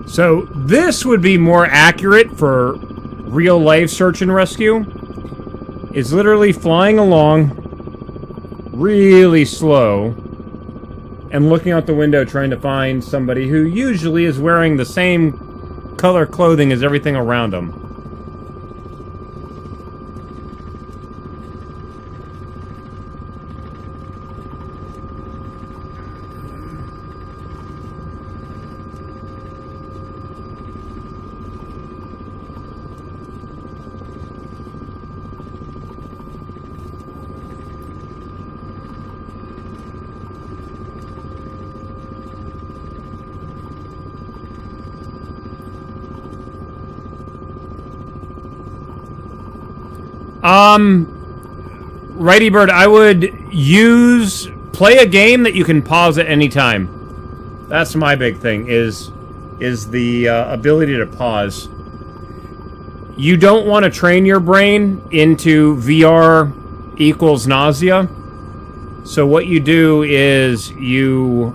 So this would be more accurate for real-life search and rescue. It's literally flying along really slow and looking out the window trying to find somebody who usually is wearing the same color clothing as everything around them. Righty Bird, I would play a game that you can pause at any time. That's my big thing, is the ability to pause. You don't want to train your brain into VR equals nausea. So what you do is you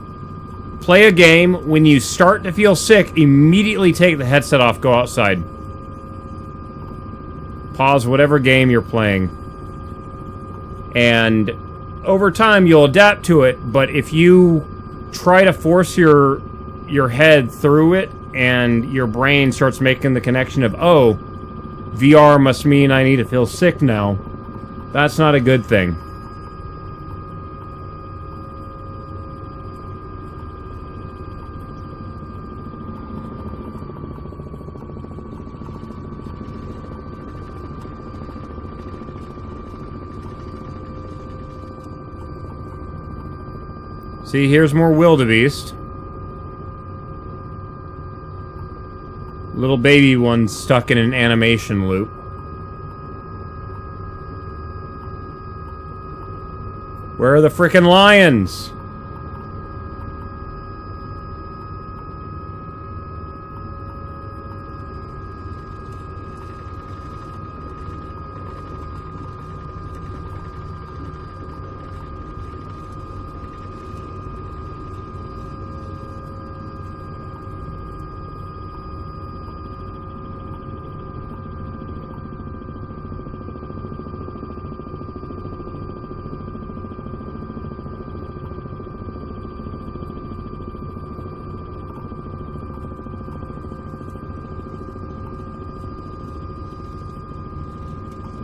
play a game. When you start to feel sick, immediately take the headset off, go outside. Pause whatever game you're playing. And over time, you'll adapt to it, but if you try to force your head through it, and your brain starts making the connection of, oh, VR must mean I need to feel sick now, that's not a good thing. See, here's more wildebeest. Little baby one stuck in an animation loop. Where are the frickin' lions?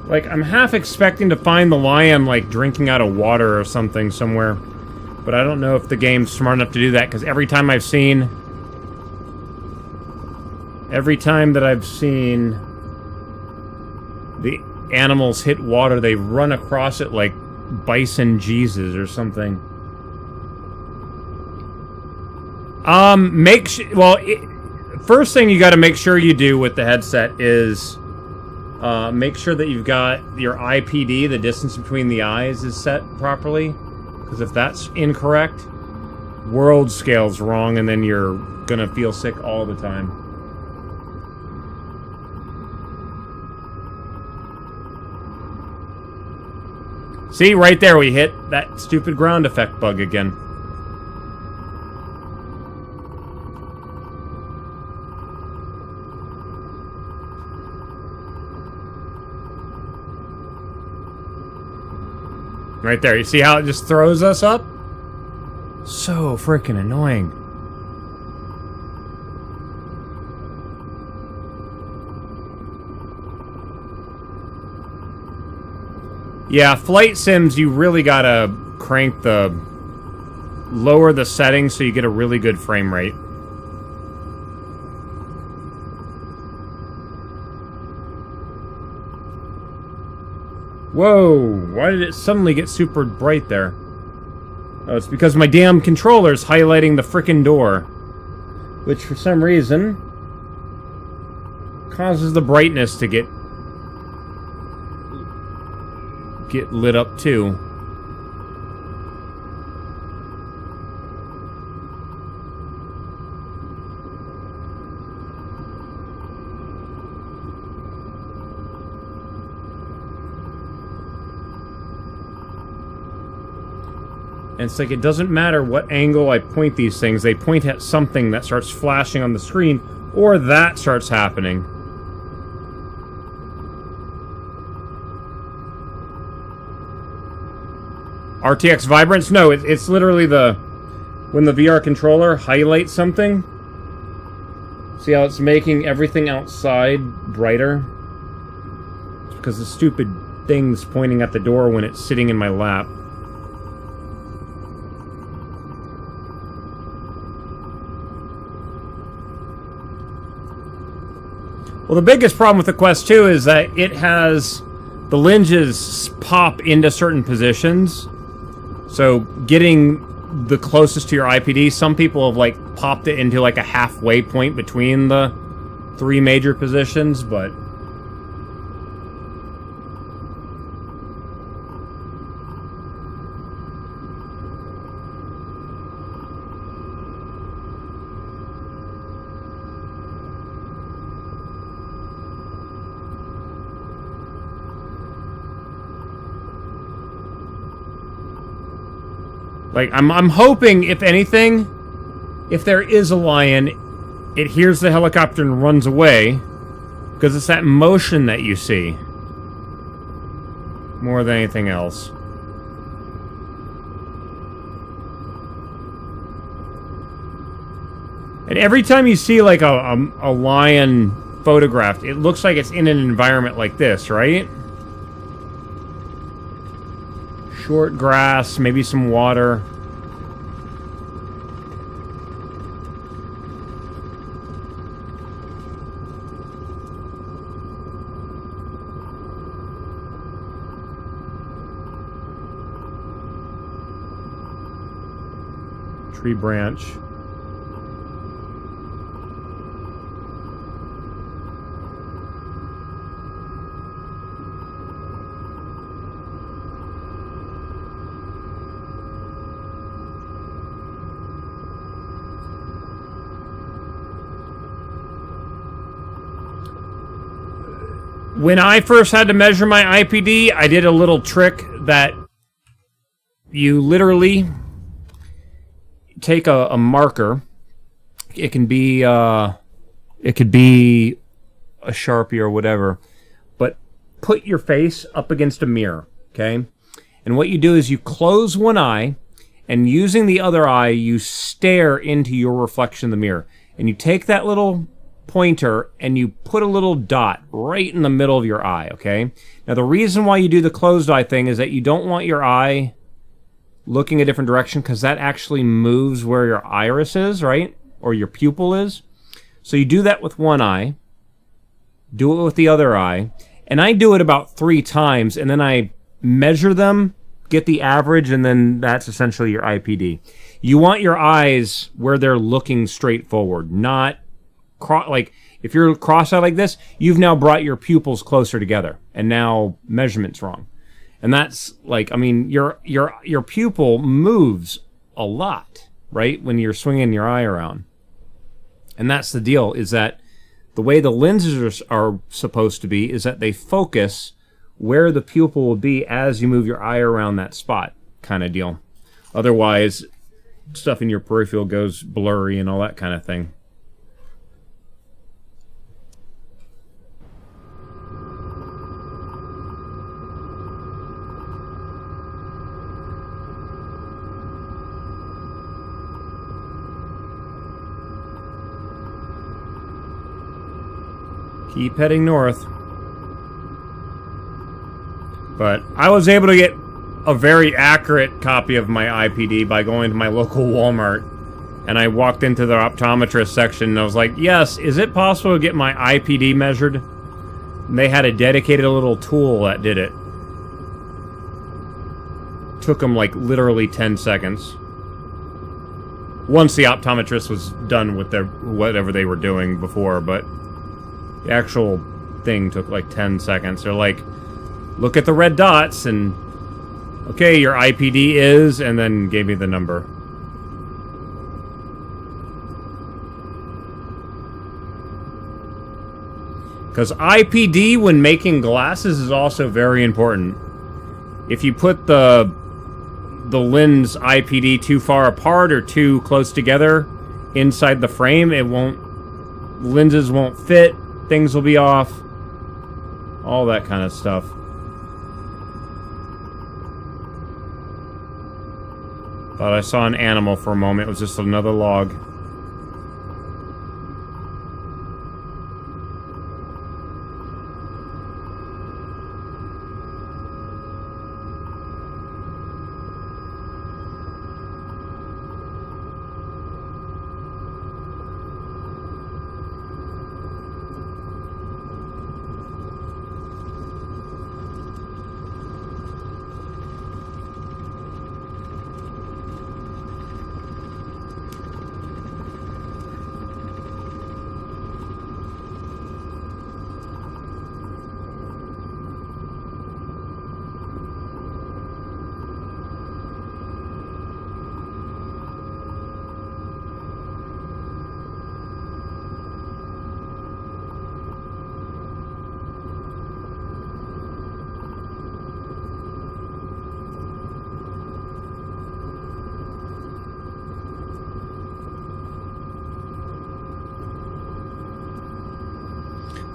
Like, I'm half expecting to find the lion, like, drinking out of water or something somewhere. But I don't know if the game's smart enough to do that, because every time that I've seen the animals hit water, they run across it like bison Jesus or something. First thing you gotta make sure you do with the headset is make sure that you've got your IPD, the distance between the eyes, is set properly. Because if that's incorrect, world scale's wrong, and then you're gonna feel sick all the time. See, right there we hit that stupid ground effect bug again. Right there, you see how it just throws us up? So freaking annoying. Yeah, flight sims, you really gotta lower the settings so you get a really good frame rate. Whoa, why did it suddenly get super bright there? Oh, it's because my damn controller's highlighting the frickin' door. Which, for some reason, causes the brightness to get lit up too. And it's like, it doesn't matter what angle I point these things, they point at something that starts flashing on the screen, or that starts happening. RTX Vibrance? No, it's literally when the VR controller highlights something. See how it's making everything outside brighter? It's because the stupid thing's pointing at the door when it's sitting in my lap. Well, the biggest problem with the Quest 2 is that it has the lenses pop into certain positions. So getting the closest to your IPD, some people have like popped it into like a halfway point between the 3 major positions, but like, I'm hoping, if anything, if there is a lion, it hears the helicopter and runs away, because it's that motion that you see more than anything else. And every time you see like a lion photographed, it looks like it's in an environment like this, right? Short grass, maybe some water. Tree branch. When I first had to measure my IPD, I did a little trick that you literally take a marker. It can be it could be a Sharpie or whatever, but put your face up against a mirror, okay? And what you do is you close one eye, and using the other eye, you stare into your reflection in the mirror. And you take that little pointer and you put a little dot right in the middle of your eye, okay? Now the reason why you do the closed eye thing is that you don't want your eye looking a different direction, because that actually moves where your iris is, right? Or your pupil is. So you do that with one eye, do it with the other eye, and I do it about 3 times, and then I measure them, get the average, and then that's essentially your IPD. You want your eyes where they're looking straight forward, not like If you're cross-eyed like this, you've now brought your pupils closer together, and now measurement's wrong. And that's like, I mean, your pupil moves a lot, right, when you're swinging your eye around. And that's the deal, is that the way the lenses are supposed to be is that they focus where the pupil will be as you move your eye around that spot, kind of deal. Otherwise, stuff in your peripheral goes blurry and all that kind of thing. Keep heading north. But I was able to get a very accurate copy of my IPD by going to my local Walmart. And I walked into the optometrist section and I was like, yes, is it possible to get my IPD measured? And they had a dedicated little tool that did it. Took them like literally 10 seconds. Once the optometrist was done with their whatever they were doing before, but the actual thing took like 10 seconds. They're like, look at the red dots and, okay, your IPD is, and then gave me the number. Because IPD when making glasses is also very important. If you put the lens IPD too far apart or too close together inside the frame, lenses won't fit. Things will be off. All that kind of stuff. Thought I saw an animal for a moment. It was just another log.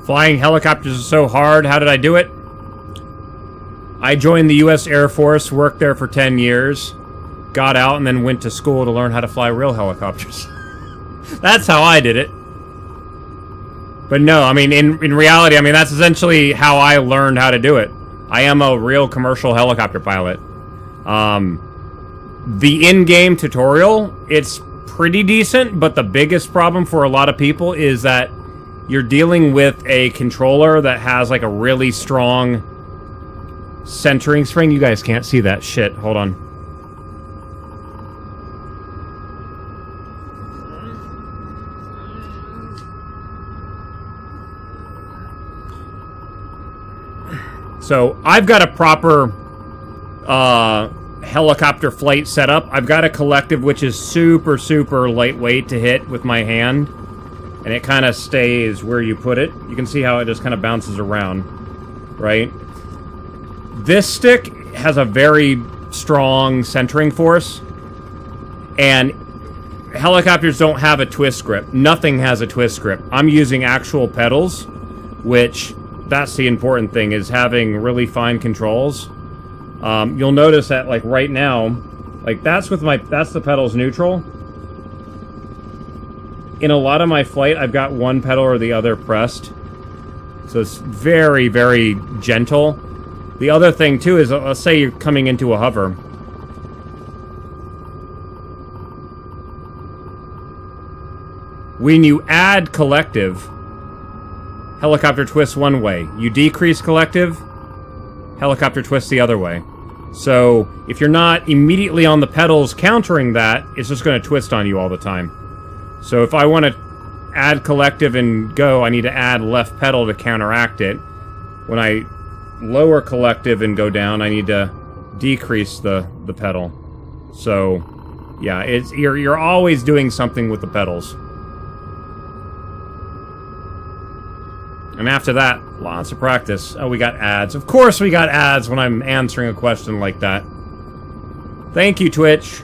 Flying helicopters is so hard. How did I do it? I joined the U.S. Air Force, worked there for 10 years, got out, and then went to school to learn how to fly real helicopters. That's how I did it. But no, I mean, in reality, I mean, that's essentially how I learned how to do it. I am a real commercial helicopter pilot. The in-game tutorial, it's pretty decent, but the biggest problem for a lot of people is that you're dealing with a controller that has like a really strong centering spring. You guys can't see that shit. Hold on. So I've got a proper helicopter flight setup. I've got a collective which is super, super lightweight to hit with my hand. And it kind of stays where you put it. You can see how it just kind of bounces around, right? This stick has a very strong centering force. And helicopters don't have a twist grip. Nothing has a twist grip. I'm using actual pedals, which, that's the important thing, is having really fine controls. You'll notice that, like, right now, like, that's the pedal's neutral. In a lot of my flight, I've got one pedal or the other pressed. So it's very, very gentle. The other thing, too, is, let's say you're coming into a hover. When you add collective, helicopter twists one way. You decrease collective, helicopter twists the other way. So if you're not immediately on the pedals countering that, it's just going to twist on you all the time. So if I want to add collective and go, I need to add left pedal to counteract it. When I lower collective and go down, I need to decrease the pedal. So, yeah, you're always doing something with the pedals. And after that, lots of practice. Oh, we got ads. Of course we got ads when I'm answering a question like that. Thank you, Twitch.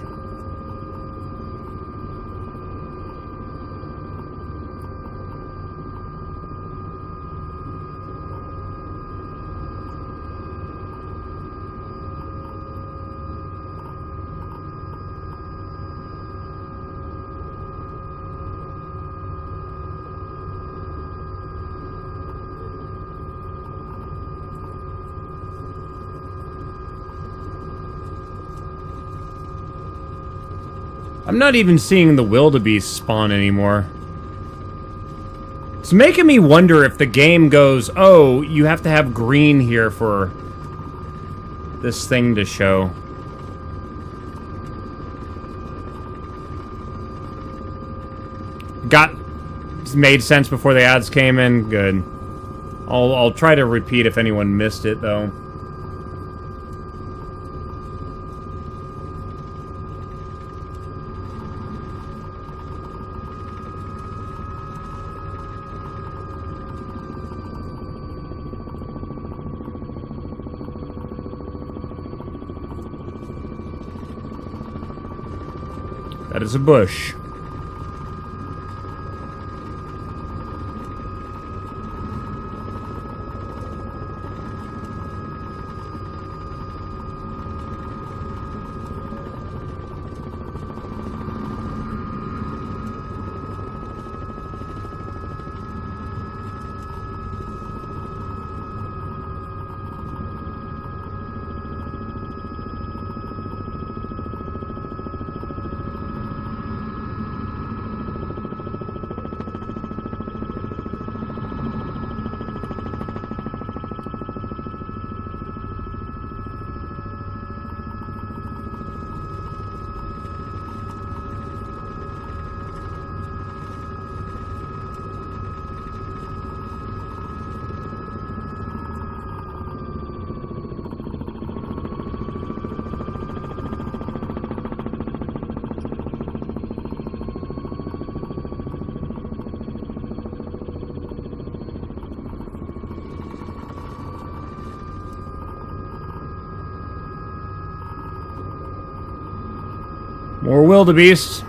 I'm not even seeing the wildebeest spawn anymore. It's making me wonder if the game goes, oh, you have to have green here for this thing to show. Made sense before the ads came in? Good. I'll try to repeat if anyone missed it, though. That is a bush. More wildebeest.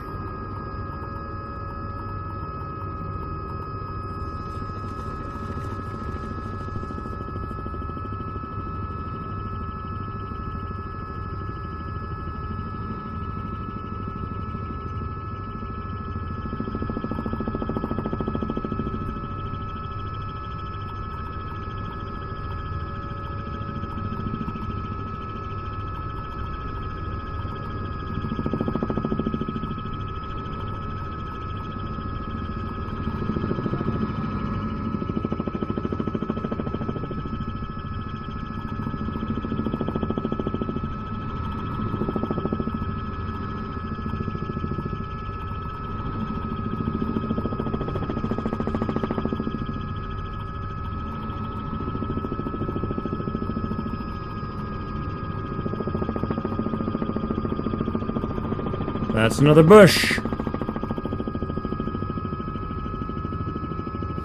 That's another bush.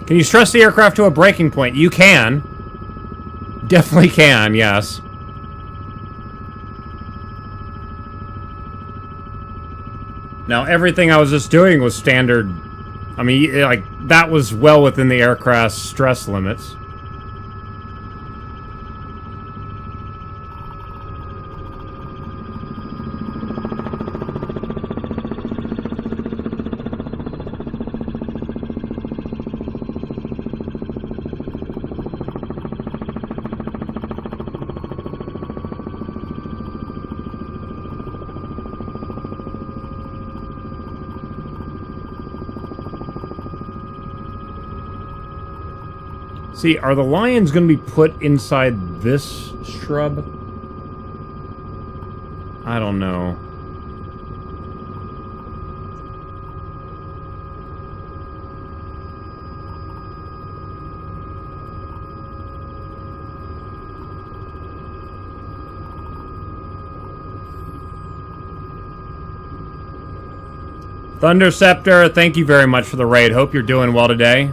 Can you stress the aircraft to a breaking point? You can. Definitely can, yes. Now, everything I was just doing was standard. I mean, like, that was well within the aircraft's stress limits. See, are the lions going to be put inside this shrub? I don't know. Thunderceptor, thank you very much for the raid. Hope you're doing well today.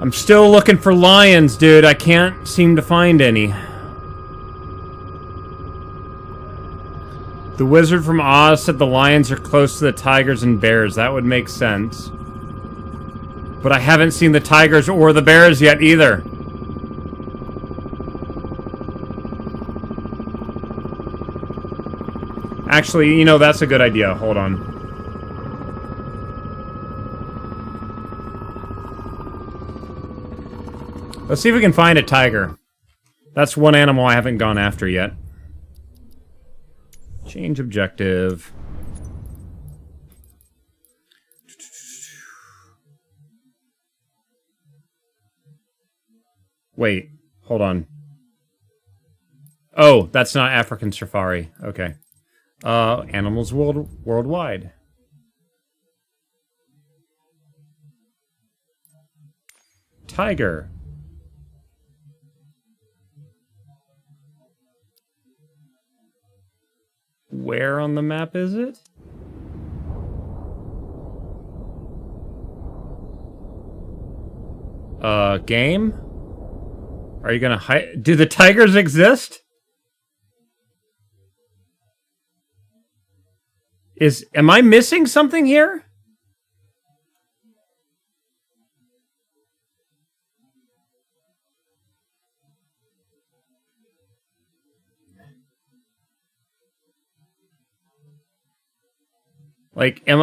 I'm still looking for lions, dude. I can't seem to find any. The wizard from Oz said the lions are close to the tigers and bears. That would make sense. But I haven't seen the tigers or the bears yet either. Actually, you know, that's a good idea. Hold on. Let's see if we can find a tiger. That's one animal I haven't gone after yet. Change objective. Wait, hold on. Oh, that's not African safari. Okay. Animals worldwide. Tiger. Where on the map is it? Game? Are you gonna hide? Do the tigers exist? Am I missing something here? Like, am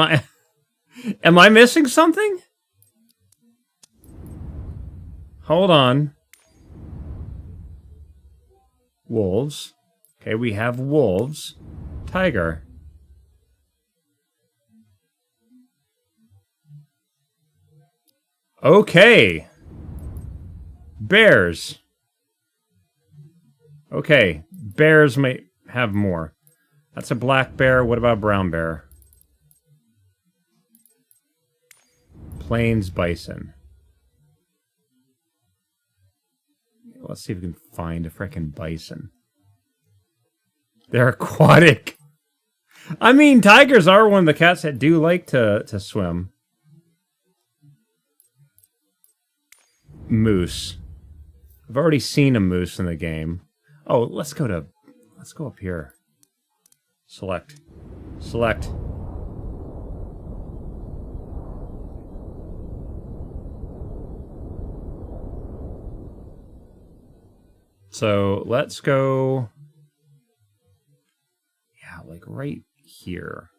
I missing something? Hold on. Wolves. Okay, we have wolves. Tiger. Okay. Bears. Okay, bears may have more. That's a black bear. What about a brown bear? Plains bison. Let's see if we can find a frickin' bison. They're aquatic. I mean, tigers are one of the cats that do like to swim. Moose. I've already seen a moose in the game. Oh, let's go up here. Select. Select. So let's go, yeah, like right here.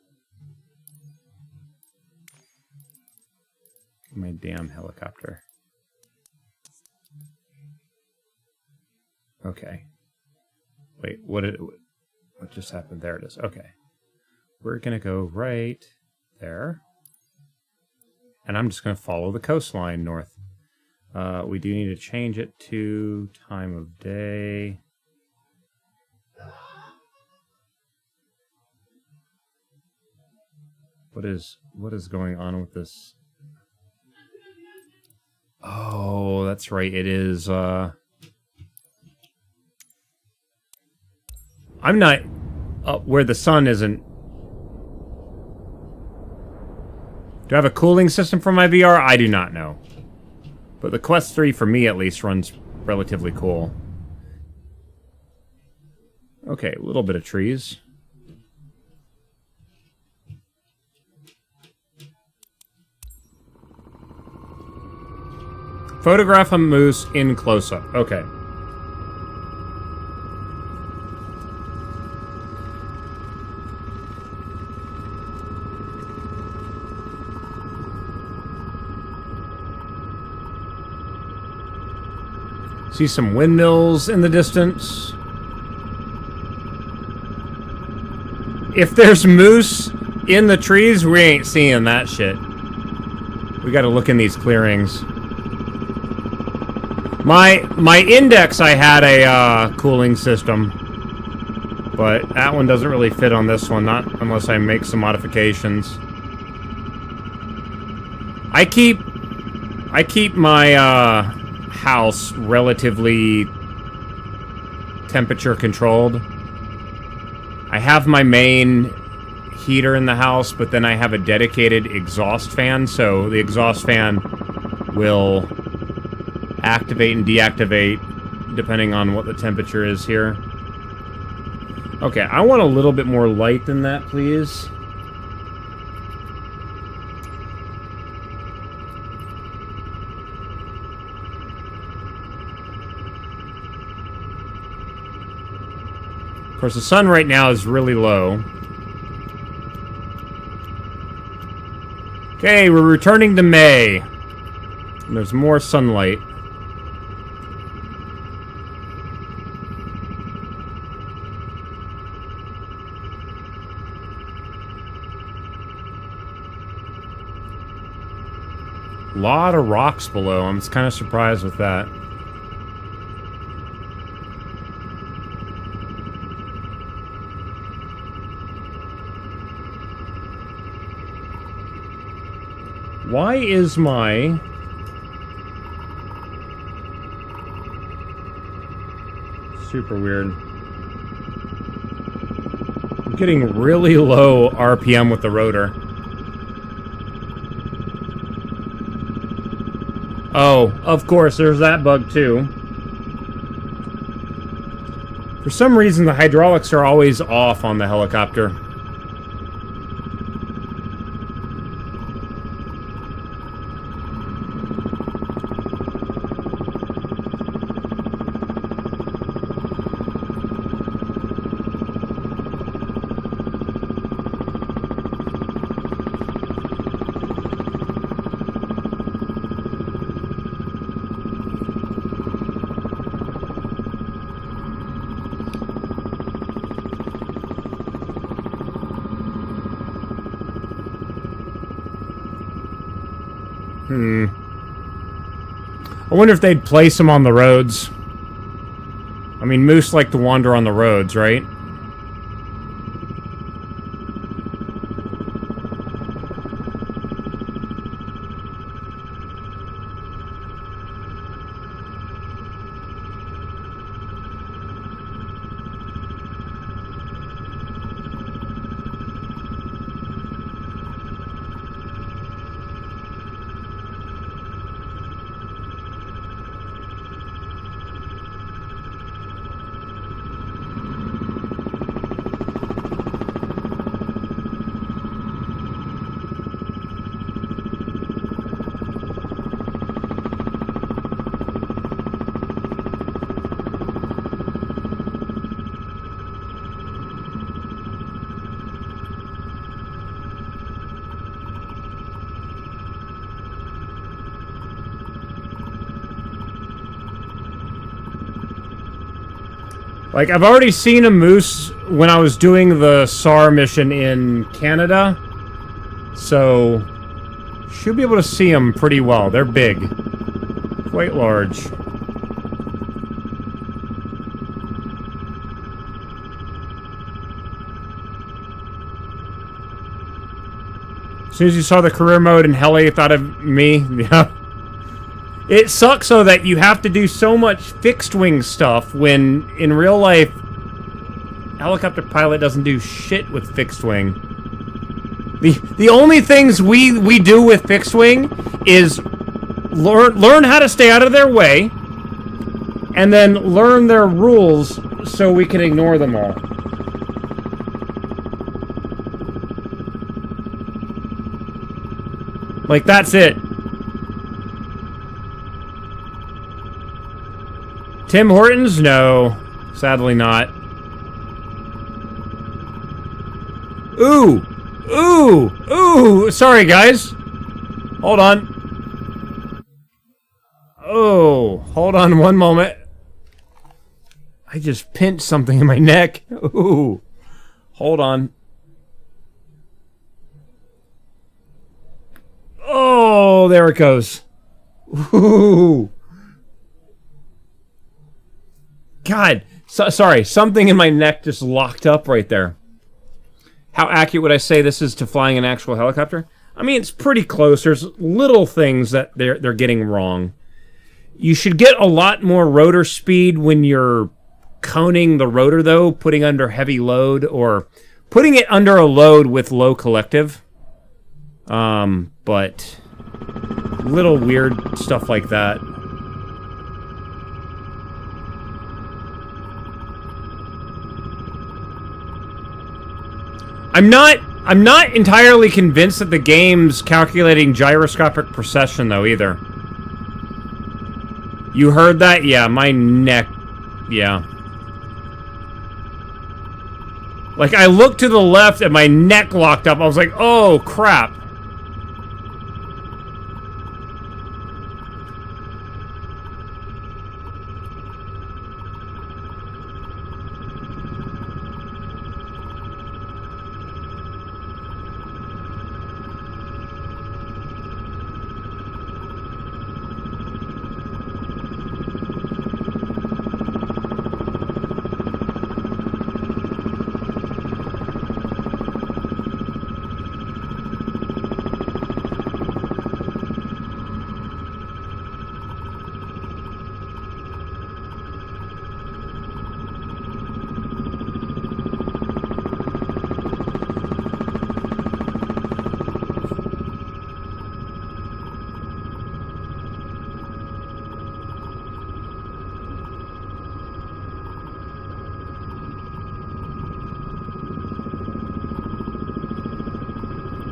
My damn helicopter. Okay. Wait, what just happened? There it is. Okay. We're gonna go right there. And I'm just gonna follow the coastline north. We do need to change it to time of day. What is going on with this? Oh, that's right. It is, I'm not up where the sun isn't. Do I have a cooling system for my VR? I do not know. But the Quest 3, for me at least, runs relatively cool. Okay, a little bit of trees. Photograph a moose in close-up. Okay. See some windmills in the distance. If there's moose in the trees, we ain't seeing that shit. We gotta look in these clearings. My Index, I had a cooling system. But that one doesn't really fit on this one, not unless I make some modifications. I keep my house relatively temperature controlled. I have my main heater in the house, but then I have a dedicated exhaust fan, so the exhaust fan will activate and deactivate depending on what the temperature is here. Okay, I want a little bit more light than that, please. Of course, the sun right now is really low. Okay, we're returning to May. And there's more sunlight. A lot of rocks below. I'm just kind of surprised with that. Why is my... Super weird. I'm getting really low RPM with the rotor. Oh, of course, there's that bug too. For some reason, the hydraulics are always off on the helicopter. I wonder if they'd place them on the roads. I mean, moose like to wander on the roads, right? Like, I've already seen a moose when I was doing the SAR mission in Canada. So, should be able to see them pretty well. They're big. Quite large. As soon as you saw the career mode in heli, you thought of me. Yeah. It sucks, though, that you have to do so much fixed-wing stuff when, in real life, helicopter pilot doesn't do shit with fixed-wing. The only things we do with fixed-wing is learn how to stay out of their way, and then learn their rules so we can ignore them all. Like, that's it. Tim Hortons? No. Sadly not. Ooh! Ooh! Ooh! Sorry, guys. Hold on. Oh, hold on one moment. I just pinched something in my neck. Ooh. Hold on. Oh, there it goes. Ooh. God, sorry, something in my neck just locked up right there. How accurate would I say this is to flying an actual helicopter? I mean, it's pretty close. There's little things that they're getting wrong. You should get a lot more rotor speed when you're coning the rotor, though, putting under heavy load, or putting it under a load with low collective. But little weird stuff like that. I'm not entirely convinced that the game's calculating gyroscopic precession, though, either. You heard that? Yeah, my neck... Yeah. Like, I looked to the left and my neck locked up. I was like, oh, crap.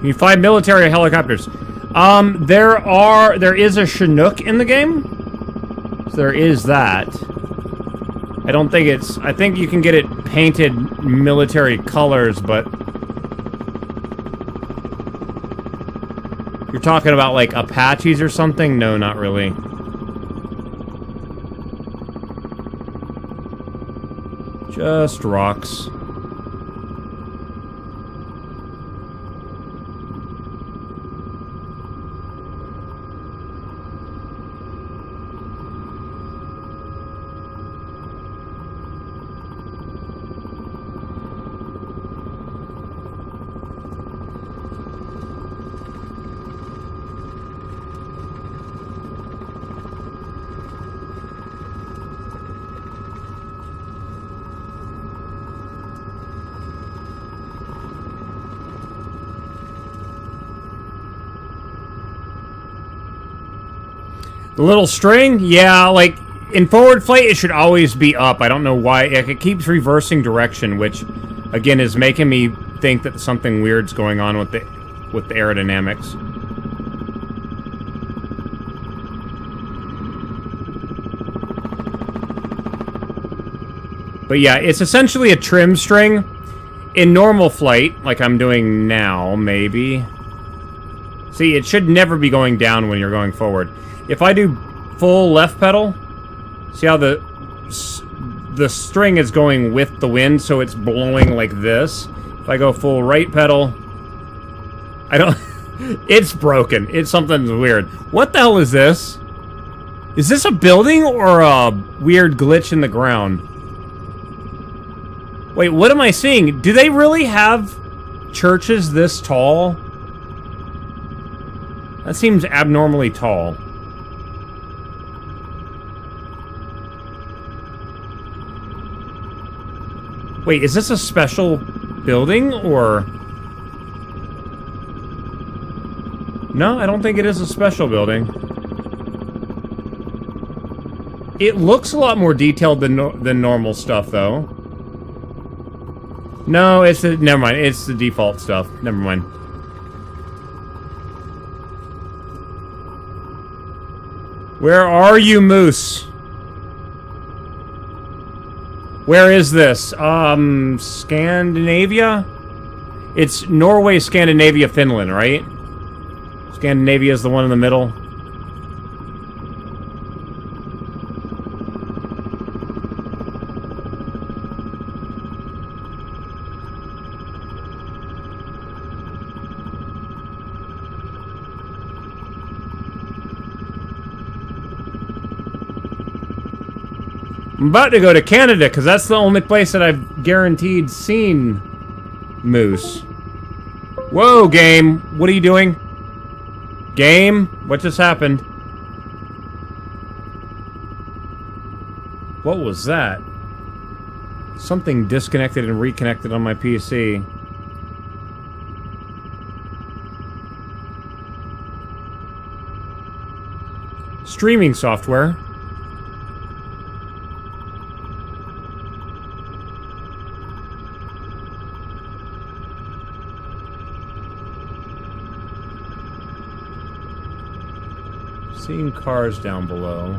You find military helicopters. There is a Chinook in the game. So there is that. I don't think it's... I think you can get it painted military colors, but... You're talking about, like, Apaches or something? No, not really. Just rocks. The little string? Yeah, like, in forward flight, it should always be up. I don't know why. It keeps reversing direction, which, again, is making me think that something weird's going on with the aerodynamics. But yeah, it's essentially a trim string. In normal flight, like I'm doing now, maybe. See, it should never be going down when you're going forward. If I do full left pedal, see how the string is going with the wind, so it's blowing like this. If I go full right pedal, I don't... It's broken. It's something weird. What the hell is this? Is this a building or a weird glitch in the ground? Wait, what am I seeing? Do they really have churches this tall? That seems abnormally tall. Wait, is this a special building, or... No, I don't think it is a special building. It looks a lot more detailed than normal stuff, though. No, it's the... Never mind, it's the default stuff. Never mind. Where are you, Moose? Where is this? Scandinavia? It's Norway, Scandinavia, Finland, right? Scandinavia is the one in the middle. I'm about to go to Canada, because that's the only place that I've guaranteed seen moose. Whoa, game. What are you doing? Game? What just happened? What was that? Something disconnected and reconnected on my PC. Streaming software. Seeing cars down below.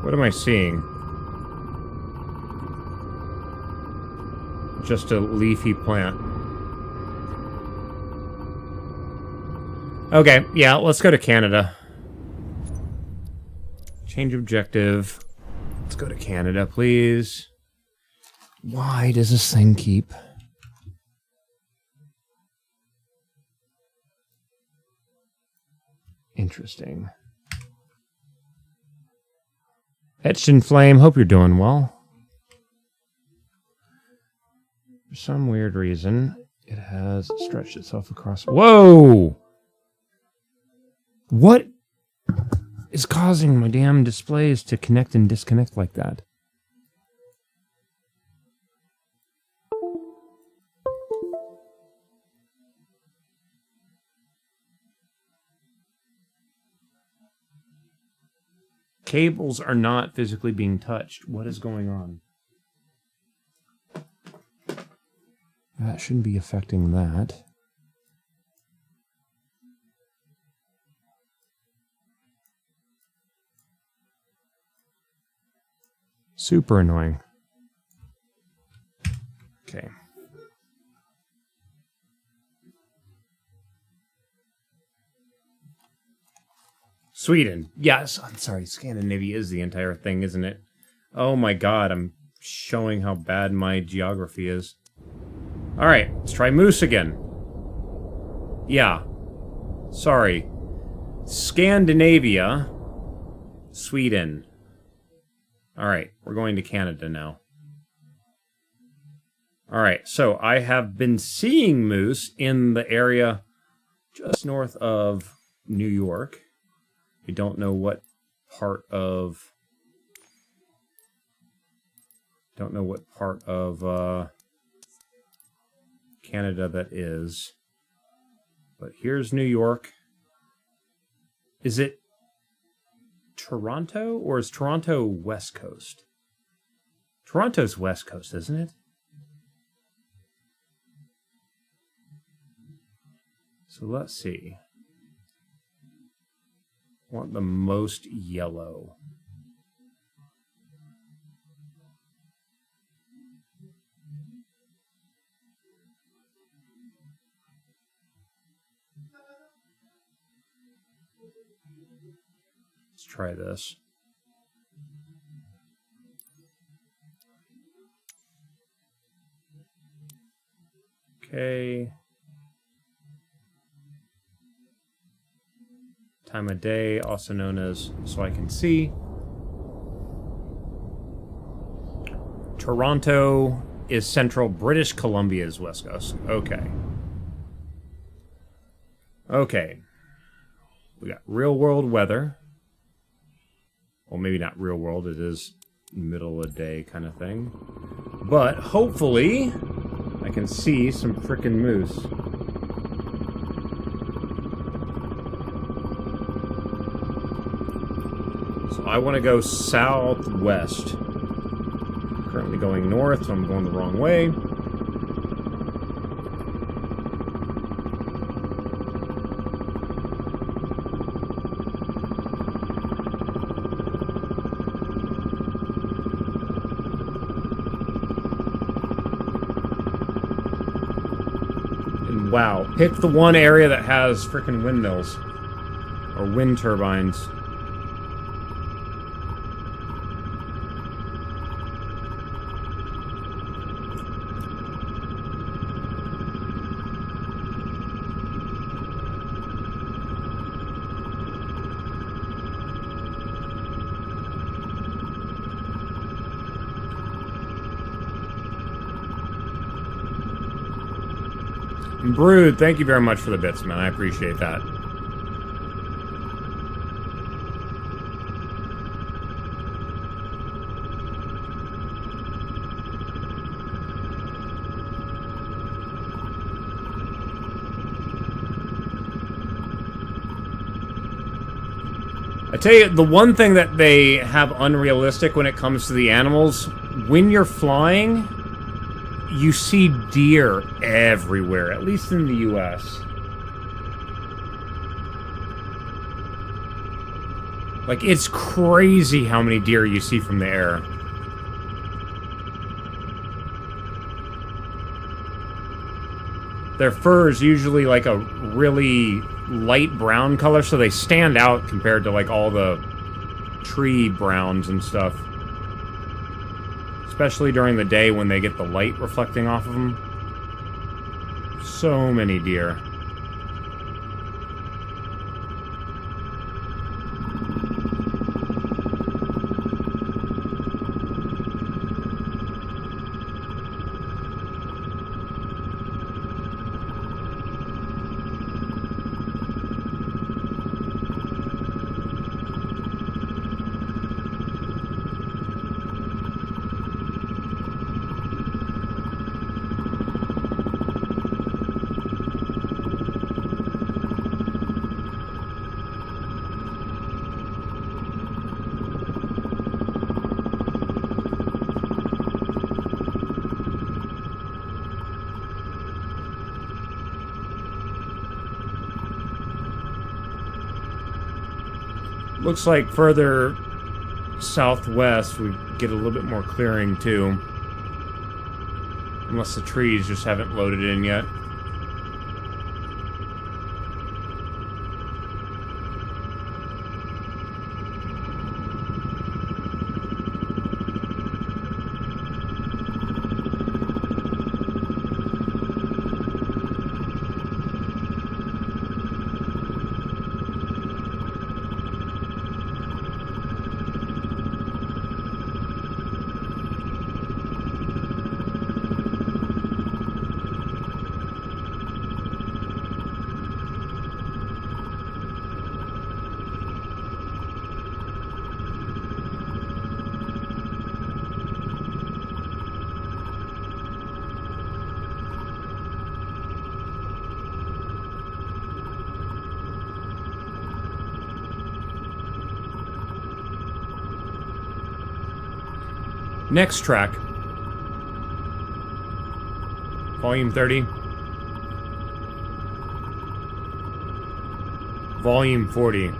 What am I seeing? Just a leafy plant. Okay, yeah, let's go to Canada. Change objective. Let's go to Canada, please. Why does this thing keep... Interesting. Etched in Flame, hope you're doing well. For some weird reason, it has stretched itself across... Whoa! What is causing my damn displays to connect and disconnect like that? Cables are not physically being touched. What is going on? That shouldn't be affecting that. Super annoying. Okay. Sweden. Yes, I'm sorry. Scandinavia is the entire thing, isn't it? Oh my god, I'm showing how bad my geography is. Alright, let's try moose again. Yeah. Sorry. Scandinavia. Sweden. Alright, we're going to Canada now. Alright, so I have been seeing moose in the area just north of New York. I don't know what part of... Canada that is. But here's New York. Is it Toronto, or is Toronto West Coast? Toronto's West Coast, isn't it? So let's see. I want the most yellow. Let's try this. Okay. Time of day, also known as so I can see. Toronto is central, British Columbia is West Coast. Okay. Okay. We got real world weather. Well, maybe not real world, it is middle of the day kind of thing. But hopefully I can see some frickin' moose. So I want to go southwest. Currently going north, so I'm going the wrong way. wow. Pick the one area that has frickin' windmills. Or wind turbines. Brood, thank you very much for the bits, man. I appreciate that. I tell you, the one thing that they have unrealistic when it comes to the animals, when you're flying, you see deer everywhere, at least in the US. Like, it's crazy how many deer you see from the air. Their fur is usually like a really light brown color, so they stand out compared to like all the tree browns and stuff. Especially during the day when they get the light reflecting off of them. So many deer. Looks like further southwest we get a little bit more clearing too. Unless the trees just haven't loaded in yet. Next track. Volume 30. Volume 40.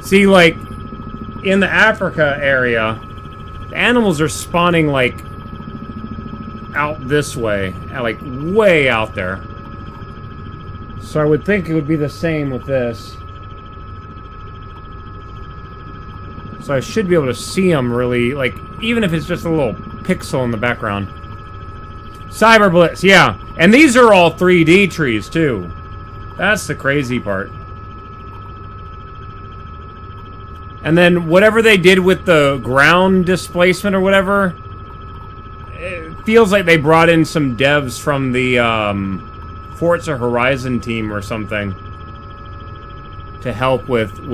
See, like, in the Africa area, the animals are spawning, like, out this way. Like, way out there. So I would think it would be the same with this. So I should be able to see them really, like, even if it's just a little pixel in the background. Cyber Blitz, yeah. And these are all 3D trees, too. That's the crazy part. And then whatever they did with the ground displacement or whatever, it feels like they brought in some devs from the Forza Horizon team or something to help with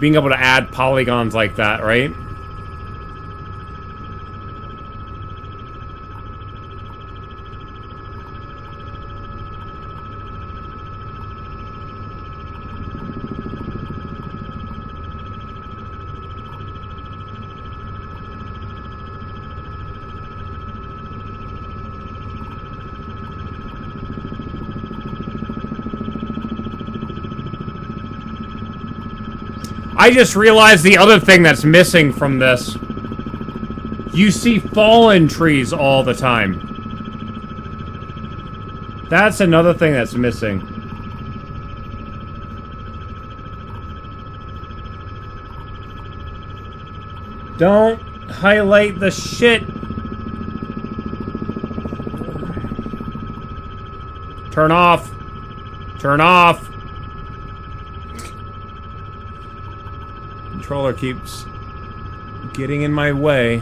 being able to add polygons like that, right? I just realized the other thing that's missing from this. You see fallen trees all the time. That's another thing that's missing. Don't highlight the shit. Turn off. Turn off. Controller keeps getting in my way.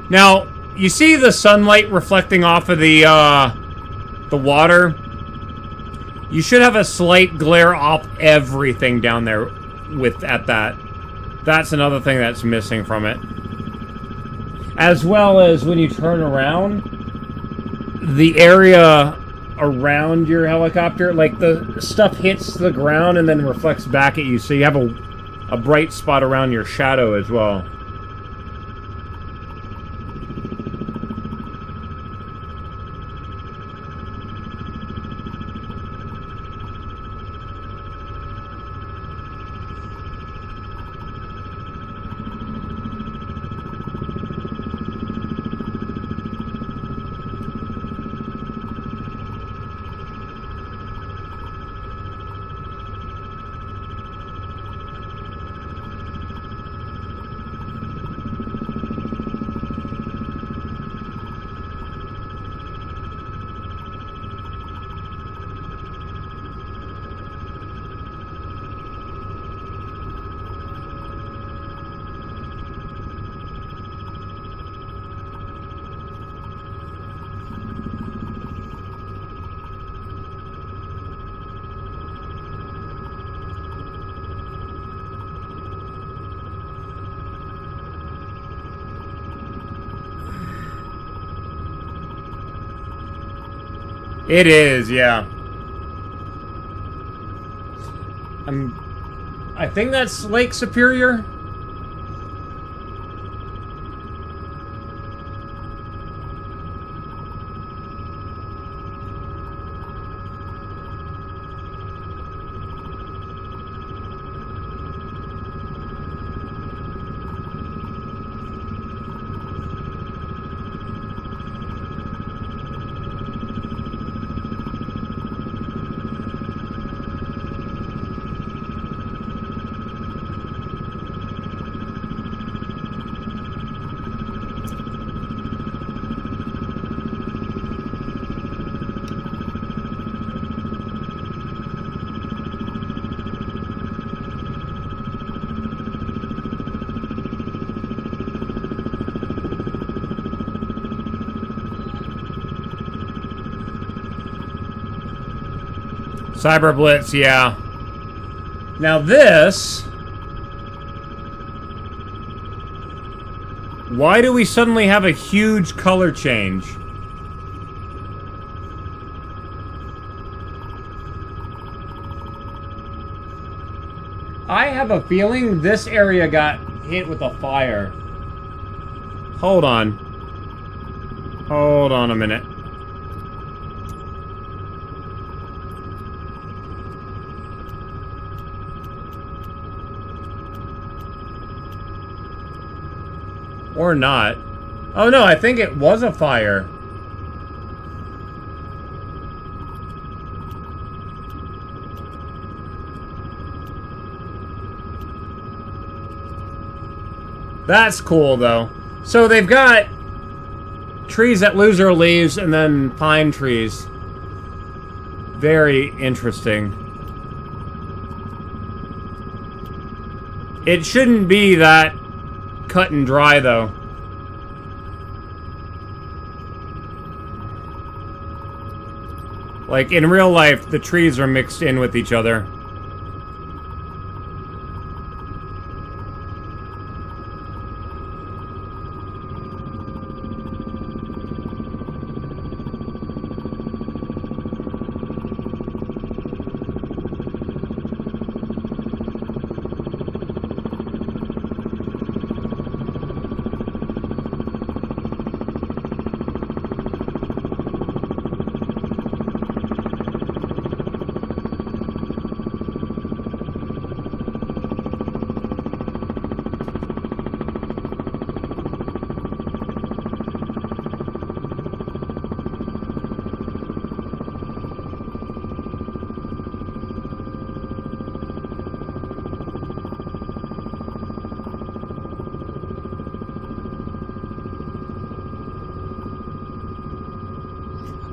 Now, you see the sunlight reflecting off of the water? You should have a slight glare off everything down there at that. That's another thing that's missing from it. As well as when you turn around, the area around your helicopter, like the stuff hits the ground and then reflects back at you, so you have a bright spot around your shadow as well. It is, yeah. I think that's Lake Superior. Cyber Blitz, yeah. Now this... Why do we suddenly have a huge color change? I have a feeling this area got hit with a fire. Hold on. Hold on a minute. Or not. Oh no, I think it was a fire. That's cool, though. So they've got trees that lose their leaves and then pine trees. Very interesting. It shouldn't be that cut and dry, though. Like, in real life, the trees are mixed in with each other.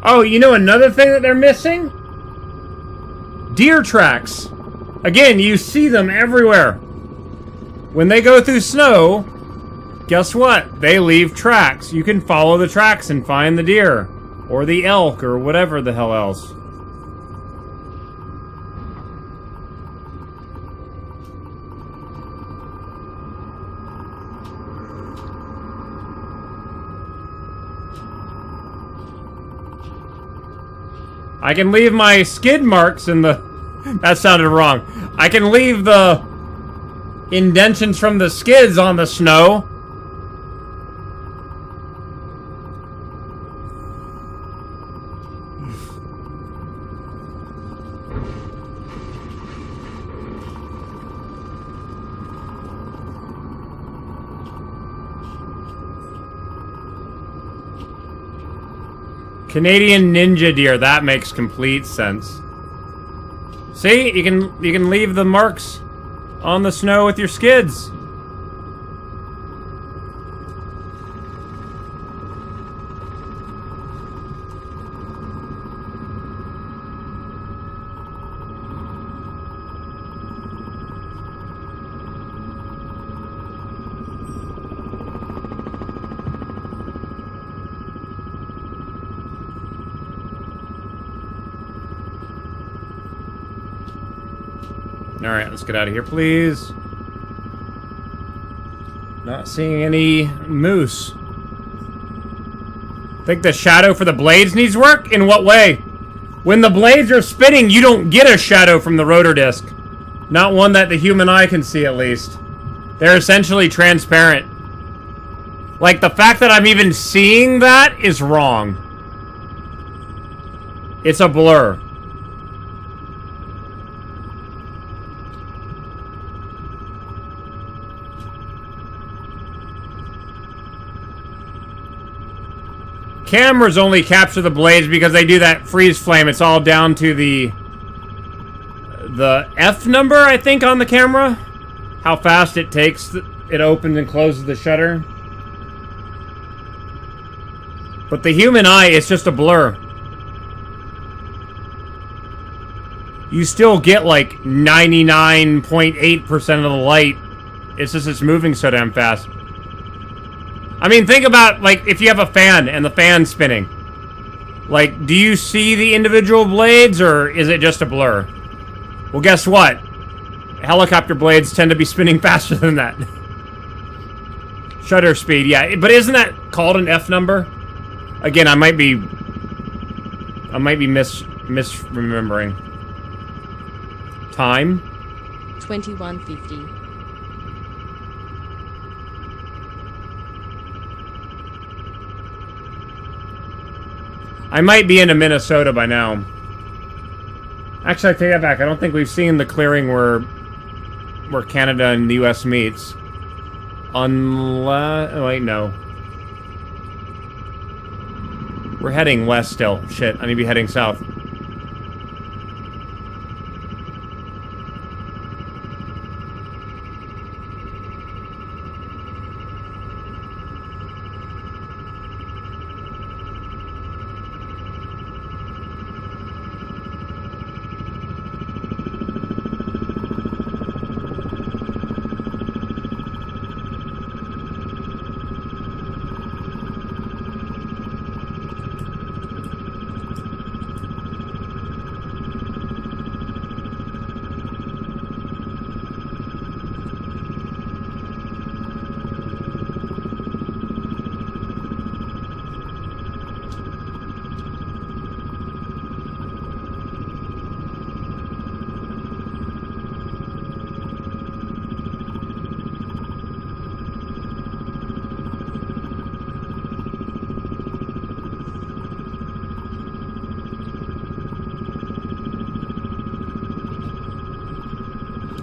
Oh, you know another thing that they're missing? Deer tracks. Again, you see them everywhere. When they go through snow, guess what? They leave tracks. You can follow the tracks and find the deer. Or the elk, or whatever the hell else. I can leave my skid marks in the... That sounded wrong. I can leave the indentions from the skids on the snow. Canadian ninja deer, that makes complete sense. See, you can leave the marks on the snow with your skids. Alright, let's get out of here, please. Not seeing any moose. Think the shadow for the blades needs work? In what way? When the blades are spinning, you don't get a shadow from the rotor disc. Not one that the human eye can see, at least. They're essentially transparent. Like, the fact that I'm even seeing that is wrong. It's a blur. Cameras only capture the blades because they do that freeze flame. It's all down to the F number, I think, on the camera. How fast it takes, it opens and closes the shutter. But the human eye, it's just a blur. You still get like 99.8% of the light. It's just it's moving so damn fast. I mean, think about, like, if you have a fan and the fan's spinning. Like, do you see the individual blades, or is it just a blur? Well, guess what? Helicopter blades tend to be spinning faster than that. Shutter speed, yeah. But isn't that called an F number? Again, I might be misremembering. Time? 21:50. I might be into Minnesota by now. Actually, I take that back. I don't think we've seen the clearing where Canada and the U.S. meets. Unless... Oh, wait, no. We're heading west still. Shit, I need to be heading south.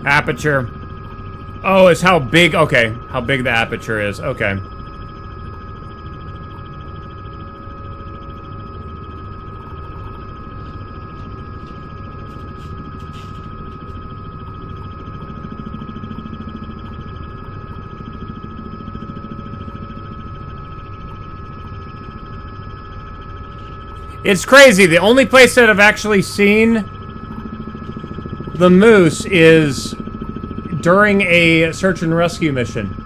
Aperture. Oh, it's how big... Okay, how big the aperture is. Okay. It's crazy. The only place that I've actually seen the moose is during a search and rescue mission.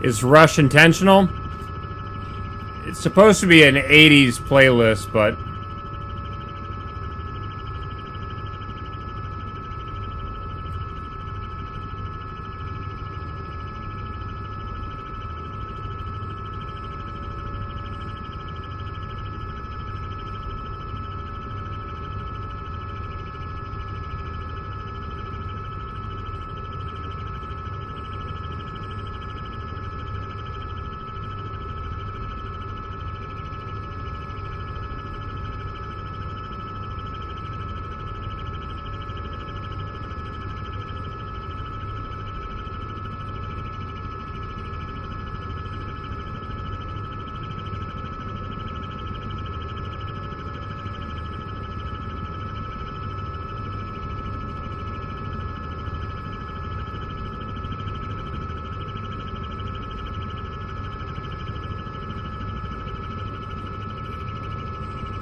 Is Rush intentional? It's supposed to be an 80s playlist, but...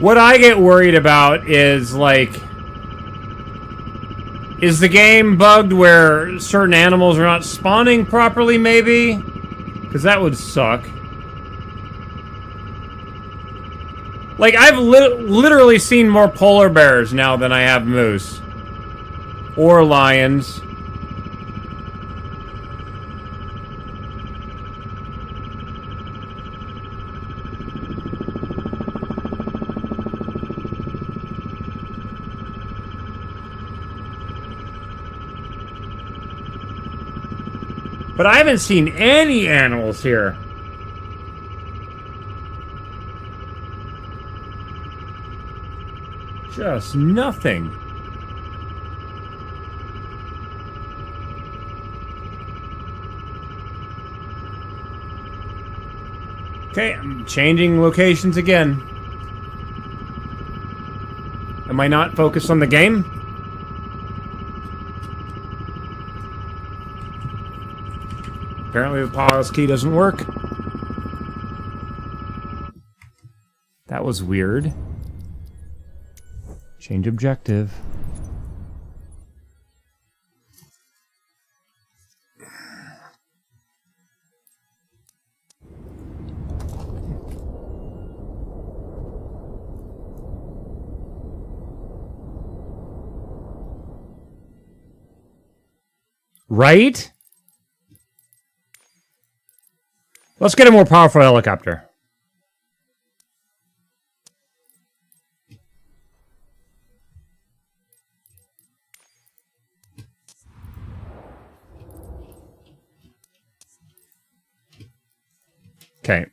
What I get worried about is, like... Is the game bugged where certain animals are not spawning properly, maybe? Because that would suck. Like, I've literally seen more polar bears now than I have moose. Or lions. But I haven't seen any animals here. Just nothing. Okay, I'm changing locations again. Am I not focused on the game? Apparently the pause key doesn't work. That was weird. Change objective. Right? Let's get a more powerful helicopter. Okay.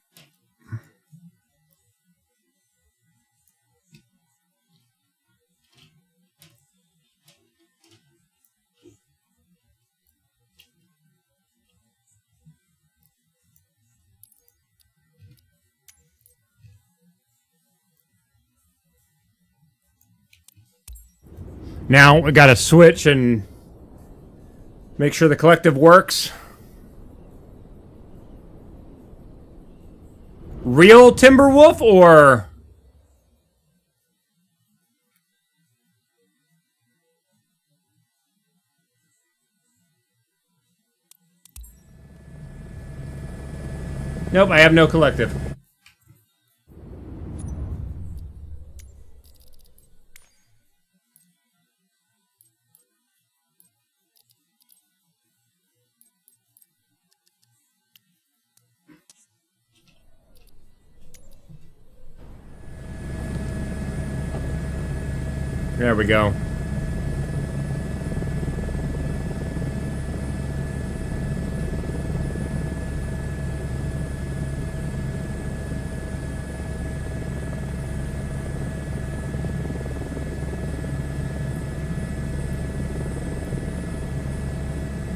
Now we gotta switch and make sure the collective works. Real Timberwolf or... Nope, I have no collective. There we go.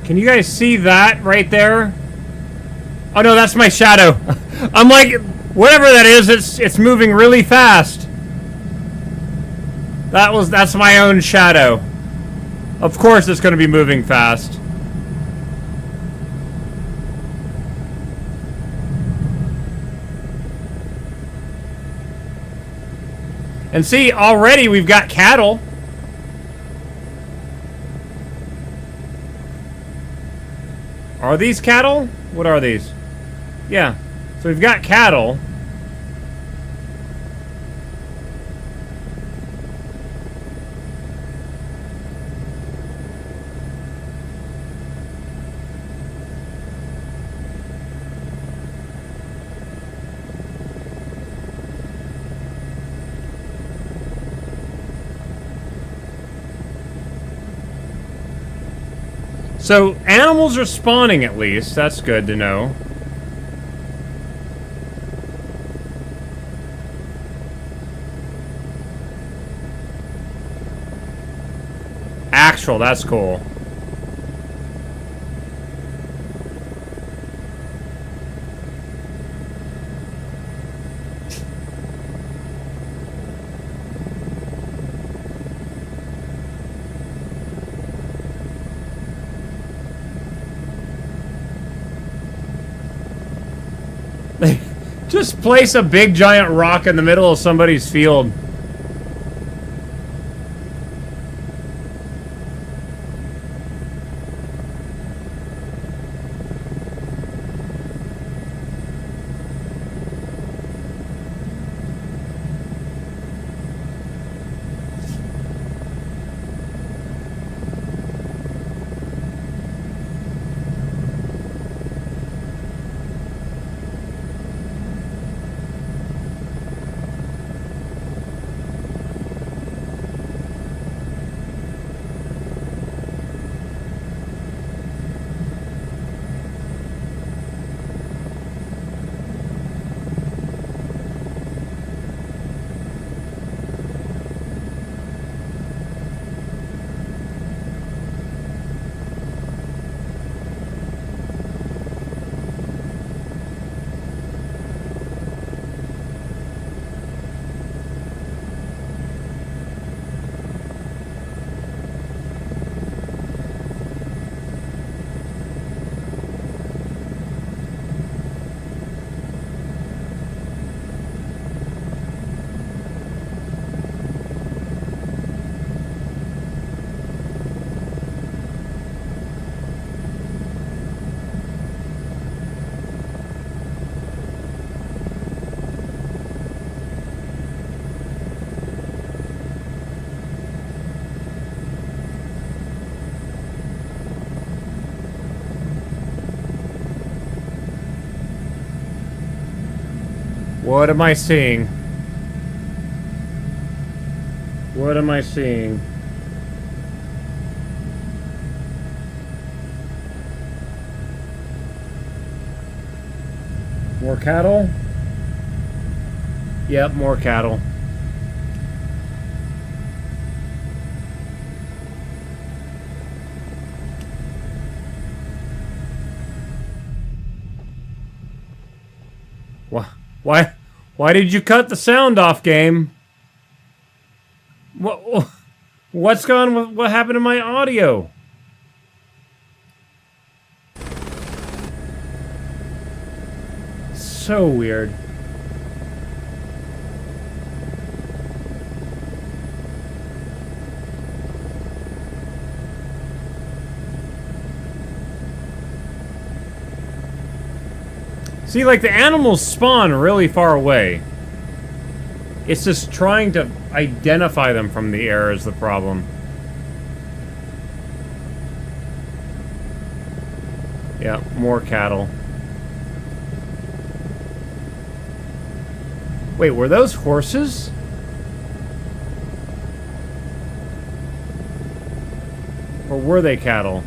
Can you guys see that right there? Oh no, that's my shadow. I'm like, whatever that is, it's moving really fast. That's my own shadow. Of course it's going to be moving fast. And see, already we've got cattle. Are these cattle? What are these? Yeah. So we've got cattle. So, animals are spawning at least. That's good to know. Actual, that's cool. Just place a big giant rock in the middle of somebody's field. What am I seeing? What am I seeing? More cattle? Yep, more cattle. Why did you cut the sound off, game? What's going on? What happened to my audio? So weird. See, like, the animals spawn really far away. It's just trying to identify them from the air is the problem. Yeah, more cattle. Wait, were those horses? Or were they cattle?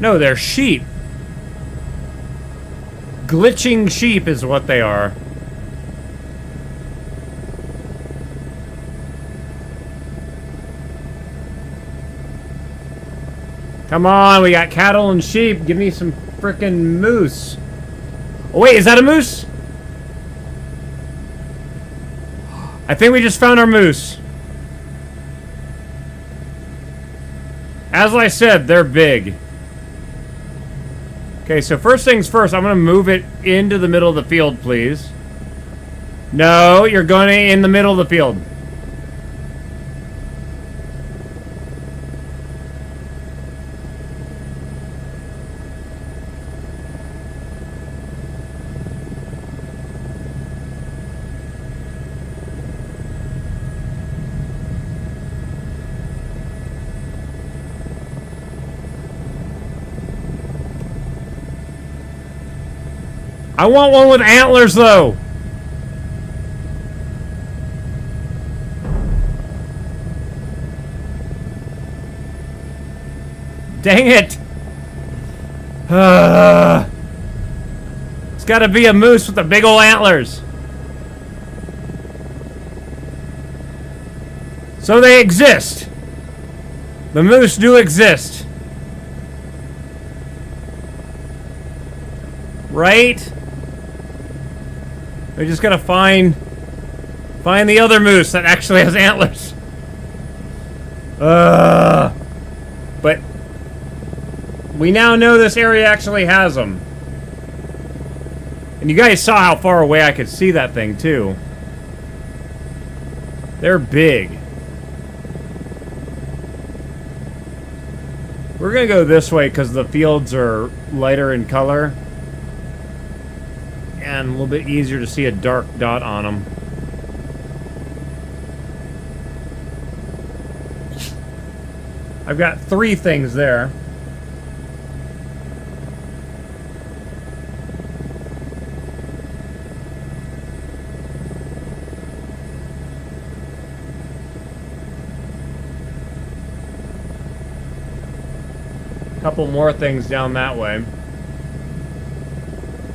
No, they're sheep. Glitching sheep is what they are. Come on, we got cattle and sheep. Give me some frickin' moose. Oh, wait, is that a moose? I think we just found our moose. As I said, they're big. Okay, so first things first, I'm going to move it into the middle of the field, please. No, you're going in the middle of the field. I want one with antlers, though. Dang it. It's got to be a moose with the big old antlers. So they exist. The moose do exist. Right? We just gotta find the other moose that actually has antlers. But we now know this area actually has them. And you guys saw how far away I could see that thing too. They're big. We're gonna go this way because the fields are lighter in color. And a little bit easier to see a dark dot on them. I've got 3 things there. Couple more things down that way.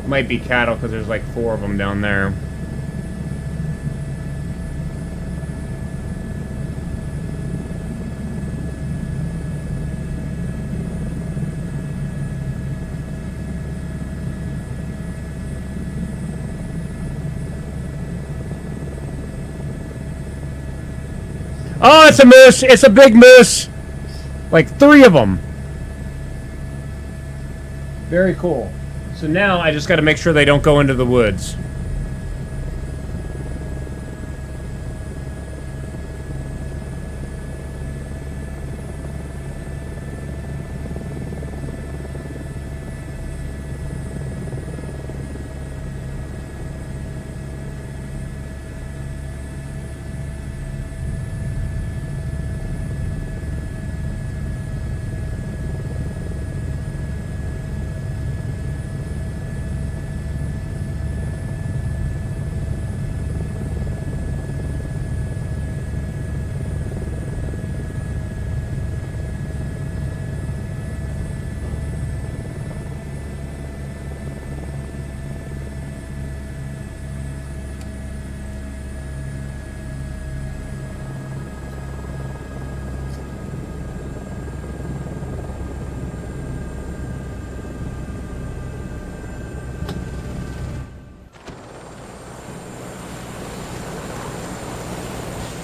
Might be cattle because there's like 4 of them down there. Oh, it's a moose! It's a big moose! Like 3 of them. Very cool. So now I just got to make sure they don't go into the woods.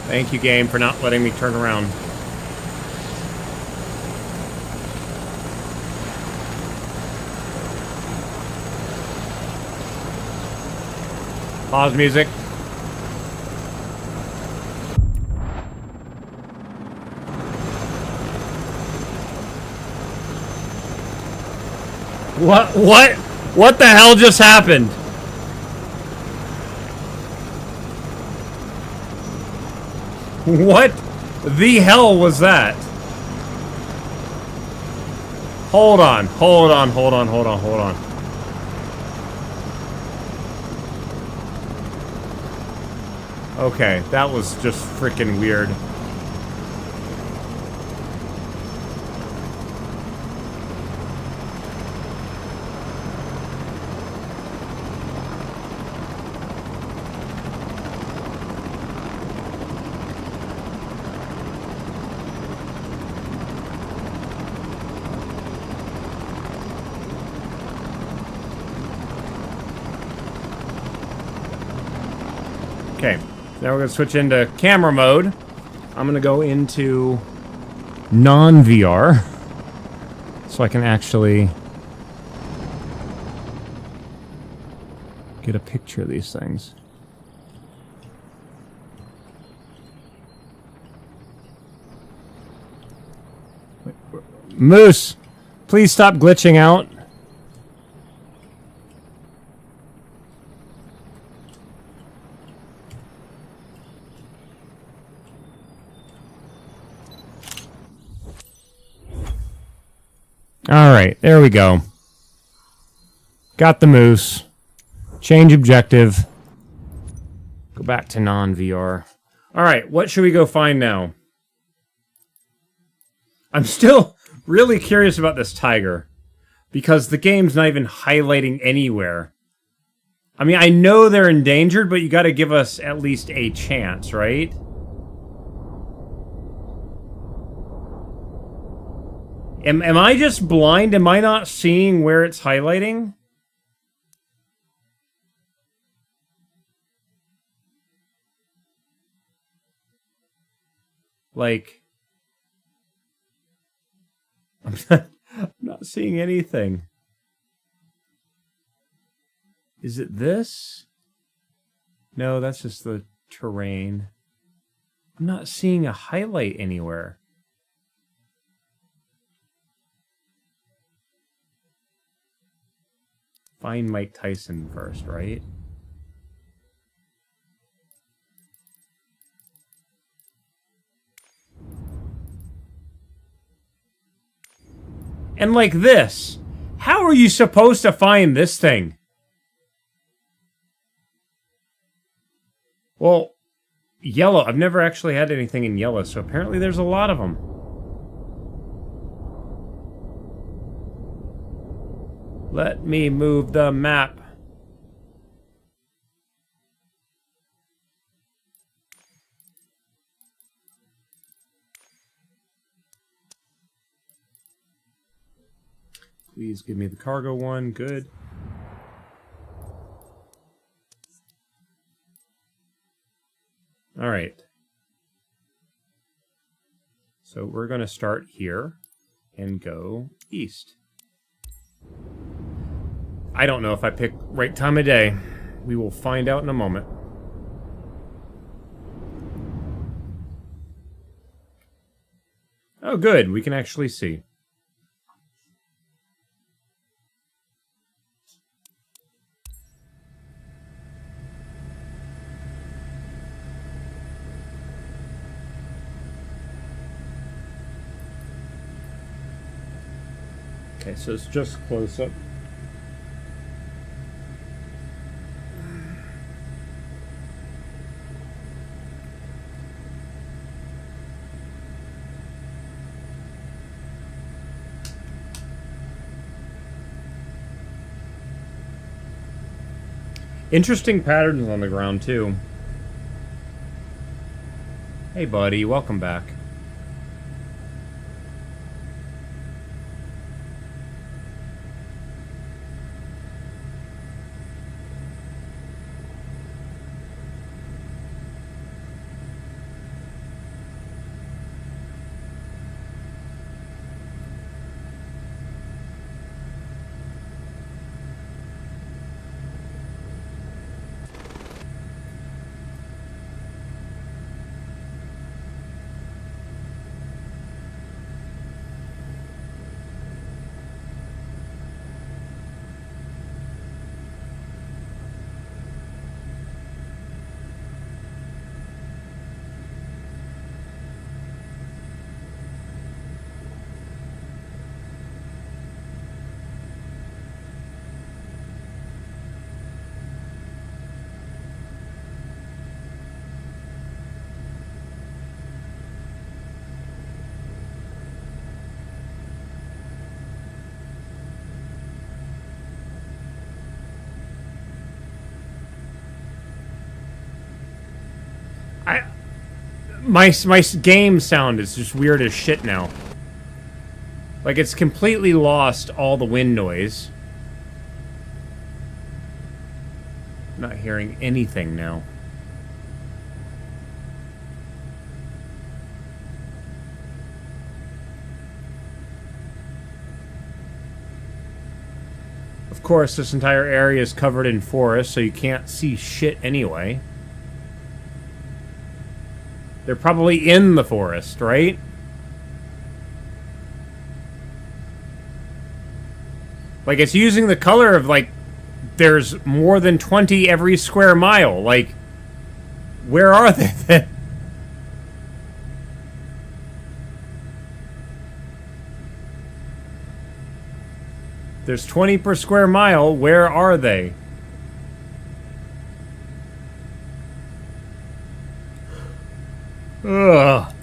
Thank you, game, for not letting me turn around. Pause music. What the hell just happened? What the hell was that? Hold on. Okay, that was just freaking weird. Okay, now we're going to switch into camera mode. I'm going to go into non-VR so I can actually get a picture of these things. Moose, please stop glitching out. Alright, there we go. Got the moose. Change objective. Go back to non-VR. Alright, what should we go find now? I'm still really curious about this tiger. Because the game's not even highlighting anywhere. I mean, I know they're endangered, but you gotta give us at least a chance, right? Am I just blind? Am I not seeing where it's highlighting? Like... I'm not seeing anything. Is it this? No, that's just the terrain. I'm not seeing a highlight anywhere. Find Mike Tyson first, right? And like this, how are you supposed to find this thing? Well, yellow. I've never actually had anything in yellow, so apparently there's a lot of them. Let me move the map. Please give me the cargo one. Good. All right. So we're going to start here and go east. I don't know if I pick right time of day. We will find out in a moment. Oh, good. We can actually see. Okay, so it's just close up. Interesting patterns on the ground, too. Hey, buddy. Welcome back. My game sound is just weird as shit now. Like, it's completely lost all the wind noise. I'm not hearing anything now. Of course, this entire area is covered in forest, so you can't see shit anyway. They're probably in the forest, right? Like, it's using the color of, like, there's more than 20 every square mile. Like, where are they then? There's 20 per square mile. Where are they? Ugh.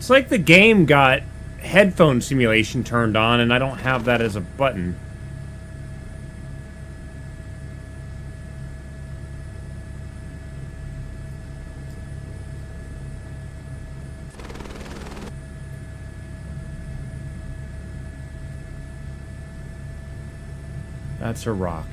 It's like the game got headphone simulation turned on and I don't have that as a button. That's a rock.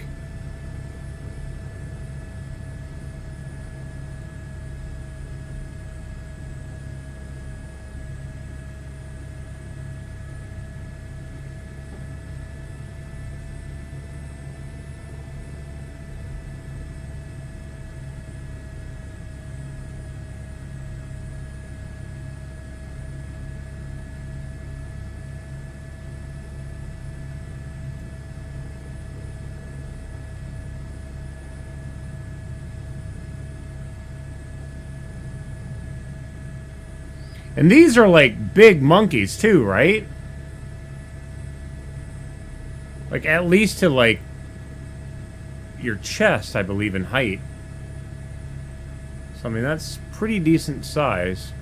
And these are like big monkeys too, right? Like at least to like your chest, I believe, in height. So I mean that's pretty decent size.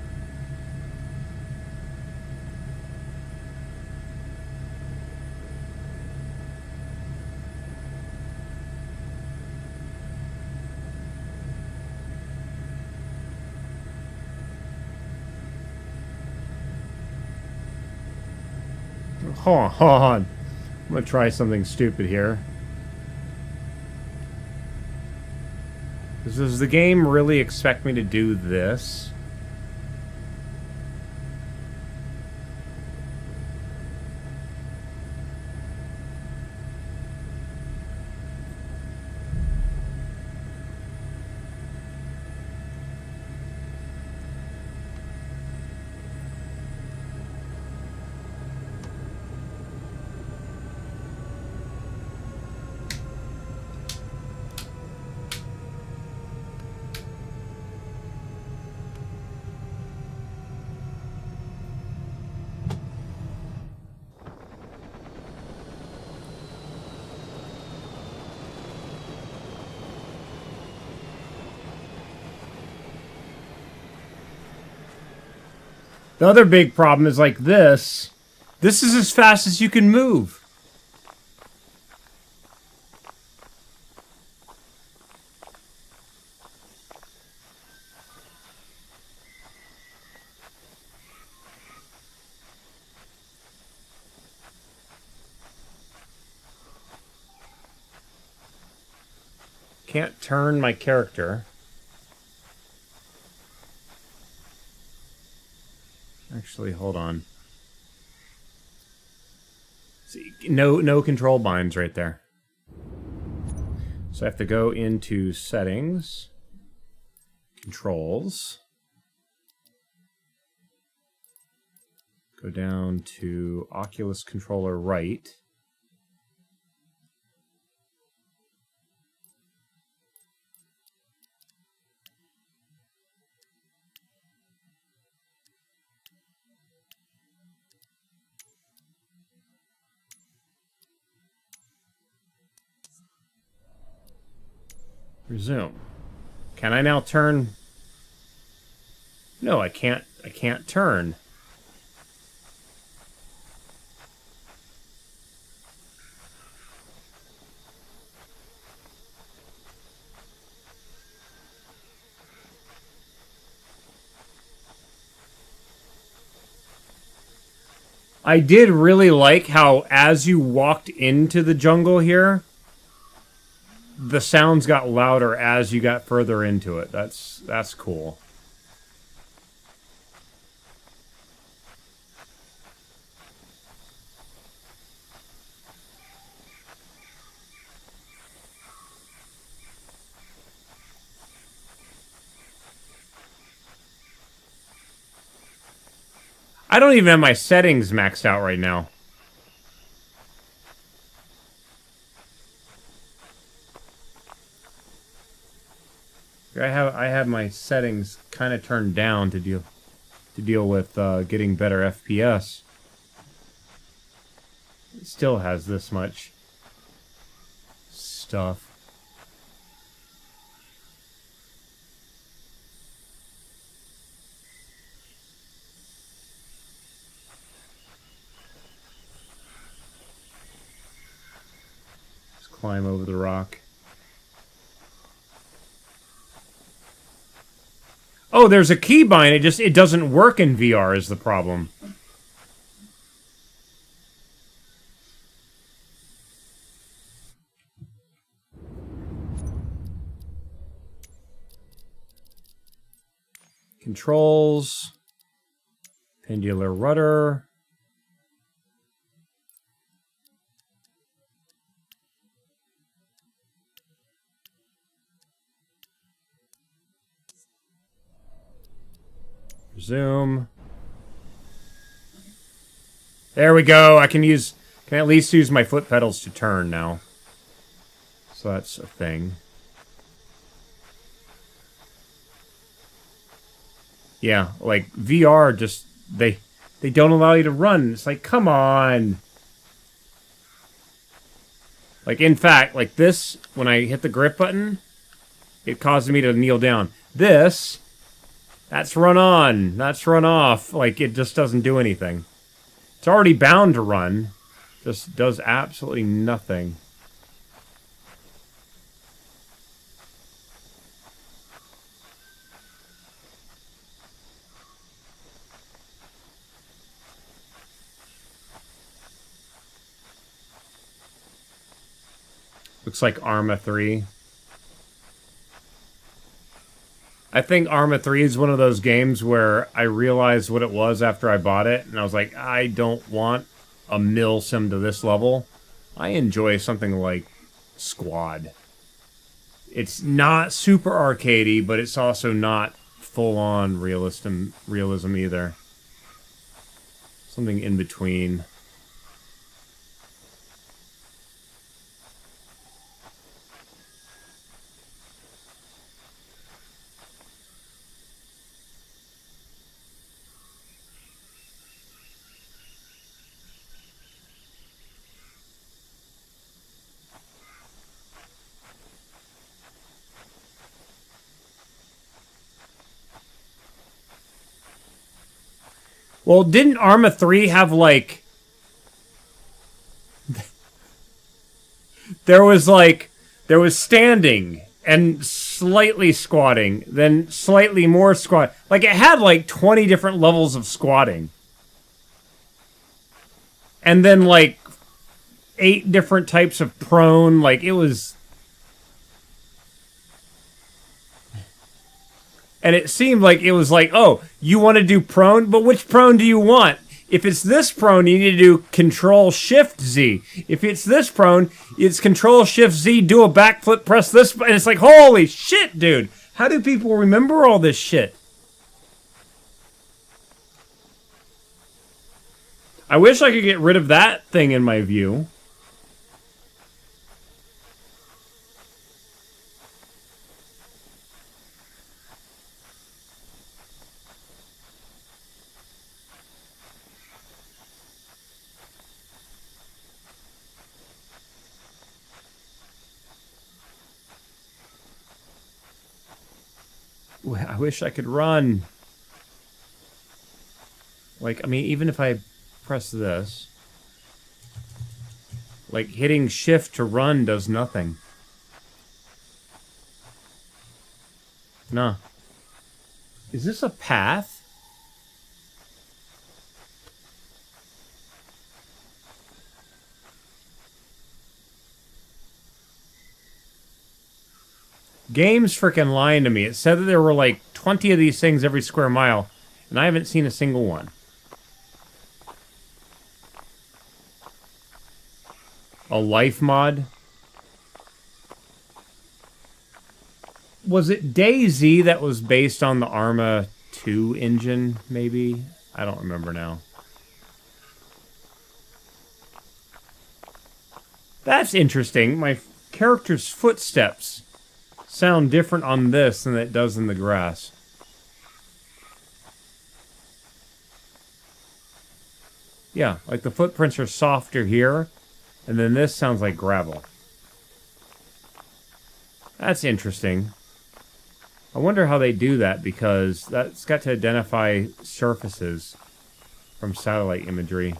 Hold on. I'm gonna try something stupid here. Does the game really expect me to do this? The other big problem is like this. This is as fast as you can move. Can't turn my character. Actually, hold on. See, no control binds right there. So I have to go into settings, controls, go down to Oculus controller right. Resume. Can I now turn? No, I can't. I can't turn. I did really like how as you walked into the jungle here, the sounds got louder as you got further into it. That's cool. I don't even have my settings maxed out right now. I have my settings kind of turned down to deal with getting better FPS. It still has this much stuff. Just climb over the rock. Oh, there's a keybind. It doesn't work in VR is the problem. Controls. Pendular rudder. Zoom. There we go. I can at least use my foot pedals to turn now. So that's a thing. Yeah, like VR just they don't allow you to run. It's like, come on. Like in fact, like this, when I hit the grip button, it caused me to kneel down. This, that's run on. That's run off. Like, it just doesn't do anything. It's already bound to run. Just does absolutely nothing. Looks like Arma 3. I think Arma 3 is one of those games where I realized what it was after I bought it, and I was like, I don't want a mill sim to this level. I enjoy something like Squad. It's not super arcadey, but it's also not full-on realism either. Something in between. Well, didn't Arma 3 have, like... there was standing, and slightly squatting, then slightly more squat. Like, it had, like, 20 different levels of squatting. And then, like, 8 different types of prone. Like, it was... And it seemed like it was like, oh, you want to do prone? But which prone do you want? If it's this prone, you need to do Control-Shift-Z. If it's this prone, it's Control-Shift-Z, do a backflip, press this. And it's like, holy shit, dude. How do people remember all this shit? I wish I could get rid of that thing in my view. I wish I could run. Like, I mean, even if I press this, like, hitting shift to run does nothing. Nah. Is this a path? Game's freaking lying to me. It said that there were like 20 of these things every square mile, and I haven't seen a single one. A life mod? Was it DayZ that was based on the Arma 2 engine, maybe? I don't remember now. That's interesting. My character's footsteps sound different on this than it does in the grass. Yeah, like the footprints are softer here, and then this sounds like gravel. That's interesting. I wonder how they do that, because that's got to identify surfaces from satellite imagery.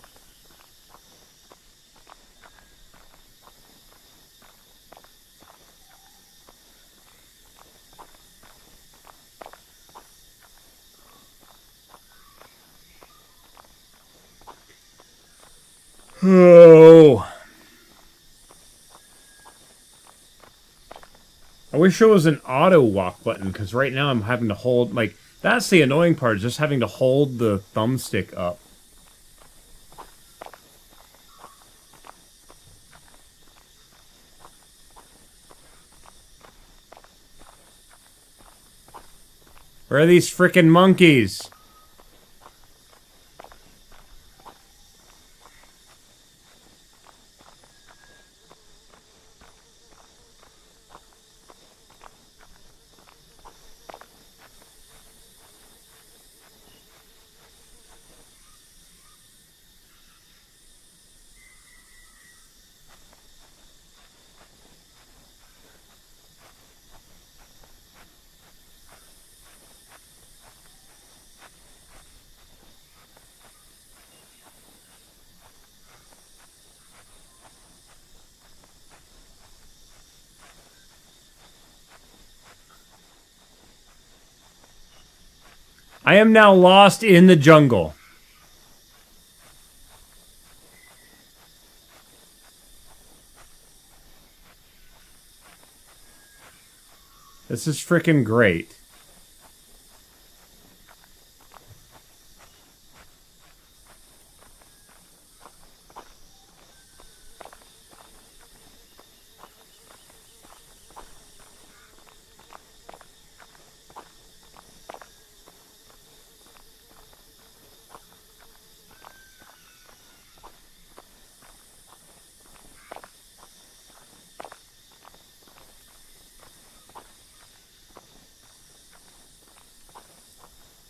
Oh. I wish there was an auto walk button, because right now I'm having to hold, like, that's the annoying part, just having to hold the thumbstick up. Where are these frickin' monkeys? I am now lost in the jungle. This is freaking great.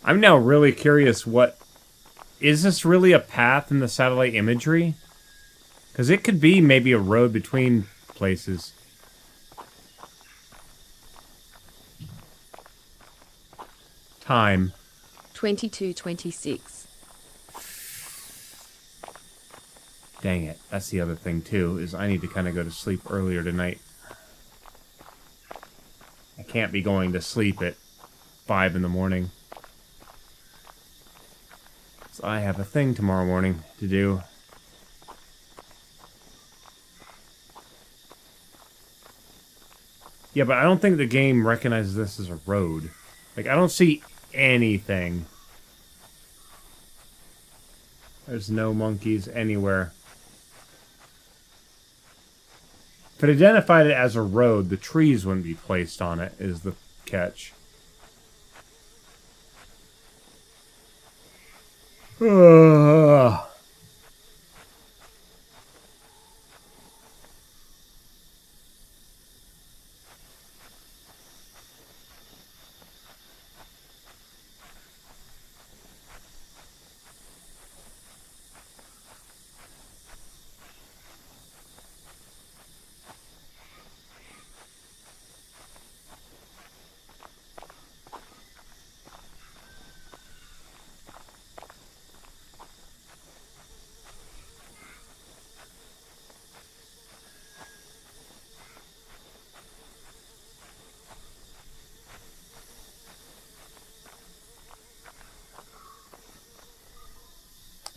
I'm now really curious, what... Is this really a path in the satellite imagery? Because it could be maybe a road between places. Time. 22:26. Dang it. That's the other thing, too, is I need to kind of go to sleep earlier tonight. I can't be going to sleep at 5 in the morning. So I have a thing tomorrow morning to do. Yeah, but I don't think the game recognizes this as a road. Like, I don't see anything. There's no monkeys anywhere. If it identified it as a road, the trees wouldn't be placed on it, is the catch. Ugh.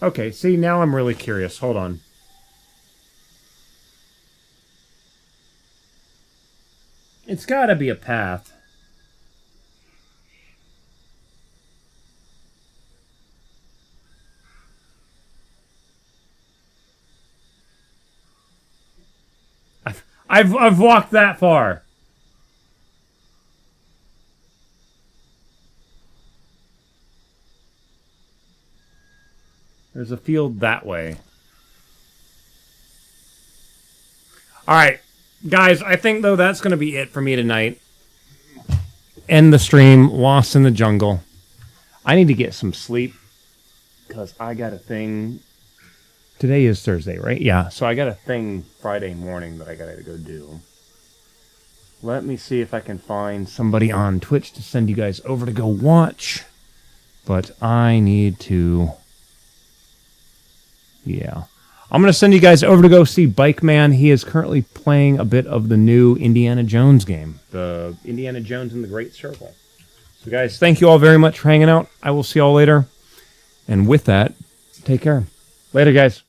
Okay, see, now I'm really curious. Hold on. It's got to be a path. I've walked that far. There's a field that way. All right, guys, I think, though, that's going to be it for me tonight. End the stream, lost in the jungle. I need to get some sleep because I got a thing. Today is Thursday, right? Yeah, so I got a thing Friday morning that I got to go do. Let me see if I can find somebody on Twitch to send you guys over to go watch. But I need to... Yeah. I'm going to send you guys over to go see Bike Man. He is currently playing a bit of the new Indiana Jones game. The Indiana Jones and the Great Circle. So, guys, thank you all very much for hanging out. I will see you all later. And with that, take care. Later, guys.